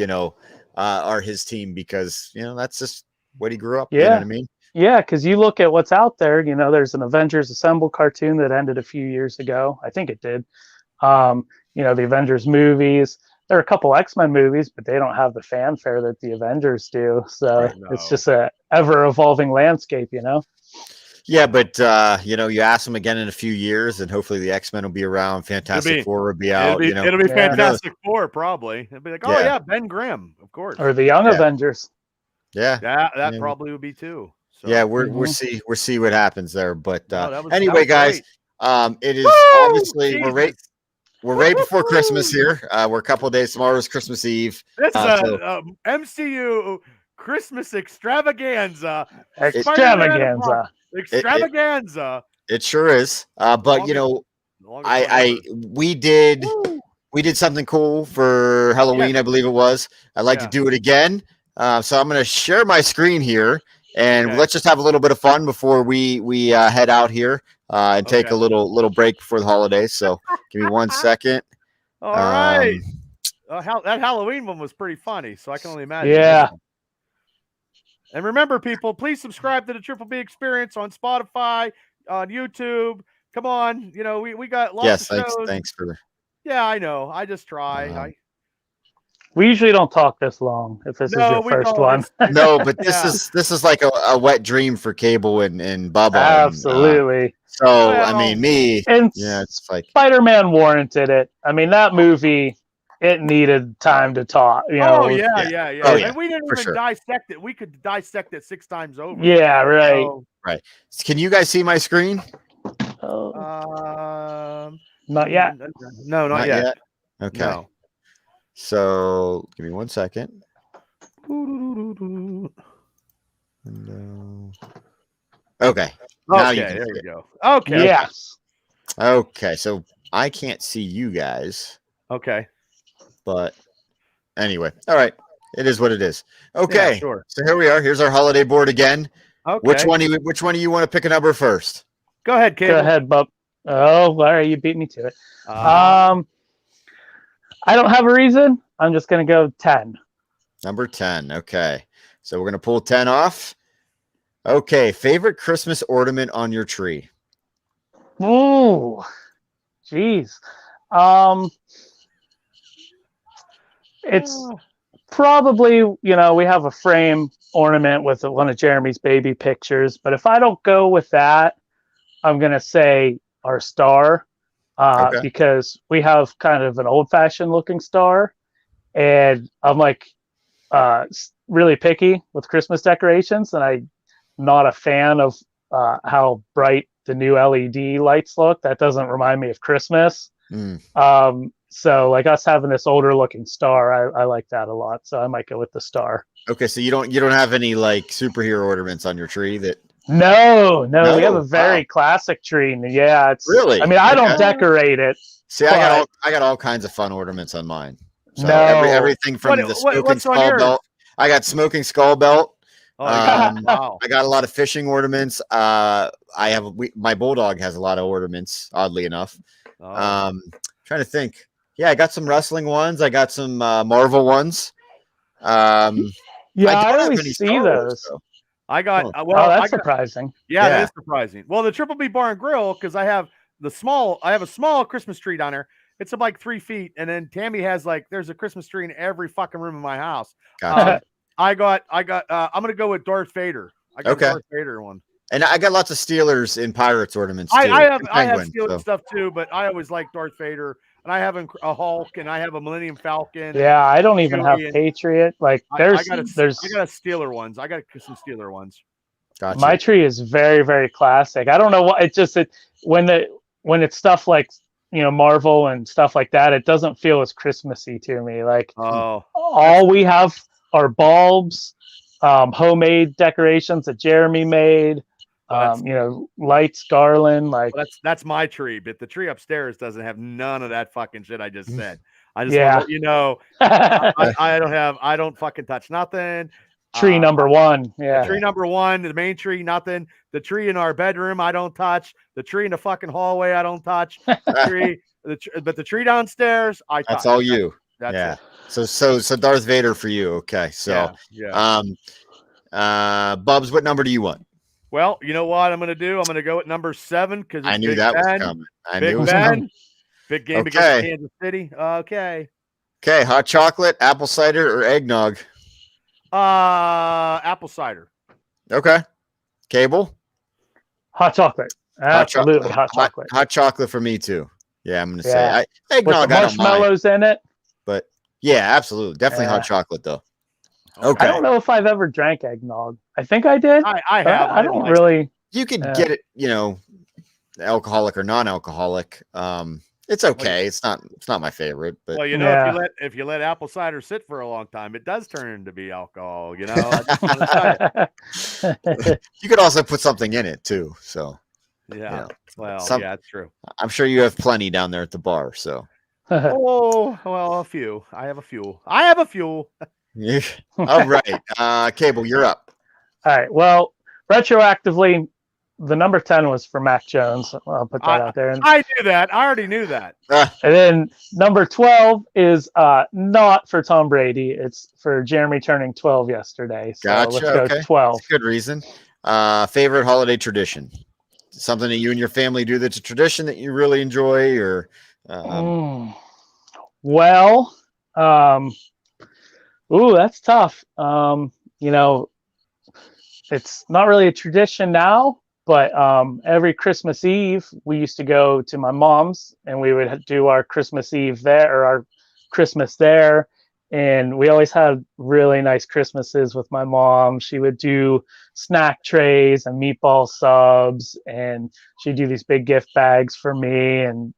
are his team because that's just what he grew up.
Yeah,
you know what I mean.
Yeah, because you look at what's out there. There's an Avengers Assemble cartoon that ended a few years ago. I think it did. The Avengers movies. There are a couple X-Men movies, but they don't have the fanfare that the Avengers do. So it's just a ever-evolving landscape,
Yeah, but you ask them again in a few years, and hopefully the X-Men will be around. Fantastic Four will be out.
It'll be Fantastic Four, probably. It'll be like, Ben Grimm, of course,
or the Young Avengers.
Yeah,
that probably would be too. So.
Yeah, we'll see what happens there. But anyway, guys, it is obviously we're right before Christmas here. We're a couple of days. Tomorrow is Christmas Eve.
It's MCU Christmas extravaganza.
Extravaganza.
It sure is. But we did something cool for Halloween. I believe it was. I'd like to do it again. So I'm going to share my screen here, and let's just have a little bit of fun before we head out here. And take a little break before the holidays. So give me 1 second.
All right. That Halloween one was pretty funny, so I can only imagine.
Yeah.
And remember, people, please subscribe to the Triple B Experience on Spotify, on YouTube. Come on, we got lots of shows.
Thanks for the.
Yeah, I know. I just try.
We usually don't talk this long if this is your first one.
No, but this is like a wet dream for Cable and Bubba.
Absolutely.
It's like
Spider-Man warranted it. I mean, that movie, it needed time to talk.
Yeah. And we didn't even dissect it. We could dissect it 6 times over.
Yeah, right.
Right. Can you guys see my screen?
Not yet.
No, not yet.
Okay.
No.
So give me 1 second. Okay. Now
there you go. Okay.
Yes.
Okay. So I can't see you guys.
Okay.
But anyway, all right. It is what it is. Okay.
Yeah, sure.
So here we are. Here's our holiday board again.
Okay.
Which one do you want to pick a number first?
Go ahead, Cable.
Go ahead, Bub. Oh, all right. You beat me to it. I don't have a reason. I'm just going to go 10.
Number 10. Okay. So we're going to pull 10 off. Okay. Favorite Christmas ornament on your tree?
Ooh. Jeez. It's probably, we have a frame ornament with one of Jeremy's baby pictures. But if I don't go with that, I'm going to say our star. Because we have kind of an old-fashioned looking star, and I'm like really picky with Christmas decorations, and I'm not a fan of how bright the new LED lights look. That doesn't remind me of Christmas. So like us having this older looking star, I like that a lot. So I might go with the star.
Okay, so you don't have any like superhero ornaments on your tree that
No,
No?
we have a very
Wow.
classic tree. And yeah, it's
Really?
I mean, I don't
Okay.
decorate it.
See, I got all kinds of fun ornaments on mine. So
No.
everything from the smoking
what's on
skull
yours?
belt. I got smoking skull belt.
Oh, yeah. Wow.
I got a lot of fishing ornaments. My bulldog has a lot of ornaments, oddly enough.
Oh.
Trying to think. Yeah, I got some wrestling ones. I got some Marvel ones.
Yeah,
don't
I
have
always
any
see
Star Wars,
those.
though.
I got
Oh.
Well, that's
I got,
surprising.
yeah,
Yeah.
that is surprising. Well, the Triple B Bar and Grill, because I have a small Christmas tree down there. It's like 3 feet, and then Tammy has there's a Christmas tree in every fucking room in my house.
Gotcha.
I'm gonna go with Darth Vader. I got
Okay.
a Darth Vader one.
And I got lots of Steelers in Pirates ornaments too.
I have
Penguin,
Steelers
so.
stuff too, but I always like Darth Vader, and I have a Hulk, and I have a Millennium Falcon.
Yeah, I don't even have
Chewie and-
Patriot. Like
I
there's
got a Steeler ones. I got some Steeler ones.
Gotcha.
my tree is very, very classic. I don't know what when it's stuff like Marvel and stuff like that, it doesn't feel as Christmassy to me. Like
Oh,
all we have are bulbs, homemade decorations that Jeremy made. Lights, garland, like
well, that's my tree, but the tree upstairs doesn't have none of that fucking shit I just said. I just
Yeah.
want to let you know I don't fucking touch nothing.
tree number one. Yeah.
Tree number one, the main tree, nothing. The tree in our bedroom, I don't touch. The tree in the fucking hallway, I don't touch. But the tree downstairs, I touch.
That's all you.
That's
yeah.
it.
So Darth Vader for you. Okay. So
yeah.
Bubs, what number do you want?
Well, you know what I'm going to do? I'm going to go at number 7 because
I knew
Big
that
Ben.
was coming. I
Big
knew it was
Ben.
coming.
Big game
Okay.
against Kansas City. Okay.
Okay, hot chocolate, apple cider, or eggnog?
Apple cider.
Okay. Cable?
Hot chocolate. Absolutely hot chocolate.
Hot chocolate for me too. Yeah, I'm gonna say
Yeah.
eggnog.
With the
I don't mind,
marshmallows in it.
but yeah, absolutely, definitely
Yeah.
hot chocolate though. Okay.
I don't know if I've ever drank eggnog. I think I did.
I have.
I don't really.
You could get it, alcoholic or non-alcoholic. It's okay. It's not my favorite, but
Well,
Yeah.
if you let apple cider sit for a long time, it does turn into be alcohol. I just wanna tell you.
you could also put something in it too. So
Yeah. Well,
Some-
it's true.
I'm sure you have plenty down there at the bar. So
Oh, well, a few. I have a few.
all right, Cable, you're up.
All right. Well, retroactively, the number 10 was for Mac Jones. I'll put that out there.
I knew that. I already knew that.
And then number 12 is not for Tom Brady. It's for Jeremy turning 12 yesterday. So
Gotcha.
let's go
Okay.
12.
That's a good reason. Favorite holiday tradition? Something that you and your family do that's a tradition that you really enjoy, or
Well, that's tough. It's not really a tradition now, but every Christmas Eve we used to go to my mom's and we would do our Christmas Eve there, or our Christmas there. And we always had really nice Christmases with my mom. She would do snack trays and meatball subs, and she'd do these big gift bags for me and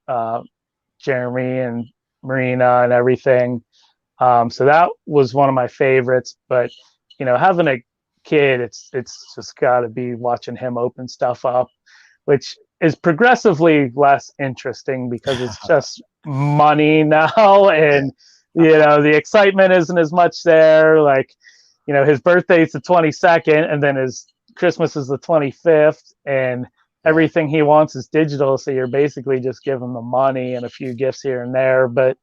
Jeremy and Marina and everything. So that was one of my favorites. But having a kid, it's just got to be watching him open stuff up, which is progressively less interesting because it's just money now, and the excitement isn't as much there. Like, his birthday's the 22nd, and then his Christmas is the 25th, and everything he wants is digital. So you're basically just giving them money and a few gifts here and there. But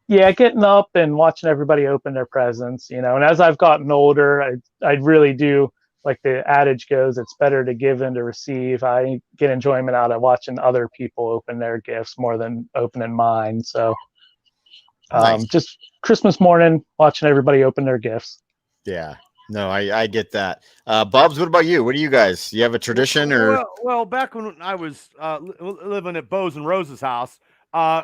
getting up and watching everybody open their presents, and as I've gotten older, I really do, like the adage goes, it's better to give than to receive. I get enjoyment out of watching other people open their gifts more than opening mine. So
Nice.
just Christmas morning, watching everybody open their gifts.
Yeah. No, I get that. Bubs, what about you? What do you guys? You have a tradition or?
Well, back when I was living at Bose and Rose's house,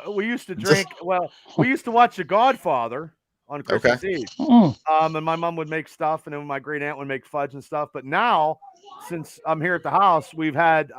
we used to drink. Well, we used to watch The Godfather on Christmas Eve. And my mom would make stuff, and then my great aunt would make fudge and stuff. But now, since I'm here at the house, we've had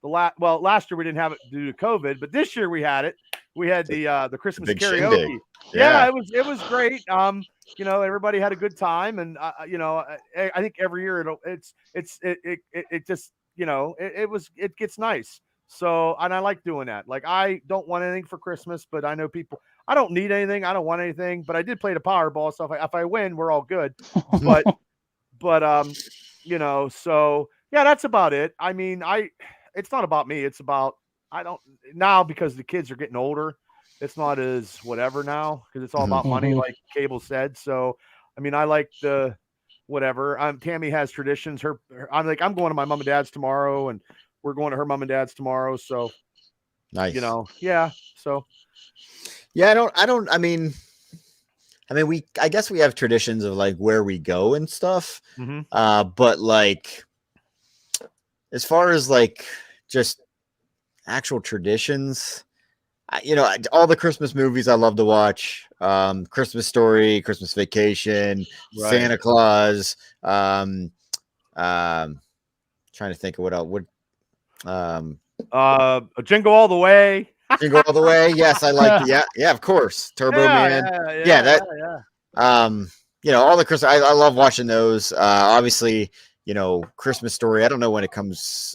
last year we didn't have it due to COVID, but this year we had it. we had the Christmas
big
karaoke.
shindig.
Yeah, it was great. Everybody had a good time, and I think every year it just it gets nice. So, and I like doing that. Like, I don't want anything for Christmas, but I know people. I don't need anything. I don't want anything, but I did play the Powerball, so if I win, we're all good. But so yeah, that's about it. I mean, it's not about me. It's about now because the kids are getting older. It's not as whatever now because it's all about money, like Cable said. So, I mean, I like the whatever. Tammy has traditions. I'm going to my mom and dad's tomorrow, and we're going to her mom and dad's tomorrow. So,
nice.
Yeah. So,
yeah, I guess we have traditions of like where we go and stuff. But like, as far as like just actual traditions, all the Christmas movies I love to watch, Christmas Story, Christmas Vacation, right. Santa Claus, trying to think of what else
Jingle All the Way.
Jingle All the Way. Yes, I like it. Yeah, of course. Turbo Man. All the Christmas. I love watching those. Obviously, Christmas Story. I don't know when it comes.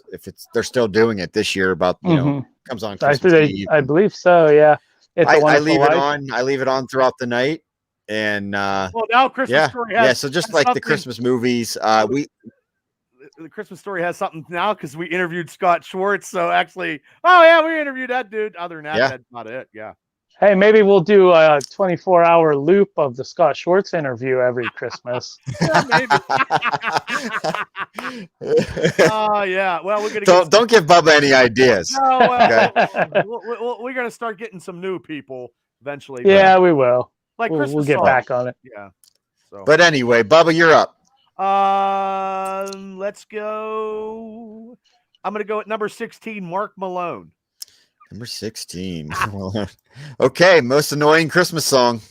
They're still doing it this year. About comes on Christmas Eve.
I believe so. Yeah.
I leave it on. I leave it on throughout the night. And
now Christmas Story has
so just like something. The Christmas movies,
the Christmas Story has something now because we interviewed Scott Schwartz. So actually, we interviewed that dude. Other than that, that's not it. Yeah.
Hey, maybe we'll do a 24-hour loop of the Scott Schwartz interview every Christmas.
Yeah, maybe. Yeah. Well, we're gonna
don't give Bubba any ideas.
No, okay. We're gonna start getting some new people eventually.
Yeah, we will.
Like
we'll get back on it.
Yeah. So.
But anyway, Bubba, you're up.
Let's go. I'm gonna go at number 16, Mark Malone.
Number 16. Okay, most annoying Christmas song.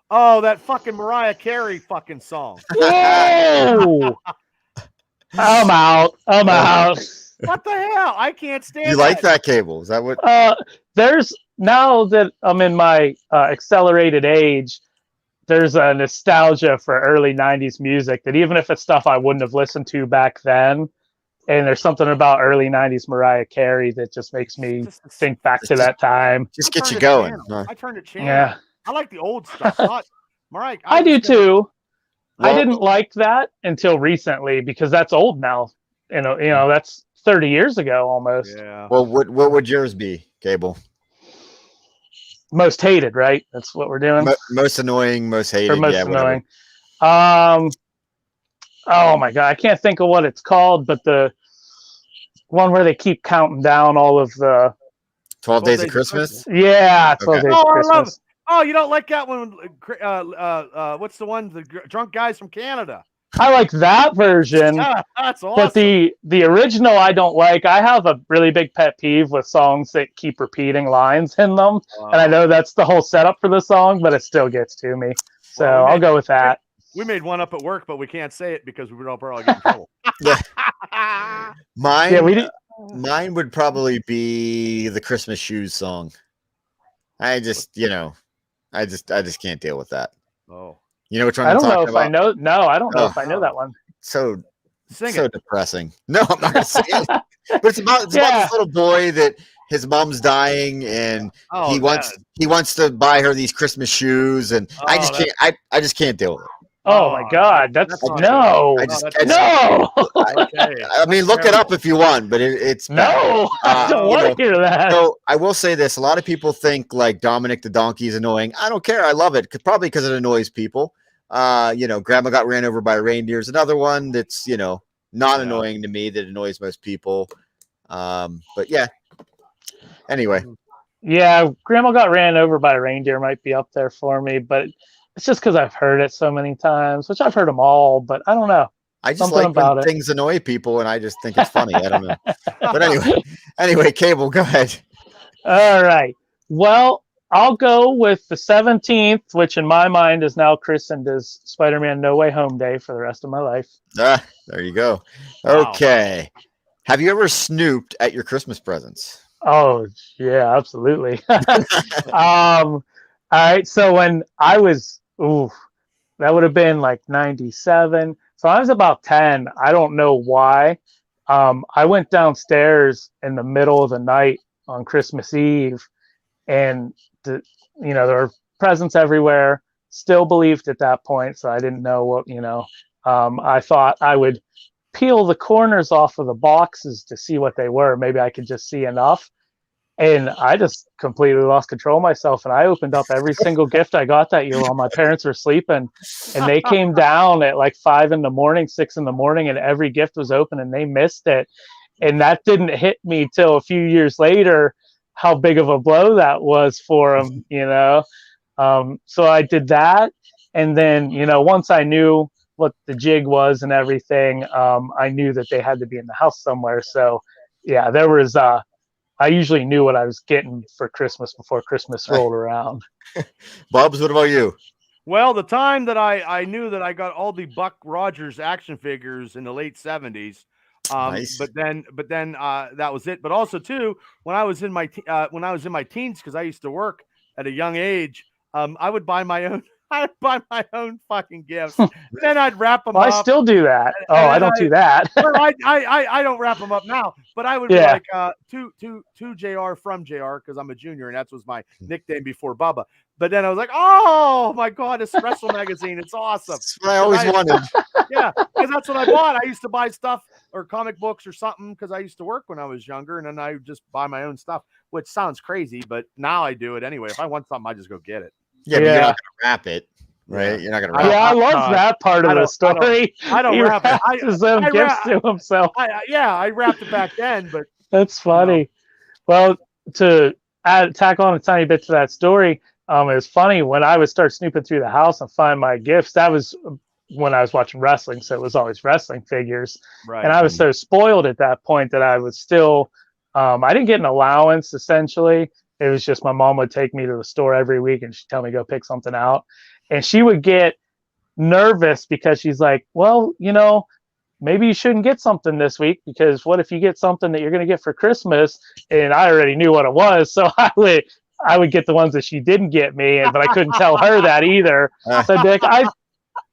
Oh, that fucking Mariah Carey fucking song.
Whoa! I'm out.
What the hell? I can't stand it.
You like that, Cable? Is that what?
There's now that I'm in my accelerated age, there's a nostalgia for early 90s music that even if it's stuff I wouldn't have listened to back then, and there's something about early 90s Mariah Carey that just makes me think back to that time.
Just get you going.
I turned it channel. Yeah. I like the old stuff. Mariah.
I do too. Well, I didn't like that until recently because that's old now. That's 30 years ago almost.
Yeah.
Well, what would yours be, Cable?
Most hated, right? That's what we're doing.
Most annoying, most hated.
Or most annoying. Oh my God, I can't think of what it's called, but the one where they keep counting down all of the
12 Days of Christmas.
Yeah, 12 Days of Christmas. I love it.
Oh, you don't like that one? What's the one? The drunk guys from Canada.
I like that version.
That's awesome.
But the original I don't like. I have a really big pet peeve with songs that keep repeating lines in them. And I know that's the whole setup for the song, but it still gets to me. So I'll go with that.
We made one up at work, but we can't say it because we would probably get in trouble.
Mine would probably be the Christmas Shoes song. I just can't deal with that.
Oh.
You know which one I'm talking about?
I know. No, I don't know if I know that one.
So depressing. No, I'm not going to sing it. But it's about this little boy that his mom's dying and he wants to buy her these Christmas shoes, and I just can't deal with it.
Oh my God, that's no.
I mean, look it up if you want, but it's bad.
No. I don't want to hear that.
So I will say this: a lot of people think like Dominic the Donkey is annoying. I don't care. I love it, probably because it annoys people. Grandma Got Ran Over by a Reindeer is another one that's not annoying to me, that annoys most people. But yeah. Anyway.
Yeah, Grandma Got Ran Over by a Reindeer might be up there for me, but it's just because I've heard it so many times, which I've heard them all, but I don't know.
I just like when things annoy people, and I just think it's funny. I don't know. But anyway, Cable, go ahead.
All right. Well, I'll go with the 17th, which in my mind is now christened as Spider-Man No Way Home Day for the rest of my life.
There you go. Okay. Wow. Have you ever snooped at your Christmas presents?
Oh, yeah, absolutely. All right. So when I was, that would have been like 97. So I was about 10. I don't know why. I went downstairs in the middle of the night on Christmas Eve, and there were presents everywhere. Still believed at that point, so I didn't know what, I thought I would peel the corners off of the boxes to see what they were. Maybe I could just see enough. And I just completely lost control of myself. And I opened up every single gift I got that year while my parents were sleeping. And they came down at like 5 a.m, 6 a.m, and every gift was open and they missed it. And that didn't hit me till a few years later, how big of a blow that was for them. So I did that. And then, once I knew what the jig was and everything, I knew that they had to be in the house somewhere. So yeah, there was, I usually knew what I was getting for Christmas before Christmas rolled around.
Bubs, what about you?
Well, the time that I knew that I got all the Buck Rogers action figures in the late 70s.
Nice.
But then that was it. But also too, when I was in my teens, because I used to work at a young age, I would buy my own. I'd buy my own fucking gifts. Then I'd wrap them up.
I still do that. I don't do that.
Well, I don't wrap them up now, but I would be like to JR from JR, because I'm a junior and that was my nickname before Bubba. But then I was like, oh my God, it's Wrestle Magazine. It's awesome.
That's what I always wanted.
Yeah, because that's what I bought. I used to buy stuff or comic books or something because I used to work when I was younger, and then I would just buy my own stuff, which sounds crazy, but now I do it anyway. If I want something, I just go get it.
Yeah, but you're not going to wrap it, right? You're not going to wrap it.
I love that part of the story.
I don't wrap it.
His own gifts to himself.
I wrapped it back then, but
that's funny. Well, to tack on a tiny bit to that story, it was funny when I would start snooping through the house and find my gifts. That was when I was watching wrestling, so it was always wrestling figures.
Right.
And I was so spoiled at that point that I was still, I didn't get an allowance essentially. It was just my mom would take me to the store every week and she'd tell me to go pick something out. And she would get nervous because she's like, well, maybe you shouldn't get something this week, because what if you get something that you're going to get for Christmas? And I already knew what it was. So I would get the ones that she didn't get me, but I couldn't tell her that either. So I'd be like,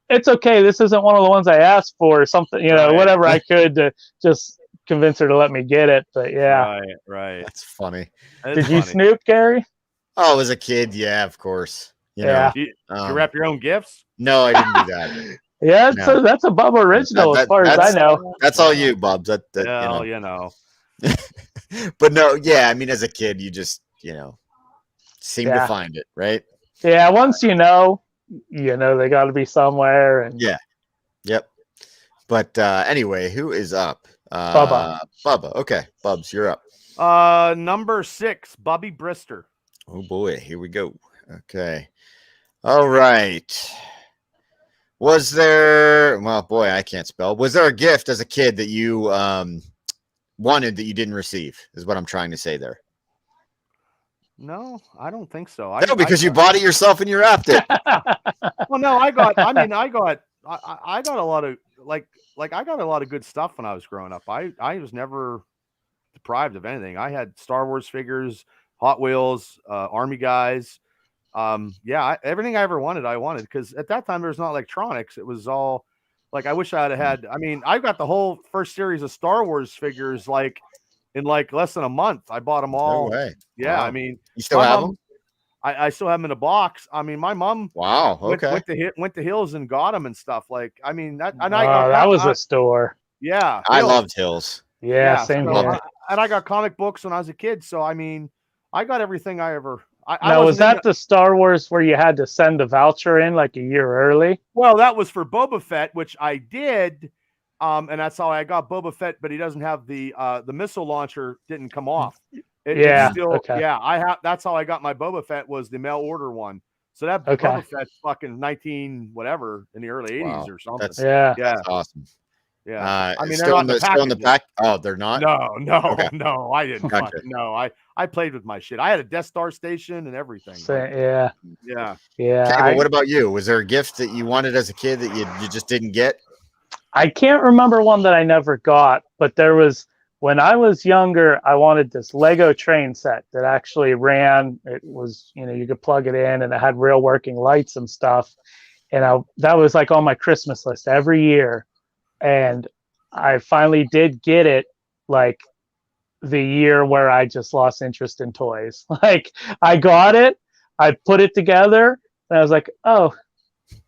it's okay. This isn't one of the ones I asked for, or something, whatever I could to just convince her to let me get it. But yeah.
Right.
That's funny.
Did you snoop, Gary?
Oh, as a kid, yeah, of course. You
wrap your own gifts?
No, I didn't do that.
Yeah, that's a Bubba original as far as I know.
That's all you, Bubs. But no, yeah, I mean, as a kid, you just, seem to find it, right?
Yeah, once they got to be somewhere. And
yeah. Yep. But anyway, who is up?
Bubba.
Okay, Bubs, you're up.
Number 6, Bubby Brister.
Oh boy, here we go. Okay. All right. Was there, well, boy, I can't spell. Was there a gift as a kid that you wanted that you didn't receive, is what I'm trying to say there?
No, I don't think so.
No, because you bought it yourself and you wrapped it.
Well, no, I got a lot of I got a lot of good stuff when I was growing up. I was never deprived of anything. I had Star Wars figures, Hot Wheels, Army guys. Everything I ever wanted, I wanted, because at that time there was not electronics. It was all like, I wish I had. I mean, I got the whole first series of Star Wars figures in less than a month. I bought them all.
No way.
Yeah,
wow.
I mean,
you still have them?
I still have them in a box. I mean, my mom.
Wow. Okay.
Went to Hills and got them and stuff. Like, I mean, that
was a store.
Yeah,
I loved Hills.
Yeah, same here.
And I got comic books when I was a kid, so I mean, I got everything I ever.
Was that the Star Wars where you had to send a voucher in like a year early?
Well, that was for Boba Fett, which I did, and that's how I got Boba Fett. But he doesn't have the missile launcher. Didn't come off. That's how I got my Boba Fett, was the mail order one. So that Boba Fett's fucking 19 whatever in the early 80s or something.
That's awesome.
Yeah, I mean,
still in the back. Oh, they're not.
No, I didn't.
Gotcha.
I played with my shit. I had a Death Star station and everything.
Yeah.
Okay, what about you? Was there a gift that you wanted as a kid that you just didn't get?
I can't remember one that I never got, but there was when I was younger, I wanted this Lego train set that actually ran. It was, you could plug it in and it had real working lights and stuff. And that was like on my Christmas list every year. And I finally did get it like the year where I just lost interest in toys. Like I got it, I put it together, and I was like, oh,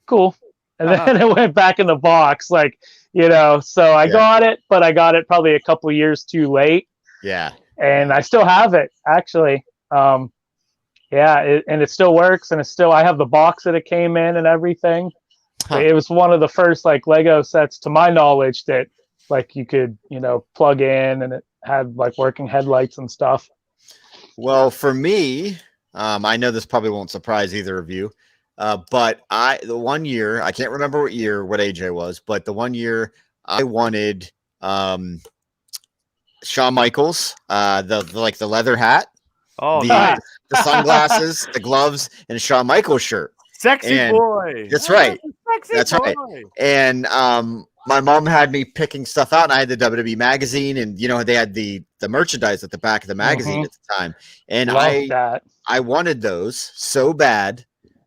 cool. And then it went back in the box, like, so I got it, but I got it probably a couple years too late.
Yeah.
And I still have it, actually. And it still works, and I have the box that it came in and everything.
Huh.
It was one of the first like Lego sets, to my knowledge, that like you could, plug in, and it had like working headlights and stuff.
Well, for me, I know this probably won't surprise either of you. But the one year, I can't remember what AJ was, but the one year I wanted Shawn Michaels, the leather hat,
nice.
the sunglasses, the gloves, and a Shawn Michaels shirt.
Sexy boy.
That's right.
That's
right. And my mom had me picking stuff out, and I had the WWE magazine, and they had the merchandise at the back of the magazine at the time, and I wanted those so bad.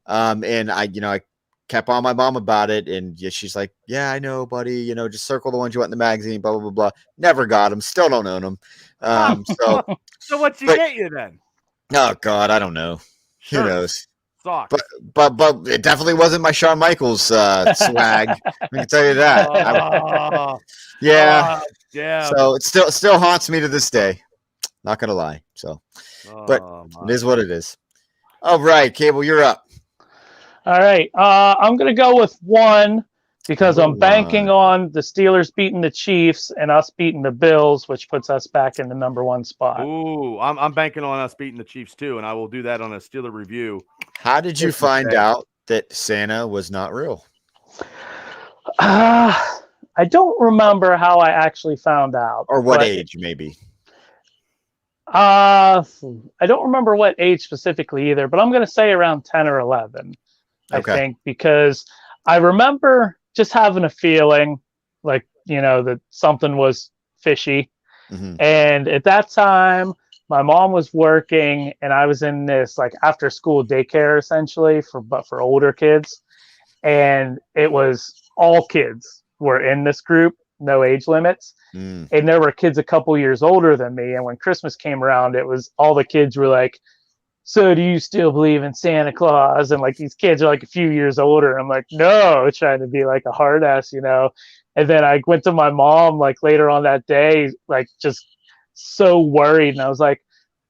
And I kept on my mom about it, and she's like, yeah, I know, buddy, just circle the ones you want in the magazine, blah, blah, blah, blah. Never got them. Still don't own them.
So what'd she get you then?
Oh God, I don't know. Who knows?
Socks.
But it definitely wasn't my Shawn Michaels swag. I can tell you that. Yeah. So it still haunts me to this day. Not gonna lie. So, but it is what it is. All right, Cable, you're up.
All right. I'm going to go with one because I'm banking on the Steelers beating the Chiefs and us beating the Bills, which puts us back in the number one spot.
Ooh, I'm banking on us beating the Chiefs too, and I will do that on a Steeler review.
How did you find out that Santa was not real?
I don't remember how I actually found out.
Or what age, maybe.
I don't remember what age specifically either, but I'm going to say around 10 or 11. I think, because I remember just having a feeling like, that something was fishy. Mm-hmm. And at that time, my mom was working, and I was in this like after school daycare essentially for older kids. And it was all kids were in this group, no age limits. And there were kids a couple years older than me. And when Christmas came around, it was all the kids were like, so do you still believe in Santa Claus? And like these kids are like a few years older. I'm like, no, trying to be like a hard ass, And then I went to my mom like later on that day, like just so worried. And I was like,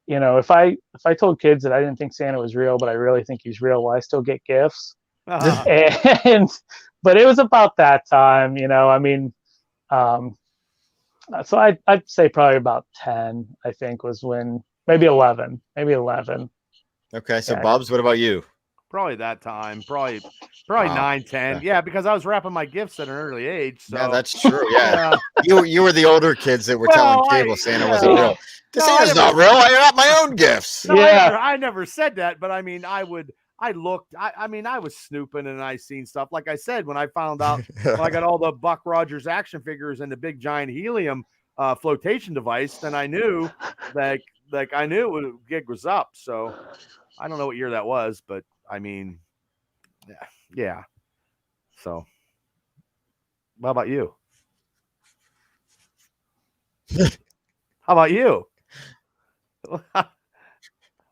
if I told kids that I didn't think Santa was real, but I really think he's real, will I still get gifts? But it was about that time, so I'd say probably about 10, I think, was when, maybe 11.
Okay, so Bubs, what about you?
Probably that time, probably 9, 10. Yeah, because I was wrapping my gifts at an early age. So.
Yeah, that's true. Yeah, you were the older kids that were telling Cable Santa wasn't real. Santa's not real. I got my own gifts.
No, yeah, I never said that, but I mean, I was snooping and I seen stuff. Like I said, when I found out, when I got all the Buck Rogers action figures and the big giant helium flotation device, then I knew that, I knew the gig was up. So I don't know what year that was, but I mean, yeah. So how about you? How about you?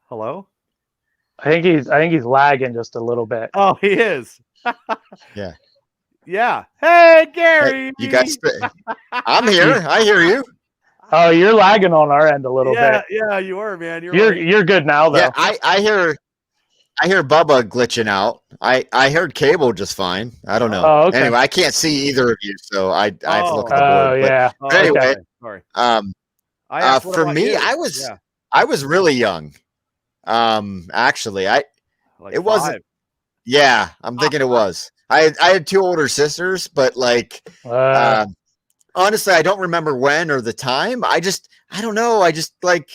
Hello?
I think he's lagging just a little bit.
Oh, he is.
Yeah.
Yeah. Hey, Gary.
Hey, you guys, I'm here. I hear you.
Oh, you're lagging on our end a little bit.
Yeah, you were, man.
You're good now, though.
Yeah, I hear Bubba glitching out. I heard Cable just fine. I don't know.
Oh, okay.
Anyway, I can't see either of you, so I have to look at the board.
Oh, yeah.
But anyway,
sorry.
For me, I was really young. Actually, it wasn't. Yeah, I'm thinking it was. I had 2 older sisters, but honestly, I don't remember when or the time. I don't know. I just it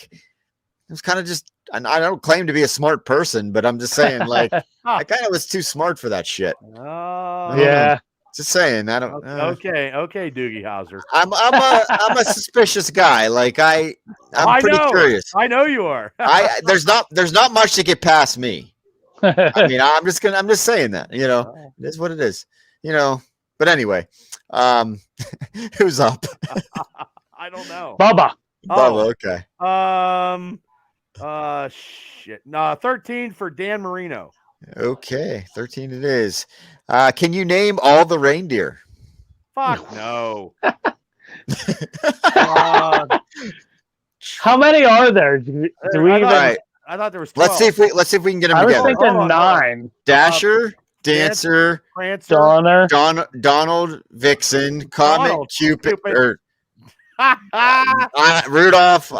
was kind of just. And I don't claim to be a smart person, but I'm just saying, I kind of was too smart for that shit.
Oh,
yeah.
Just saying. I don't.
Okay, Doogie Howser.
I'm a suspicious guy. Like I'm pretty curious.
I know you are.
There's not much to get past me. I mean, I'm just saying that. You know, it is what it is. You know. But anyway, who's up?
I don't know.
Bubba.
Bubba.
Okay. Shit. No, 13 for Dan Marino.
Okay, 13 it is. Can you name all the reindeer?
Fuck no.
How many are there? Do we even?
I thought there was 12.
Let's see if we can get them
I was
together.
thinking 9.
Dasher, Dancer,
Prancer,
Donner.
Donald, Vixen, Comet,
Donald,
Cupid, or Rudolph.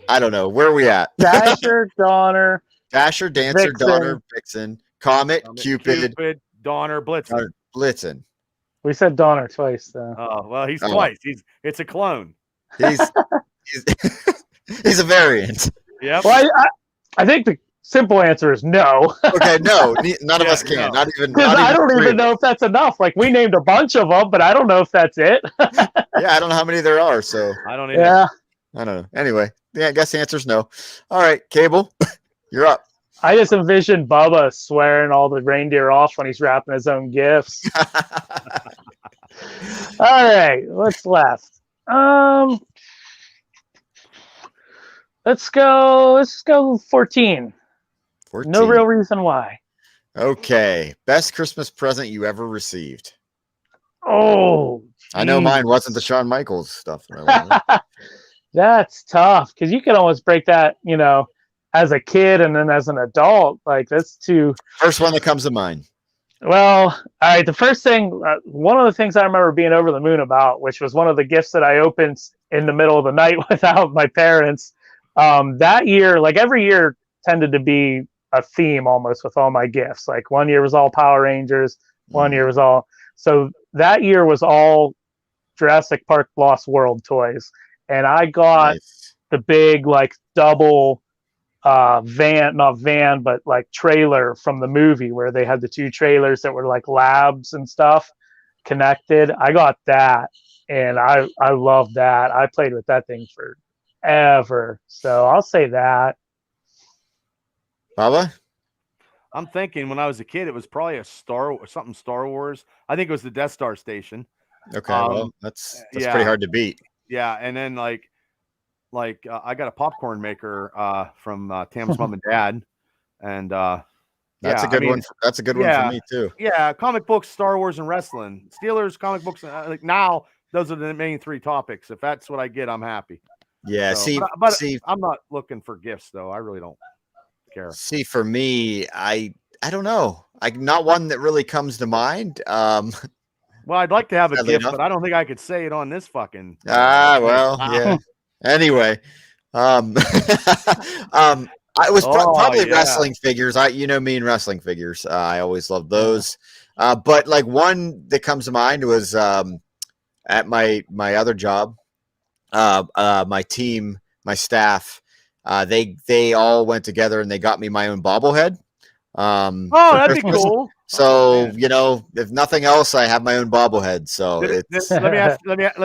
I don't know. Where are we at?
Dasher, Donner,
Dancer,
Vixen.
Donner, Vixen, Comet, Cupid,
Donner, Blitzen.
Blitzen.
We said Donner twice, though.
Oh well, he's twice. It's a clone.
He's a variant.
Yep.
Well, I think the simple answer is no.
Okay, no, none of us can.
No.
Not even.
Because I don't even know if that's enough. Like, we named a bunch of them, but I don't know if that's it.
Yeah, I don't know how many there are. So
I don't even.
Yeah.
I don't know. Anyway, yeah, I guess the answer is no. All right, Cable, you're up.
I just envisioned Bubba swearing all the reindeer off when he's wrapping his own gifts. All right, what's left? Let's go 14.
14.
No real reason why.
Okay, best Christmas present you ever received.
Oh,
I know mine wasn't the Shawn Michaels stuff.
That's tough because you can almost break that, as a kid and then as an adult. Like, that's too.
First one that comes to mind.
Well, all right. The first thing, one of the things I remember being over the moon about, which was one of the gifts that I opened in the middle of the night without my parents. That year, like every year, tended to be a theme almost with all my gifts. Like one year was all Power Rangers, one year was all. So that year was all Jurassic Park Lost World toys, and I got the big like double not van, but like trailer from the movie where they had the 2 trailers that were like labs and stuff connected. I got that, and I loved that. I played with that thing forever. So I'll say that.
Baba?
I'm thinking when I was a kid, it was probably Star Wars. I think it was the Death Star station.
Okay, well, that's pretty hard to beat.
Yeah, and then like I got a popcorn maker from Tam's mom and dad, and
that's a good one. That's a good one for me too.
Yeah, comic books, Star Wars, and wrestling. Steelers, comic books. Like now, those are the main 3 topics. If that's what I get, I'm happy.
Yeah.
So, but I'm not looking for gifts though. I really don't care.
See, for me, I don't know. Not one that really comes to mind.
Well, I'd like to have a gift, but I don't think I could say it on this fucking.
Well, yeah. Anyway, it was probably wrestling figures. Me and wrestling figures. I always loved those. But like one that comes to mind was at my other job. My team, my staff, they all went together and they got me my own bobblehead.
That'd be cool.
So if nothing else, I have my own bobblehead. So
let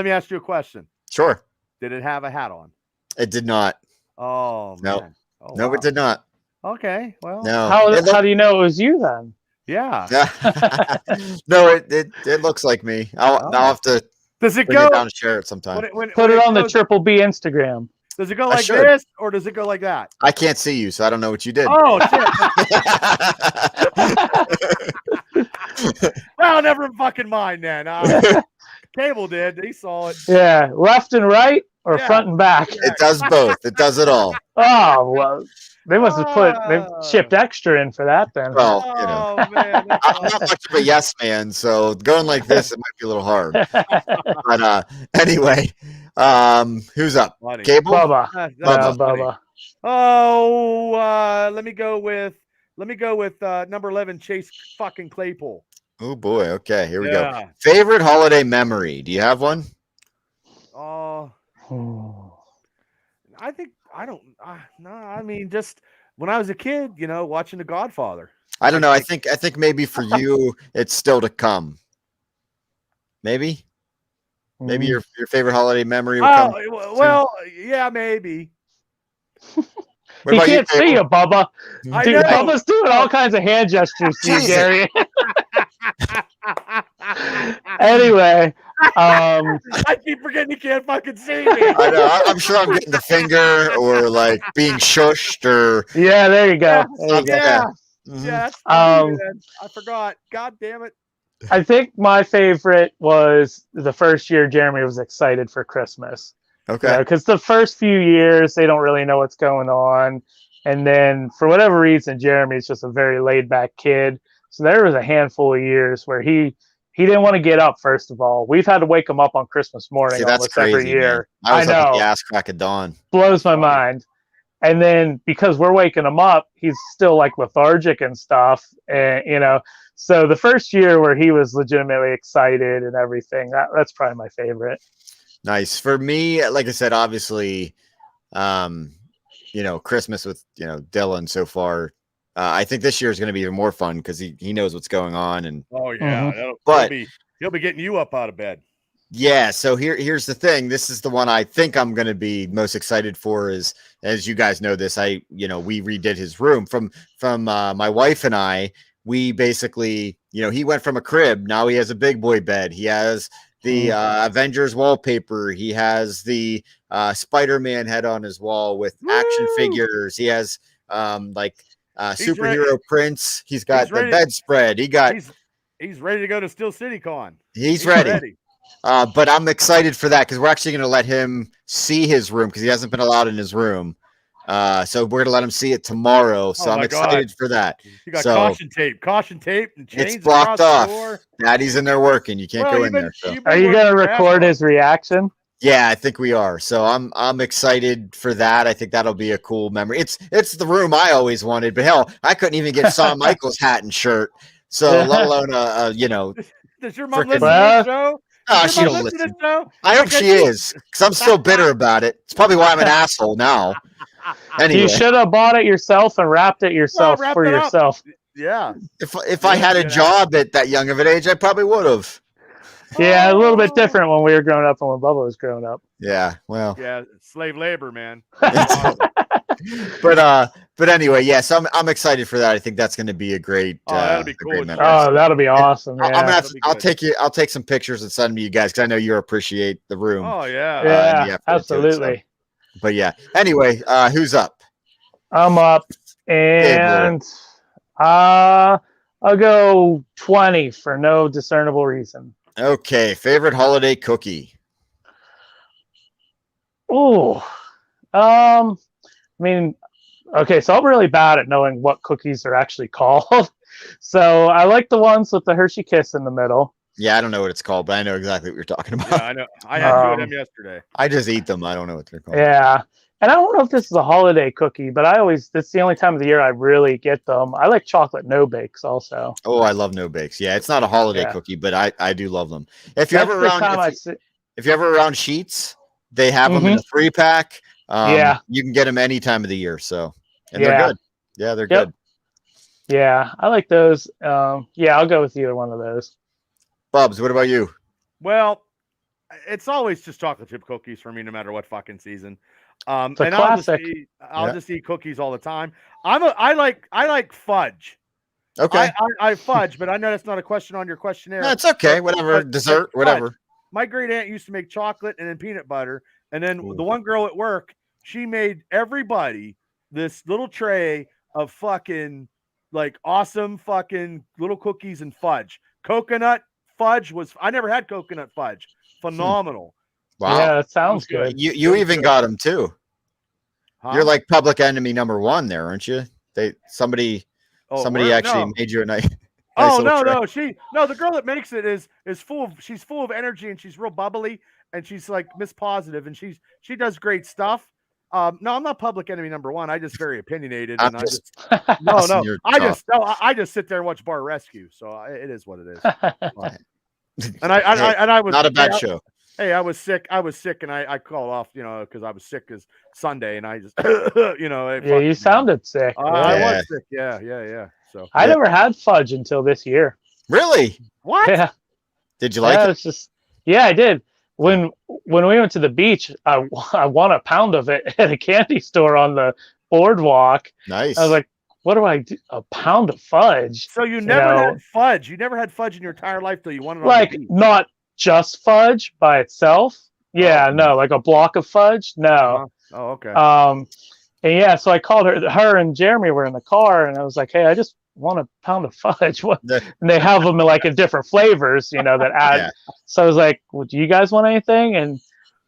me ask you a question.
Sure.
Did it have a hat on?
It did not.
Oh
no,
man.
No, wow. It did not.
Okay, well,
no.
How do you know it was you then?
Yeah.
No, it looks like me. I'll have to.
Does it
bring
go
it down and share it sometime?
Put it on the Triple B Instagram.
Does it go like this or does it go like that?
I can't see you, so I don't know what you did.
Oh shit! Well, never fucking mind then. Cable did. He saw it.
Yeah, left and right or front and back.
It does both. It does it all.
Oh well, they must have they shipped extra in for that then.
Well, man, I'm not much of a yes man, so going like this it might be a little hard. But anyway, who's up?
Funny.
Cable.
Bubba.
Oh, let me go with number 11, Chase fucking Claypool.
Oh boy. Okay, here we go. Favorite holiday memory? Do you have one?
I mean, just when I was a kid, watching The Godfather.
I don't know. I think maybe for you, it's still to come. Maybe
Mm.
your favorite holiday memory will come.
Well, yeah, maybe.
What
He
about
can't see you,
Cable?
Bubba.
I
Dude,
know.
Bubba's doing all kinds of hand gestures to you,
Jesus.
Gary. Anyway,
I keep forgetting he can't fucking see me.
I know. I'm sure I'm getting the finger or like being shushed or
yeah, there you go.
Yeah.
There you go.
Yeah,
Mhm.
yeah, that's funny,
Um,
man. I forgot. God damn it.
I think my favorite was the first year Jeremy was excited for Christmas.
Okay.
Because the first few years they don't really know what's going on, and then for whatever reason Jeremy's just a very laid back kid. So there was a handful of years where he didn't want to get up. First of all, we've had to wake him up on Christmas morning
See, that's
almost every
crazy,
year.
man. I was up at
know,
the ass crack of dawn.
blows my mind. And then because we're waking him up, he's still like lethargic and stuff, and So the first year where he was legitimately excited and everything, that's probably my favorite.
Nice. For me, like I said, obviously, Christmas with, Dylan so far. I think this year is going to be even more fun because he knows what's going on. And
Oh yeah,
But-
he'll be getting you up out of bed.
yeah, so here's the thing. This is the one I think I'm going to be most excited for is, as you guys know this, we redid his room from my wife and I. We basically, he went from a crib. Now he has a big boy bed. He has the Avengers wallpaper. He has the Spiderman head on his wall with action figures. He has superhero prints. He's got the bedspread.
He's ready to go to Steel City Con.
He's ready. But I'm excited for that because we're actually going to let him see his room because he hasn't been allowed in his room. So we're going to let him see it tomorrow. So I'm excited for that.
You got caution tape, and chains.
It's blocked off. Daddy's in there working. You can't go in there. So.
Are you going to record his reaction?
Yeah, I think we are. So I'm excited for that. I think that'll be a cool memory. It's the room I always wanted, but hell, I couldn't even get Shawn Michaels hat and shirt. So let alone
Does your mom listen to the show?
Oh, she don't listen. I hope she is, because I'm still bitter about it. It's probably why I'm an asshole now. Anyway.
You should have bought it yourself and wrapped it yourself for yourself.
Yeah.
If I had a job at that young of an age, I probably would have.
Yeah, a little bit different when we were growing up and when Bubba was growing up.
Yeah, well.
Yeah, slave labor, man.
But anyway, yes, I'm excited for that. I think that's going to be a great.
That'll be cool.
That'll be awesome. Yeah.
I'll take some pictures and send them to you guys because I know you appreciate the room.
Oh yeah.
Yeah, absolutely.
But yeah. Anyway, who's up?
I'm up, and I'll go 20 for no discernible reason.
Okay, favorite holiday cookie.
Oh, I mean, okay, so I'm really bad at knowing what cookies are actually called. So I like the ones with the Hershey Kiss in the middle.
Yeah, I don't know what it's called, but I know exactly what you're talking about.
Yeah, I know. I had two of them yesterday.
I just eat them. I don't know what they're called.
Yeah. And I don't know if this is a holiday cookie, but that's the only time of the year I really get them. I like chocolate no bakes also.
Oh, I love no bakes. Yeah, it's not a holiday cookie, but I do love them. If you're ever around Sheets, they have them in a 3-pack. You can get them any time of the year. So, and they're good. Yeah, they're good.
Yeah, I like those. I'll go with either one of those.
Bubs, what about you?
Well, it's always just chocolate chip cookies for me, no matter what fucking season. And
classic.
I'll just eat cookies all the time. I like fudge.
Okay.
I fudge, but I know that's not a question on your questionnaire.
That's okay. Whatever. Dessert, whatever.
My great aunt used to make chocolate and then peanut butter. And then the one girl at work, she made everybody this little tray of fucking like awesome fucking little cookies and fudge. Coconut fudge I never had coconut fudge. Phenomenal.
Wow.
Yeah, that sounds good.
You even got them too.
Huh?
You're like public enemy number 1 there, aren't you? Somebody actually made you a nice.
The girl that makes it is she's full of energy and she's real bubbly and she's like Miss Positive and she does great stuff. No, I'm not public enemy number 1. I just very opinionated and I just sit there and watch Bar Rescue. So it is what it is. And I was
not a bad show.
Hey, I was sick and I called off, because I was sick as Sunday and I just,
you sounded sick.
I was sick. Yeah. So
I never had fudge until this year.
Really?
What?
Yeah.
Did you like it?
It's just Yeah, I did. When we went to the beach, I won a pound of it at a candy store on the boardwalk.
Nice.
I was like, what do I do? A pound of fudge.
So you never had fudge. You never had fudge in your entire life till you won it on the
Like
beach.
not just fudge by itself. Yeah, no, like a block of fudge. No.
Oh, okay.
And yeah, so I called her and Jeremy were in the car, and I was like, hey, I just want a pound of fudge. And they have them like in different flavors, that add.
Yeah.
So I was like, well, do you guys want anything? And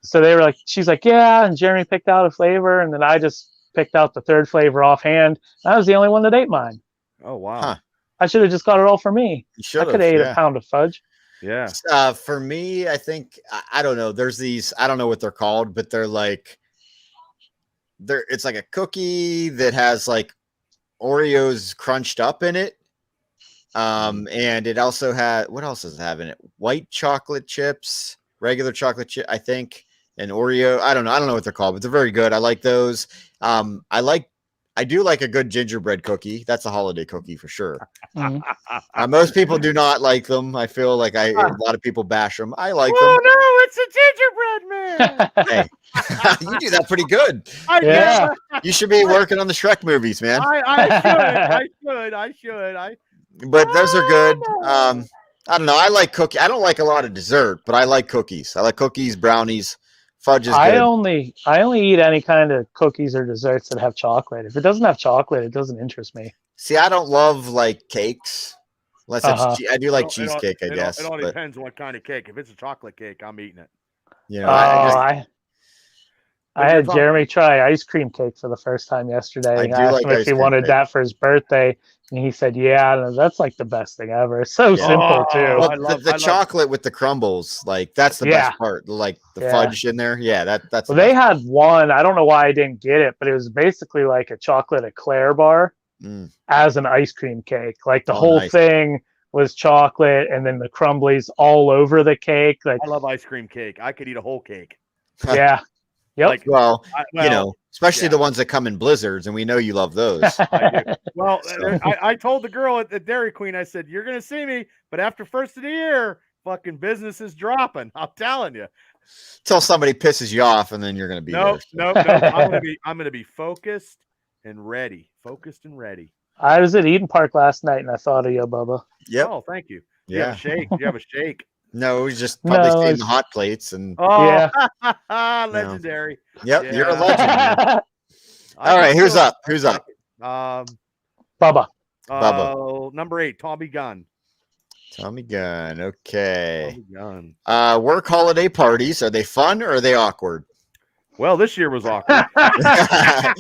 so they were like, she's like, yeah. And Jeremy picked out a flavor, and then I just picked out the third flavor offhand. I was the only one that ate mine.
Oh, wow.
Huh.
I should have just got it all for me. I could have ate a pound of fudge.
Yeah.
For me, I think, I don't know. There's these, I don't know what they're called, but they're like, it's like a cookie that has like Oreos crunched up in it. And it also had, what else does it have in it? White chocolate chips, regular chocolate chip, I think, and Oreo. I don't know what they're called, but they're very good. I like those. I do like a good gingerbread cookie. That's a holiday cookie for sure.
Mm-hmm.
Most people do not like them. I feel like a lot of people bash them. I like them.
Oh no, it's a gingerbread man.
Hey, you do that pretty good.
Yeah.
You should be working on the Shrek movies, man.
I should.
But those are good. I don't know. I like cookie. I don't like a lot of dessert, but I like cookies. I like cookies, brownies, fudge is good.
I only eat any kind of cookies or desserts that have chocolate. If it doesn't have chocolate, it doesn't interest me.
See, I don't love like cakes. Unless I do like cheesecake, I guess.
It all depends what kind of cake. If it's a chocolate cake, I'm eating it.
I had Jeremy try ice cream cake for the first time yesterday. I asked him if he wanted that for his birthday, and he said, "Yeah, that's like the best thing ever. It's so simple too."
Well, the chocolate with the crumbles, like that's the best part. Like the fudge in there, that's.
Well, they had one. I don't know why I didn't get it, but it was basically like a chocolate eclair bar as an ice cream cake. Like the whole thing was chocolate, and then the crumblies all over the cake. Like
I love ice cream cake. I could eat a whole cake.
Yeah. Yep.
Like, especially the ones that come in blizzards, and we know you love those.
I do. Well, I told the girl at the Dairy Queen, I said, "You're going to see me, but after first of the year, fucking business is dropping." I'm telling you.
Till somebody pisses you off, and then you're going to be there.
No. I'm going to be focused and ready. Focused and ready.
I was at Eden Park last night, and I thought of you, Bubba.
Yep.
Oh, thank you.
Yeah.
You have a shake.
No, he's just probably staying the hot plates and
legendary.
Yep, you're a legend. Man. All right, who's up?
Bubba.
Number 8, Tommy Gunn.
Tommy Gunn. Okay.
Tommy Gunn.
Work holiday parties, are they fun or are they awkward?
Well, this year was awkward.
I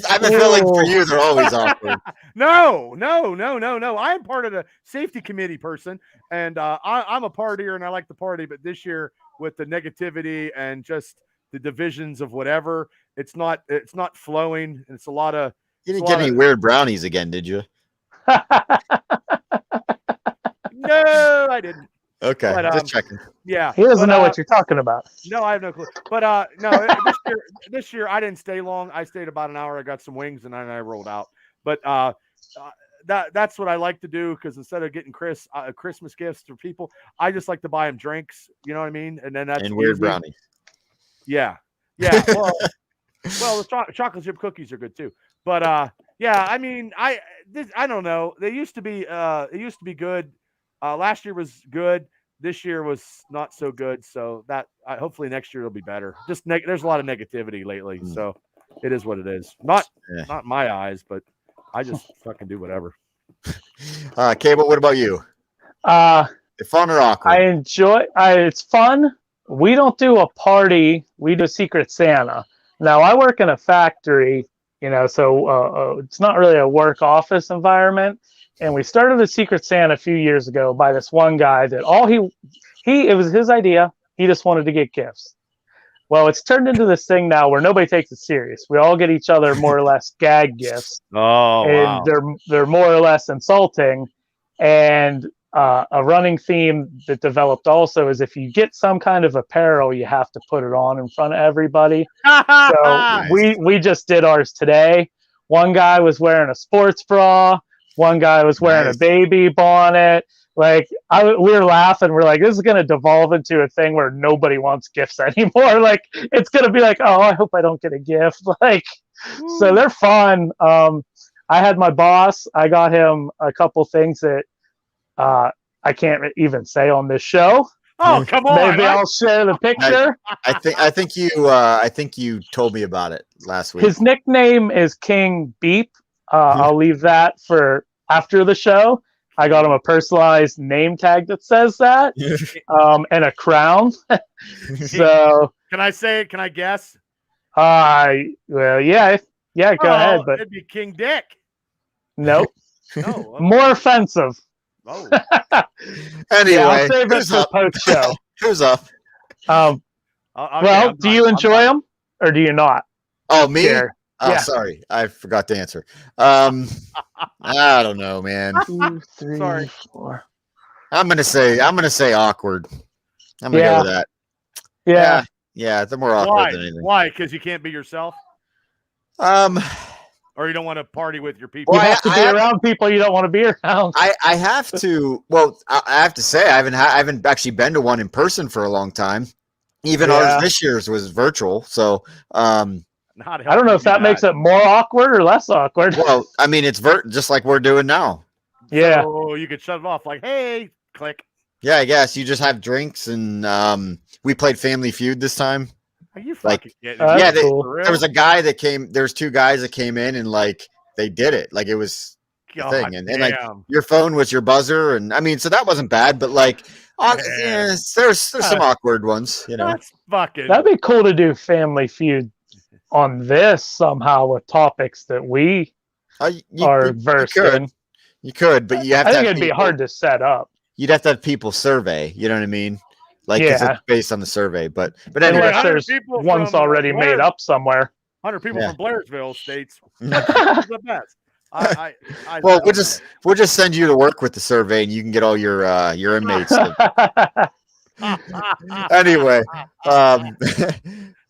have a feeling for you, they're always awkward.
No. I'm part of the safety committee person, and I'm a partier, and I like the party. But this year, with the negativity and just the divisions of whatever, it's not flowing. It's a lot of.
You didn't get any weird brownies again, did you?
No, I didn't.
Okay,
but,
just checking.
Yeah,
he doesn't know what you're talking about.
No, I have no clue. But no, this year I didn't stay long. I stayed about an hour. I got some wings, and then I rolled out. But that's what I like to do, because instead of getting Christmas gifts for people, I just like to buy them drinks. You know what I mean? And then that's
weird brownies.
Yeah. Well, the chocolate chip cookies are good too. But yeah, I mean, I don't know. They used to be. It used to be good. Last year was good. This year was not so good. So that hopefully next year it'll be better. Just there's a lot of negativity lately, so it is what it is. Not in my eyes, but I just fucking do whatever.
Cable, what about you? Fun or awkward?
I enjoy. It's fun. We don't do a party. We do Secret Santa. Now I work in a factory, so it's not really a work office environment. And we started the Secret Santa a few years ago by this one guy that it was his idea. He just wanted to get gifts. Well, it's turned into this thing now where nobody takes it serious. We all get each other more or less gag gifts. And they're more or less insulting. And a running theme that developed also is if you get some kind of apparel, you have to put it on in front of everybody. So we just did ours today. One guy was wearing a sports bra. One guy was wearing a baby bonnet. Like we were laughing. We're like, this is going to devolve into a thing where nobody wants gifts anymore. Like it's going to be like, oh, I hope I don't get a gift. Like, so they're fun. I had my boss. I got him a couple things that I can't even say on this show.
Oh, come on!
Maybe I'll share the picture.
I think you told me about it last week.
His nickname is King Beep. I'll leave that for after the show. I got him a personalized name tag that says that, and a crown. So
can I say it? Can I guess?
Well, yeah, go ahead. But
it'd be King Dick.
Nope.
No, okay.
More offensive.
Oh.
Anyway,
I'll save it for post show.
Who's up?
Well, do you enjoy them or do you not?
Oh, me?
Here.
Oh,
Yeah.
sorry, I forgot to answer. I don't know, man.
2, 3,
Sorry.
4.
I'm gonna say awkward. I'm gonna go with that. Yeah, they're more awkward than anything.
Why? Because you can't be yourself, or you don't want to party with your people.
You have to be around people you don't want to be around.
I have to. Well, I have to say I haven't actually been to one in person for a long time. Even ours this year's was virtual. So
I don't know if that makes it more awkward or less awkward.
Well, I mean, it's just like we're doing now.
Yeah.
So you could shut it off like, hey, click.
Yeah, I guess you just have drinks and we played Family Feud this time.
Are you fucking kidding?
Yeah,
cool.
there was a guy that came. There's 2 guys that came in and like they did it. Like it was a thing, and like your phone was your buzzer, and I mean, so that wasn't bad. But like, there's some awkward ones, you know.
That's fucking.
That'd be cool to do Family Feud on this somehow with topics that we are versed in.
You could, but you have
I
to.
think it'd be hard to set up.
You'd have to have people survey. You know what I mean? Like, 'cause it's based on the survey. But anyway,
unless there's one's already made up somewhere.
100 people from Blairsville states. The best.
Well, we'll just send you to work with the survey, and you can get all your inmates. Anyway,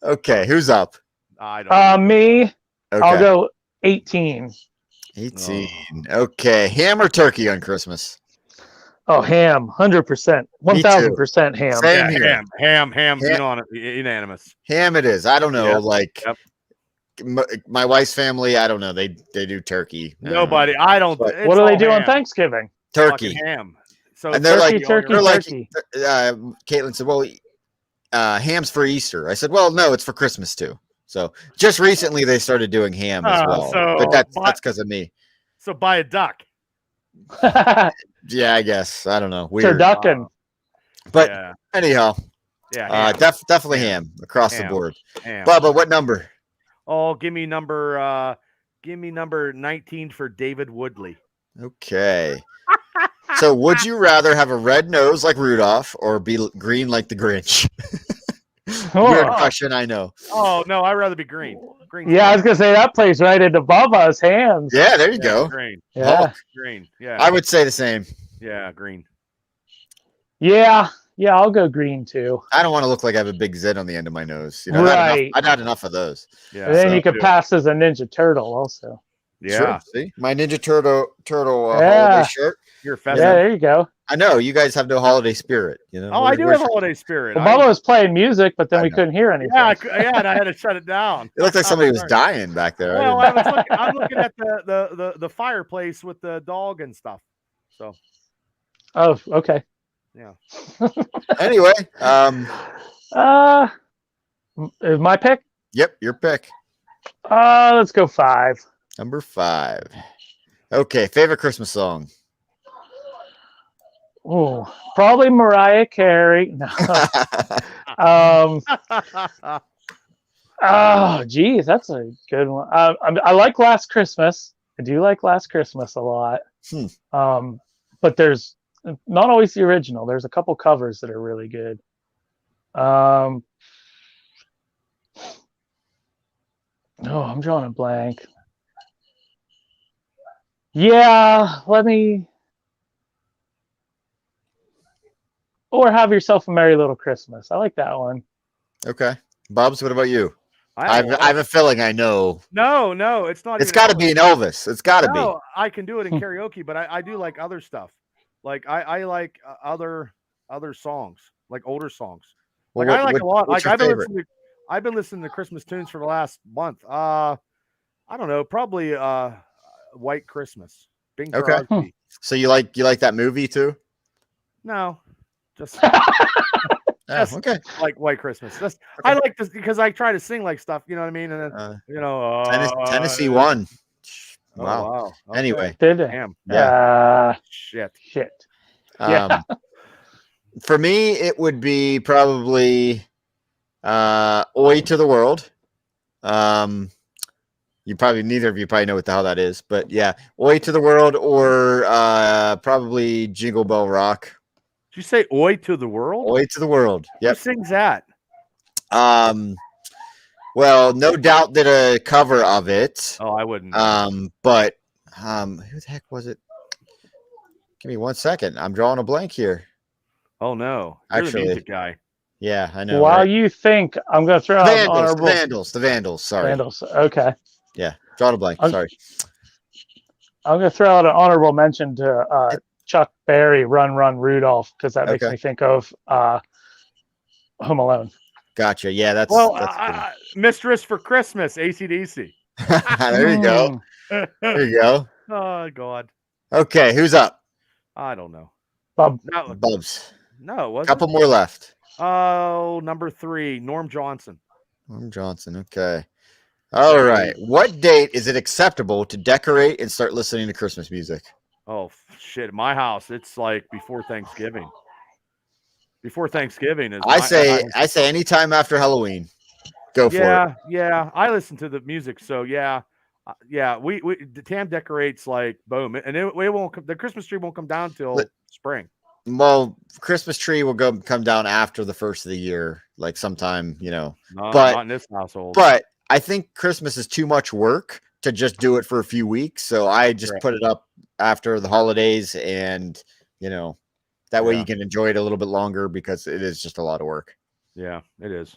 okay, who's up?
I don't.
Me.
Okay.
I'll go 18.
18. Okay, ham or turkey on Christmas?
Oh, ham, 100%, 1000% ham.
Same here.
Ham. Unanimous.
Ham it is. I don't know. My wife's family, I don't know. They do turkey.
Nobody. I don't.
What do they do on Thanksgiving?
Turkey.
Ham. So
and they're
turkey.
Caitlin said, well, ham's for Easter. I said, well, no, it's for Christmas too. So just recently they started doing ham as well. But that's because of me.
So buy a duck.
Yeah, I guess. I don't know. Weird.
Turducken.
But anyhow, definitely ham across the board.
Ham.
Bubba, what number?
Oh, give me number 19 for David Woodley.
Okay. So would you rather have a red nose like Rudolph or be green like the Grinch? Weird question, I know.
Oh no, I'd rather be green.
Yeah, I was gonna say that plays right into Bubba's hands.
Yeah, there you go.
Green.
Yeah.
Green. Yeah.
I would say the same.
Yeah, green.
Yeah, I'll go green too.
I don't want to look like I have a big zit on the end of my nose. You know,
right.
I'd had enough of those.
Yeah.
And then you could pass as a Ninja Turtle also.
Yeah.
Sure. See my Ninja Turtle holiday shirt.
You're
yeah, there you go.
I know you guys have no holiday spirit. You know.
Oh, I do have holiday spirit.
Well, Bubba was playing music, but then we couldn't hear anything.
Yeah, and I had to shut it down.
It looked like somebody was dying back there.
Well, I'm looking at the fireplace with the dog and stuff. So.
Oh, okay.
Yeah.
Anyway,
is my pick?
Yep, your pick.
Let's go 5.
Number 5. Okay, favorite Christmas song.
Oh, probably Mariah Carey. No. Oh, geez, that's a good one. I like Last Christmas. I do like Last Christmas a lot. But there's not always the original. There's a couple covers that are really good. Oh, I'm drawing a blank. Yeah, or Have Yourself a Merry Little Christmas. I like that one.
Okay. Bubs, what about you? I have a feeling I know.
No, it's not.
It's got to be an Elvis. It's got to be.
I can do it in karaoke, but I do like other stuff. Like I like other songs, like older songs.
Well,
Like I like a lot.
what's
Like
your favorite?
I've been listening to Christmas tunes for the last month. I don't know, probably White Christmas. Bing
Okay.
Crosby.
So you like that movie too?
No, just
Oh, okay.
like White Christmas. Just
Okay.
I like this because I try to sing like stuff. You know what I mean? And then
Tennessee won.
Oh,
Wow.
wow. Okay.
Anyway,
Did they?
Damn.
yeah.
Shit.
Yeah.
For me, it would be probably Oi to the World. Neither of you probably know what the hell that is, but yeah, Oi to the World or probably Jingle Bell Rock.
Did you say Oi to the World?
Oi to the World. Yep.
Who sings that?
Well, no doubt that a cover of it.
Oh, I wouldn't.
But who the heck was it? Give me 1 second. I'm drawing a blank here.
Oh no. You're
Actually,
the music guy.
Yeah, I know.
While
right?
you think, I'm going to throw out an honorable.
The Vandals. Sorry.
Vandals. Okay.
Yeah, drawing a blank. Sorry.
I'm going to throw out an honorable mention to Chuck Berry, Run, Run, Rudolph, because that makes me think of Home Alone.
Gotcha. Yeah, that's
Mistress for Christmas, AC/DC.
There you go. There you go.
Oh God.
Okay, who's up?
I don't know.
Bubs.
No, it wasn't.
Couple more left.
Oh, number 3, Norm Johnson.
Norm Johnson. Okay. All right. What date is it acceptable to decorate and start listening to Christmas music?
Oh shit! My house, it's like before Thanksgiving. Before Thanksgiving is.
I say anytime after Halloween. Go for it.
Yeah. I listen to the music, so yeah. We the Tam decorates like boom, and it won't. The Christmas tree won't come down till spring.
Well, Christmas tree will come down after the first of the year, like sometime,
Not in this household.
But I think Christmas is too much work to just do it for a few weeks, so I just put it up after the holidays, and that way you can enjoy it a little bit longer because it is just a lot of work.
Yeah, it is.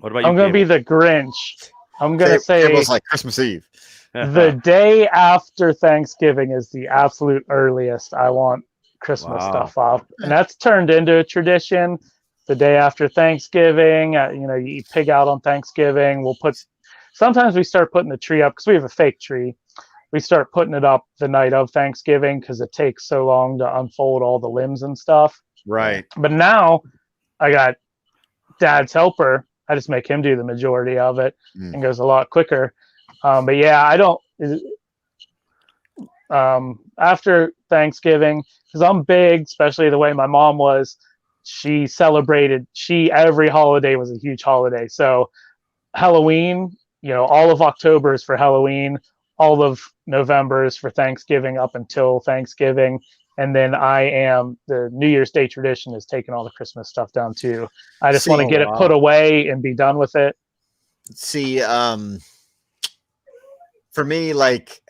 What about you?
I'm going to be the Grinch. I'm going to say
it was like Christmas Eve.
The day after Thanksgiving is the absolute earliest I want Christmas stuff up, and that's turned into a tradition. The day after Thanksgiving, you eat pig out on Thanksgiving. Sometimes we start putting the tree up because we have a fake tree. We start putting it up the night of Thanksgiving because it takes so long to unfold all the limbs and stuff.
Right.
But now I got Dad's helper. I just make him do the majority of it and goes a lot quicker. But yeah, I don't. After Thanksgiving, because I'm big, especially the way my mom was, she celebrated. Every holiday was a huge holiday. So Halloween, all of October is for Halloween, all of November is for Thanksgiving up until Thanksgiving. And then the New Year's Day tradition is taking all the Christmas stuff down too. I just want to get it put away and be done with it.
See, for me, like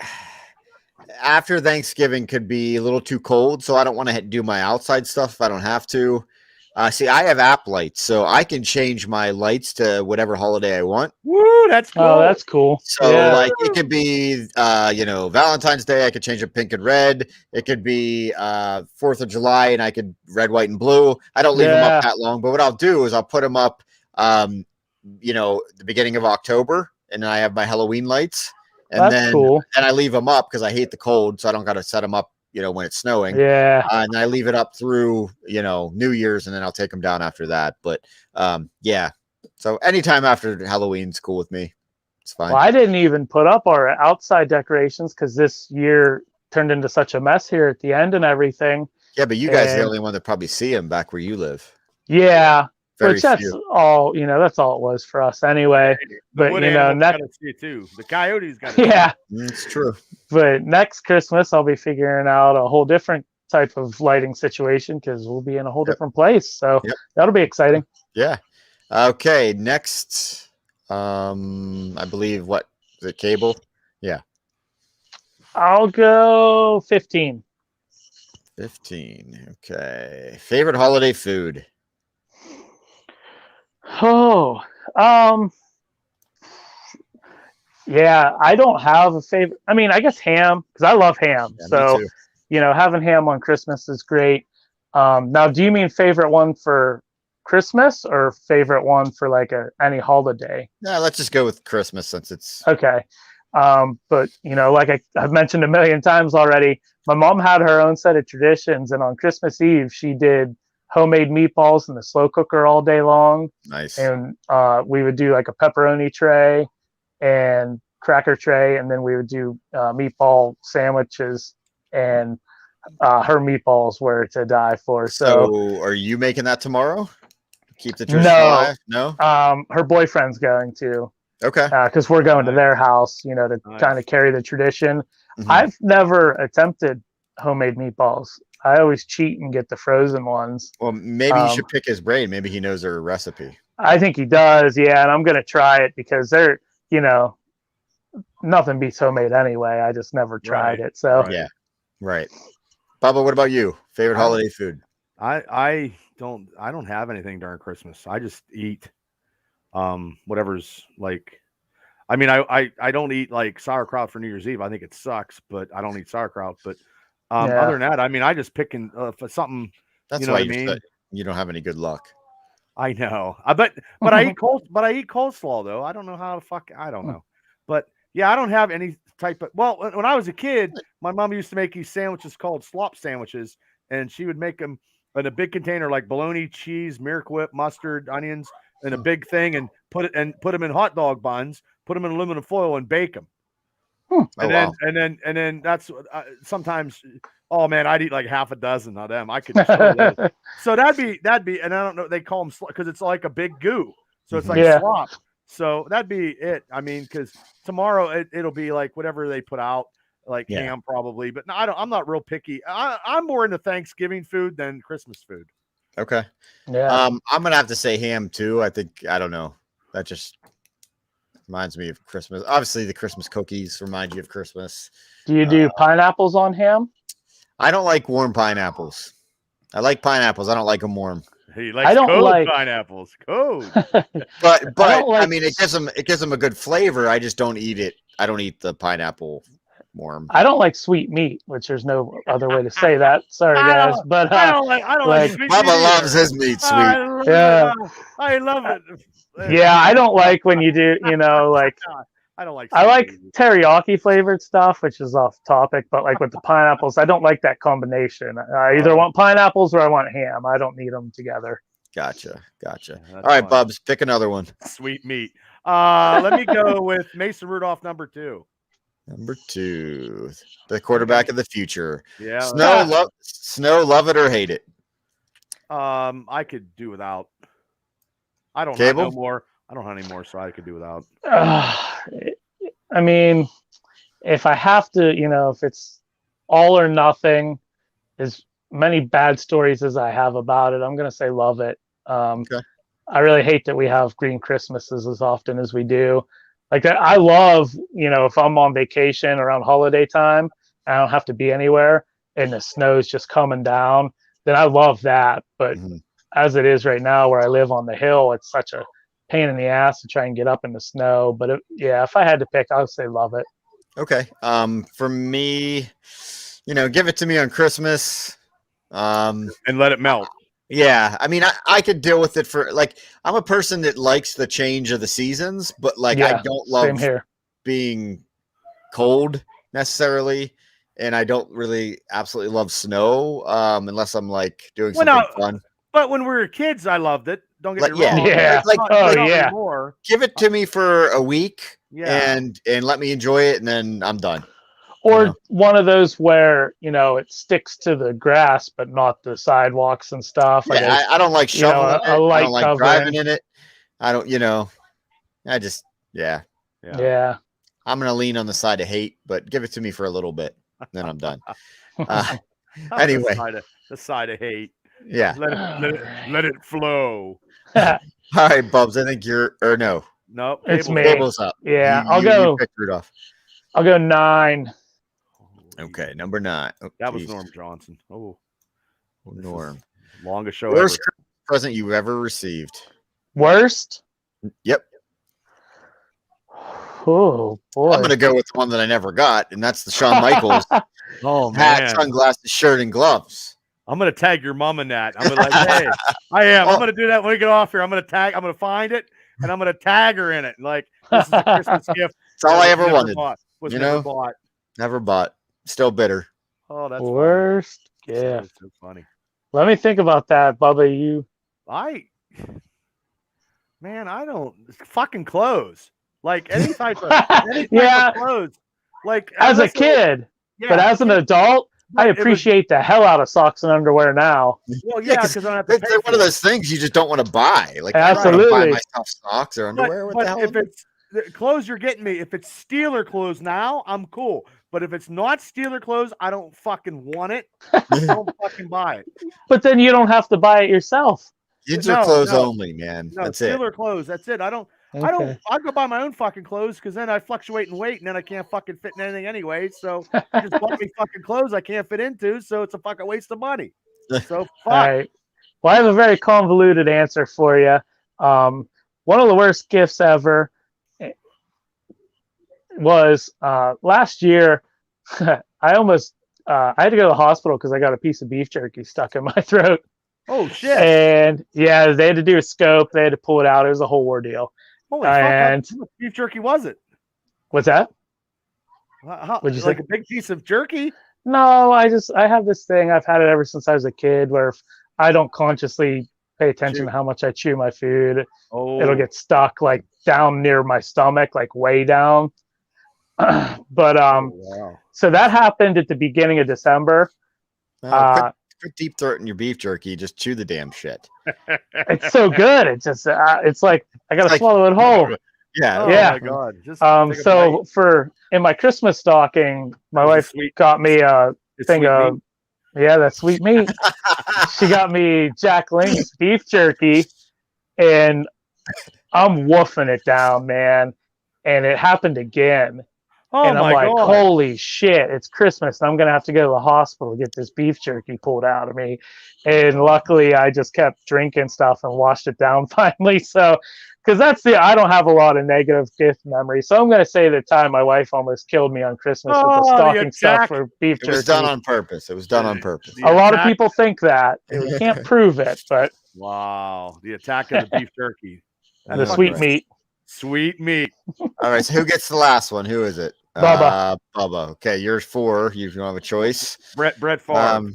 after Thanksgiving could be a little too cold, so I don't want to do my outside stuff if I don't have to. See, I have app lights, so I can change my lights to whatever holiday I want.
Woo, that's cool.
Oh, that's cool.
So, like, it could be, Valentine's Day. I could change it pink and red. It could be 4th of July, and I could red, white, and blue. I don't leave them up that long, but what I'll do is I'll put them up, the beginning of October, and then I have my Halloween lights. And
that's cool.
And I leave them up because I hate the cold, so I don't got to set them up, when it's snowing.
Yeah.
And I leave it up through, New Year's, and then I'll take them down after that. But yeah. So anytime after Halloween's cool with me. It's fine.
Well, I didn't even put up our outside decorations because this year turned into such a mess here at the end and everything.
Yeah, but you guys are the only one that probably see them back where you live.
Yeah.
Very
that's
few.
all, that's all it was for us anyway. But,
see too. The coyotes got to
yeah,
it's true.
But next Christmas, I'll be figuring out a whole different type of lighting situation because we'll be in a whole different place. So that'll be exciting.
Yeah. Okay. Next, I believe is it Cable? Yeah.
I'll go 15.
15. Okay. Favorite holiday food?
Oh, yeah, I don't have a favorite. I mean, I guess ham because I love ham.
Yeah,
so having ham on Christmas is great. Now, do you mean favorite one for Christmas or favorite one for like any holiday?
Yeah, let's just go with Christmas since it's
Okay. But like I've mentioned a million times already, my mom had her own set of traditions, and on Christmas Eve she did homemade meatballs in the slow cooker all day long.
nice.
And we would do like a pepperoni tray and cracker tray, and then we would do meatball sandwiches, and her meatballs were to die for.
So are you making that tomorrow? Keep the tradition
No.
alive? No?
Her boyfriend's going to,
Okay.
because we're going to their house, to
Nice.
kind of carry the tradition.
Mhm.
I've never attempted homemade meatballs. I always cheat and get the frozen ones.
Well, maybe you should pick his brain. Maybe he knows their recipe.
I think he does, yeah, and I'm gonna try it because they're, nothing beats homemade anyway. I just never tried it. So
Right.
Yeah. Right. Bubba, what about you? Favorite holiday food?
I don't have anything during Christmas. I just eat whatever's like. I mean, I don't eat like sauerkraut for New Year's Eve. I think it sucks, but I don't eat sauerkraut. But
Yeah.
other than that, I mean, I just picking for something.
That's
You know
why
what I mean?
you don't have any good luck.
I know. But I eat coleslaw though. I don't know how the fuck. I don't know. But yeah, I don't have any type of. Well, when I was a kid, my mom used to make these sandwiches called slop sandwiches, and she would make them in a big container like bologna, cheese, Miracle Whip, mustard, onions, in a big thing, and put them in hot dog buns, put them in aluminum foil, and bake them.
Oh,
And
wow.
then that's sometimes. Oh man, I'd eat like half a dozen of them. I could. So that'd be, and I don't know. They call them because it's like a big goo, so it's like
Yeah.
slop. So that'd be it. I mean, because tomorrow it'll be like whatever they put out, like
Yeah.
ham probably. But no, I'm not real picky. I'm more into Thanksgiving food than Christmas food.
Okay.
yeah.
I'm gonna have to say ham too. I don't know. That just reminds me of Christmas. Obviously, the Christmas cookies remind you of Christmas.
Do you do pineapples on ham?
I don't like warm pineapples. I like pineapples. I don't like them warm.
He likes
I don't
cold
like-
pineapples. Cold.
But I
like-
mean, it gives them a good flavor. I just don't eat it. I don't eat the pineapple warm.
I don't like sweet meat, which there's no other way to say that. Sorry, guys, but
I don't like
like-
sweet
Bubba
meat
loves
either.
his meat sweet.
Yeah.
I love it.
yeah, I don't like when you do, like
I don't like.
I
sweet
like
meat.
teriyaki flavored stuff, which is off topic, but like with the pineapples, I don't like that combination. I either want pineapples or I want ham. I don't need them together.
Gotcha.
Yeah,
All
that's
right,
fine.
Bubs, pick another one.
Sweet meat. Let me go with Mason Rudolph number 2.
Number 2, the quarterback of the future.
Yeah.
Snow, love it or hate it.
I could do without. I don't
Cable?
know more. I don't have any more, so I could do without.
I mean, if I have to, if it's all or nothing, as many bad stories as I have about it, I'm going to say love it.
Okay.
I really hate that we have green Christmases as often as we do. Like that, I love, if I'm on vacation around holiday time, I don't have to be anywhere, and the snow's just coming down, then I love that. But
Mhm.
as it is right now, where I live on the hill, it's such a pain in the ass to try and get up in the snow. But if I had to pick, I would say love it.
Okay. For me, give it to me on Christmas.
And let it melt.
Yeah, I mean, I could deal with it for I'm a person that likes the change of the seasons, but I
Yeah,
don't
Same
love
here.
being cold necessarily, and I don't really absolutely love snow unless I'm doing
Well,
something
no,
fun.
But when we were kids, I loved it. Don't get me
Yeah.
wrong.
Yeah.
It's not-
Oh,
it's not
yeah.
anymore.
Give it to me for a week,
Yeah.
and let me enjoy it, and then I'm done.
Or
Yeah.
one of those where it sticks to the grass but not the sidewalks and stuff. Like
Yeah, I don't like shoveling it.
a
I
light
don't like
covering.
driving in it. I don't, I just, yeah.
yeah.
I'm going to lean on the side of hate, but give it to me for a little bit. Then I'm done. Anyway.
the side of hate.
Yeah.
Let it flow.
All right, Bubs. I think no.
Nope.
It's
Cable's
me.
up.
Cable's up.
Yeah,
You-
I'll
you
go.
picked Rudolph.
I'll go 9.
Okay, number 9. Oh,
That was
geez.
Norm Johnson. Oh, this is
Norm.
longest show
Worst
ever.
Christmas present you've ever received.
Worst?
Yep.
Oh boy.
I'm going to go with the one that I never got, and that's the Shawn Michaels
Oh
Hat,
man,
sunglasses, shirt, and gloves.
I'm gonna tag your mom in that. I'm gonna like, hey, I am. I'm gonna do that when we get off here. I'm gonna find it and I'm gonna tag her in it. Like, this is a Christmas gift.
That's all I ever
never
wanted.
bought. Was
You
never
know?
bought.
Never bought. Still bitter.
Oh, that's
Worst
funny.
gift.
That's so funny.
Let me think about that, Bubba. You
I don't fucking clothes. Like any type of
Yeah.
clothes. Like
as a
unless
kid,
yeah,
but as an adult, I
it was-
appreciate the hell out of socks and underwear now.
Well,
Yeah,
yeah,
'cause
because I don't have to pay
They're one
for
of
it.
those things you just don't want to buy. Like, I don't want to buy
Absolutely.
myself socks or underwear. What the hell?
If it's the clothes you're getting me, if it's Steeler clothes now, I'm cool. But if it's not Steeler clothes, I don't fucking want it. Don't fucking buy it.
But then you don't have to buy it yourself.
Kids
No,
are clothes
no.
only, man.
No,
That's it.
Steeler clothes. That's it. I
Okay.
go buy my own fucking clothes because then I fluctuate in weight and then I can't fucking fit in anything anyway. So I just bought me fucking clothes I can't fit into. So it's a fucking waste of money. So fuck.
All right. Well, I have a very convoluted answer for you. One of the worst gifts ever was last year. I almost I had to go to the hospital because I got a piece of beef jerky stuck in my throat.
Oh shit.
And yeah, they had to do a scope. They had to pull it out. It was a whole ordeal.
Holy fuck. How
And
much beef jerky was it?
what's that?
What'd
you
like
say?
a big piece of jerky?
No, I have this thing. I've had it ever since I was a kid where if I don't consciously pay attention to how much I chew my food, it'll get stuck like down near my stomach, like way down. But
wow.
so that happened at the beginning of December.
Quit deep throating your beef jerky. Just chew the damn shit.
It's so good. It's just it's like I gotta swallow it whole.
Yeah.
Oh
Yeah.
my god. Just take a
So
bite.
in my Christmas stocking, my
Is it
wife
sweet?
got me a
It's
thing
sweet
of
meat.
that sweet meat. She got me Jack Link's beef jerky, and I'm woofing it down, man. And it happened again.
Oh
and I'm
my
like,
god.
holy shit, it's Christmas. And I'm going to have to go to the hospital to get this beef jerky pulled out of me. And luckily, I just kept drinking stuff and washed it down finally. So, because I don't have a lot of negative gift memories. So I'm going to say the time my wife almost killed me on Christmas with the
Oh, the
stocking stuff
attack.
for beef
It
jerky.
was done on purpose. It was done on purpose.
The
A lot of
attack-
people think that. We can't prove it, but
Wow. The attack of the beef jerky.
the
That's
sweet
right.
meat.
Sweet meat.
All right. So who gets the last one? Who is it?
Bubba.
Bubba. Okay. You're 4. You don't have a choice.
Brett Favre.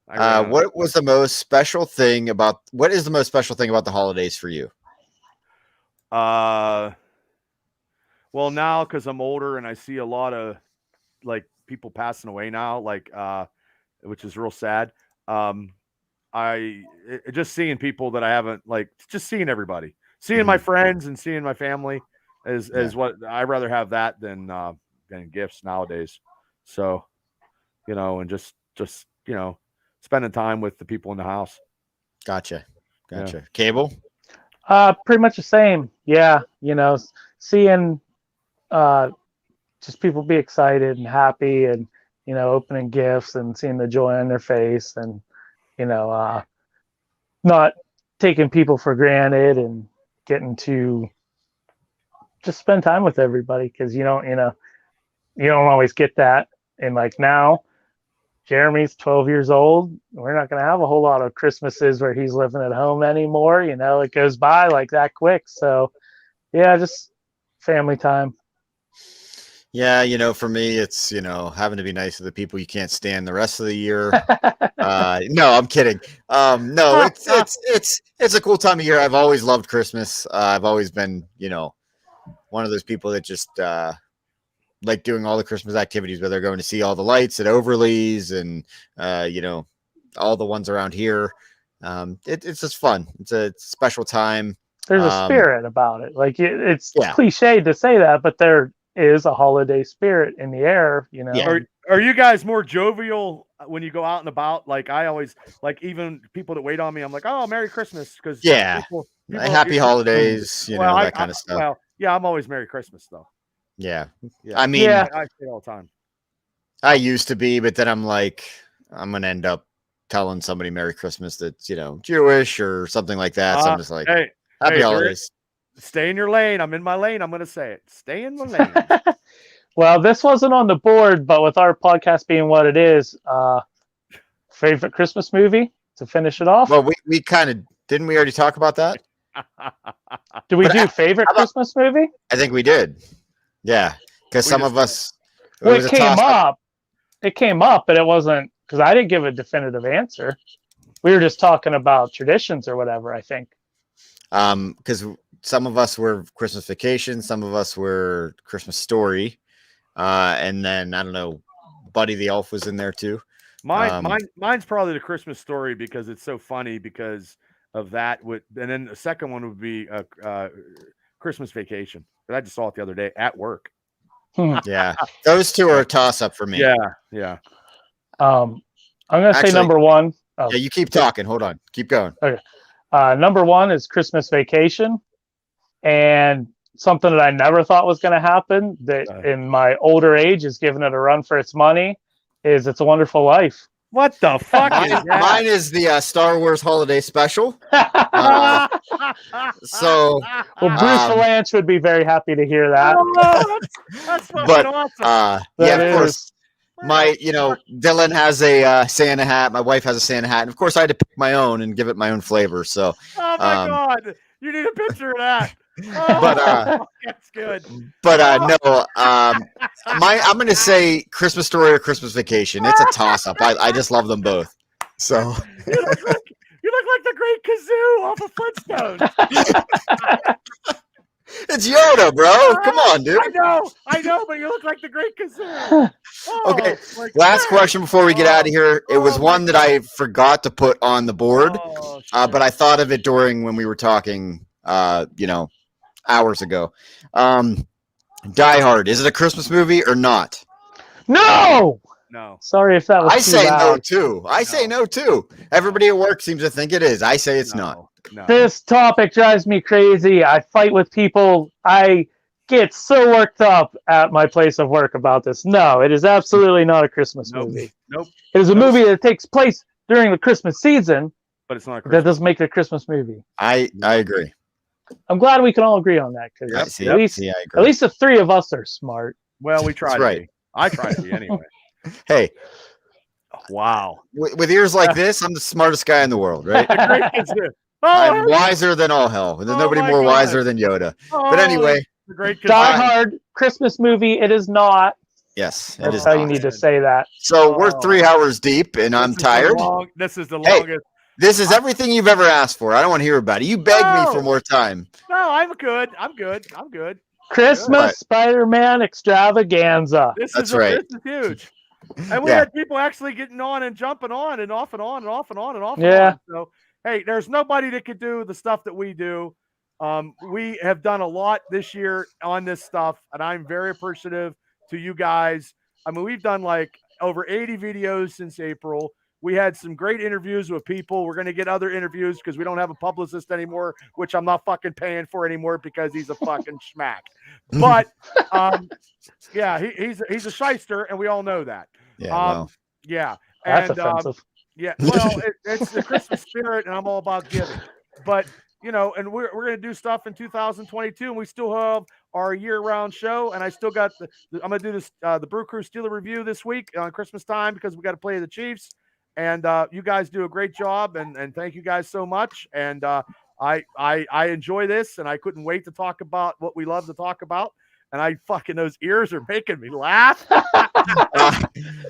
What is the most special thing about the holidays for you?
Well, now because I'm older and I see a lot of like people passing away now, like which is real sad. Just seeing people that I haven't just seeing everybody, seeing my friends and seeing my family is what I'd rather have that than gifts nowadays. So, and just spending time with the people in the house.
Gotcha. Cable.
Pretty much the same. Yeah, seeing just people be excited and happy, and opening gifts and seeing the joy on their face, and not taking people for granted, and getting to just spend time with everybody, because you don't always get that. And like now, Jeremy's 12 years old. We're not going to have a whole lot of Christmases where he's living at home anymore. It goes by like that quick. So yeah, just family time.
Yeah, for me, it's having to be nice to the people you can't stand the rest of the year. No, I'm kidding. No, it's a cool time of year. I've always loved Christmas. I've always been, one of those people that just like doing all the Christmas activities, where they're going to see all the lights at Overly's and all the ones around here. It's just fun. It's a special time.
There's a spirit about it. Like it's cliched to say that, but there is a holiday spirit in the air.
Yeah.
Are you guys more jovial when you go out and about? Like I always even people that wait on me, I'm like, oh, Merry Christmas, because people
happy holidays, that kind of stuff.
Well, yeah, I'm always Merry Christmas though.
Yeah. I mean,
I say it all the time.
I used to be, but then I'm like, I'm gonna end up telling somebody Merry Christmas that's Jewish or something like that. So I'm just like, happy holidays.
Stay in your lane. I'm in my lane. I'm gonna say it. Stay in the lane.
Well, this wasn't on the board, but with our podcast being what it is, favorite Christmas movie to finish it off.
Well, we kind of didn't we already talk about that?
Do we
but
do favorite
how about-
Christmas movie?
I think we did. Yeah, because some of us.
Well,
was
it
a
came
toss-up.
up. It came up, but it wasn't because I didn't give a definitive answer. We were just talking about traditions or whatever, I think.
Because some of us were Christmas Vacation, some of us were Christmas Story, and then I don't know, Buddy the Elf was in there too.
Mine's probably the Christmas Story because it's so funny because of that. And then the second one would be Christmas Vacation. But I just saw it the other day at work.
Yeah, those two are a toss up for me.
Yeah.
I'm gonna say
Actually-
number one. Oh,
Yeah, you keep talking. Hold on, keep going.
number one is Christmas Vacation, and something that I never thought was going to happen that in my older age is giving it a run for its money is It's a Wonderful Life.
What the fuck is that?
Mine is the Star Wars Holiday Special. So,
Well, Bruce Valanche would be very happy to hear that.
That's fucking
but
awesome.
yeah,
That
of course.
is-
Dylan has a Santa hat. My wife has a Santa hat, and of course, I had to pick my own and give it my own flavor. So,
Oh my god, you need a picture of that.
But,
That's good.
but no, I'm going to say Christmas Story or Christmas Vacation. It's a toss up. I just love them both. So,
You look like the Great Kazoo off of Flintstones.
it's Yoda, bro. Come on, dude.
I know, but you look like the Great Kazoo. Oh,
Okay,
my
last
God.
question before we get out of here. It was
Oh,
one that I forgot to put on the board,
Oh, shit.
but I thought of it during when we were talking, hours ago. Die Hard. Is it a Christmas movie or not?
No!
No.
Sorry if that was
I
too
say no
loud.
too. I say no too. Everybody at work seems to think it is. I say it's not.
No.
This topic drives me crazy. I fight with people. I get so worked up at my place of work about this. No, it is absolutely not a Christmas movie.
Nope.
It is a movie that takes place during the Christmas season.
But it's not a
That
Christmas.
doesn't make it a Christmas movie.
I agree.
I'm glad we can all agree on that because
Yep,
See,
at least
I agree.
at least the three of us are smart.
Well, we tried
That's right.
to be. I tried to be anyway.
Hey,
Wow.
with ears like this, I'm the smartest guy in the world, right?
The Great Kazoo.
I'm
Oh,
wiser than all hell. There's
Oh
nobody
my
more
God.
wiser than Yoda. But anyway,
the Great Kazoo.
Die Hard Christmas movie. It is not.
yes, it
That's
is
how
not.
you need to say that.
So we're
Oh.
3 hours deep, and I'm tired.
This is the
Hey.
longest.
This is everything you've ever asked for. I don't want to hear about it. You begged me
No.
for more time.
No, I'm good.
Christmas Spider-Man extravaganza.
That's right.
This is huge. And we
Yeah.
had people actually getting on and jumping on and off and on and off and on and off. and
Yeah.
on. So, hey, there's nobody that could do the stuff that we do. We have done a lot this year on this stuff, and I'm very appreciative to you guys. I mean, we've done like over 80 videos since April. We had some great interviews with people. We're going to get other interviews because we don't have a publicist anymore, which I'm not fucking paying for anymore because he's a fucking schmack. But yeah, he's a shyster, and we all know that.
Yeah, well,
Yeah,
That's
and
offensive.
yeah, well, it's the Christmas spirit, and I'm all about giving. But and we're going to do stuff in 2022, and we still have our year-round show. And I still got I'm going to do this the Brew Crew Steeler review this week on Christmas time because we got to play the Chiefs. And you guys do a great job, and thank you guys so much. And I enjoy this, and I couldn't wait to talk about what we love to talk about. And I fucking those ears are making me laugh.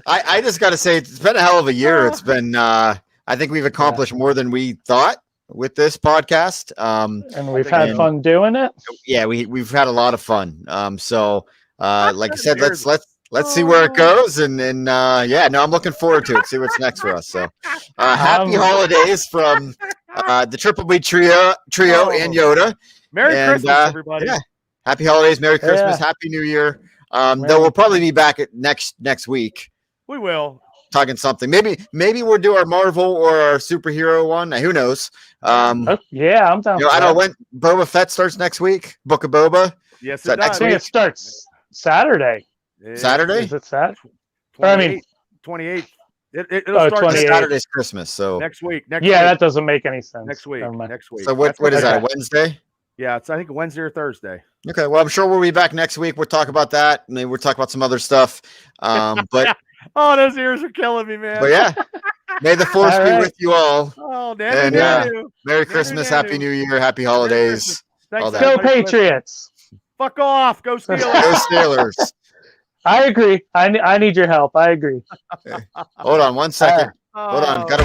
I just got to say, it's been a hell of a year. It's been, I think we've accomplished more than we thought with this podcast.
And we've had fun doing it.
Yeah, we've had a lot of fun. So, like I said,
Weird.
let's see where it goes. And yeah, no, I'm looking forward to it. See what's next for us. So, happy holidays from the Triple B trio and Yoda.
Merry
And,
Christmas, everybody.
Yeah. Happy holidays, Merry Christmas,
Yeah.
Happy New Year. Though we'll probably be back at next week
We will.
talking something. Maybe we'll do our Marvel or our superhero one. Who knows?
Oh, yeah, I'm down.
I
for
don't know
that.
when Boba Fett starts next week. Book of Boba
Yes,
that
it
I
next
does.
think it starts Saturday.
Saturday.
Is it Saturday?
28th. 28th. It'll
Oh,
start
28th.
Saturday's Christmas. So
next week.
Yeah, that doesn't make any sense.
next week.
Never mind.
Next week.
so what
That's
is that?
okay.
Wednesday?
Yeah, it's I think Wednesday or Thursday.
Okay, well, I'm sure we'll be back next week. We'll talk about that. Maybe we'll talk about some other stuff. But
Oh, those ears are killing me, man.
but yeah, may the force
All
be
right.
with you all.
Oh,
And,
damn.
Merry Christmas, Happy New Year, Happy Holidays.
Thanks,
all that.
Go
everybody, for listening.
Patriots!
Fuck off. Go Steelers.
Go Steelers.
I agree. I need your help. I agree.
Hold on one second. Hold on.
Oh.
Gotta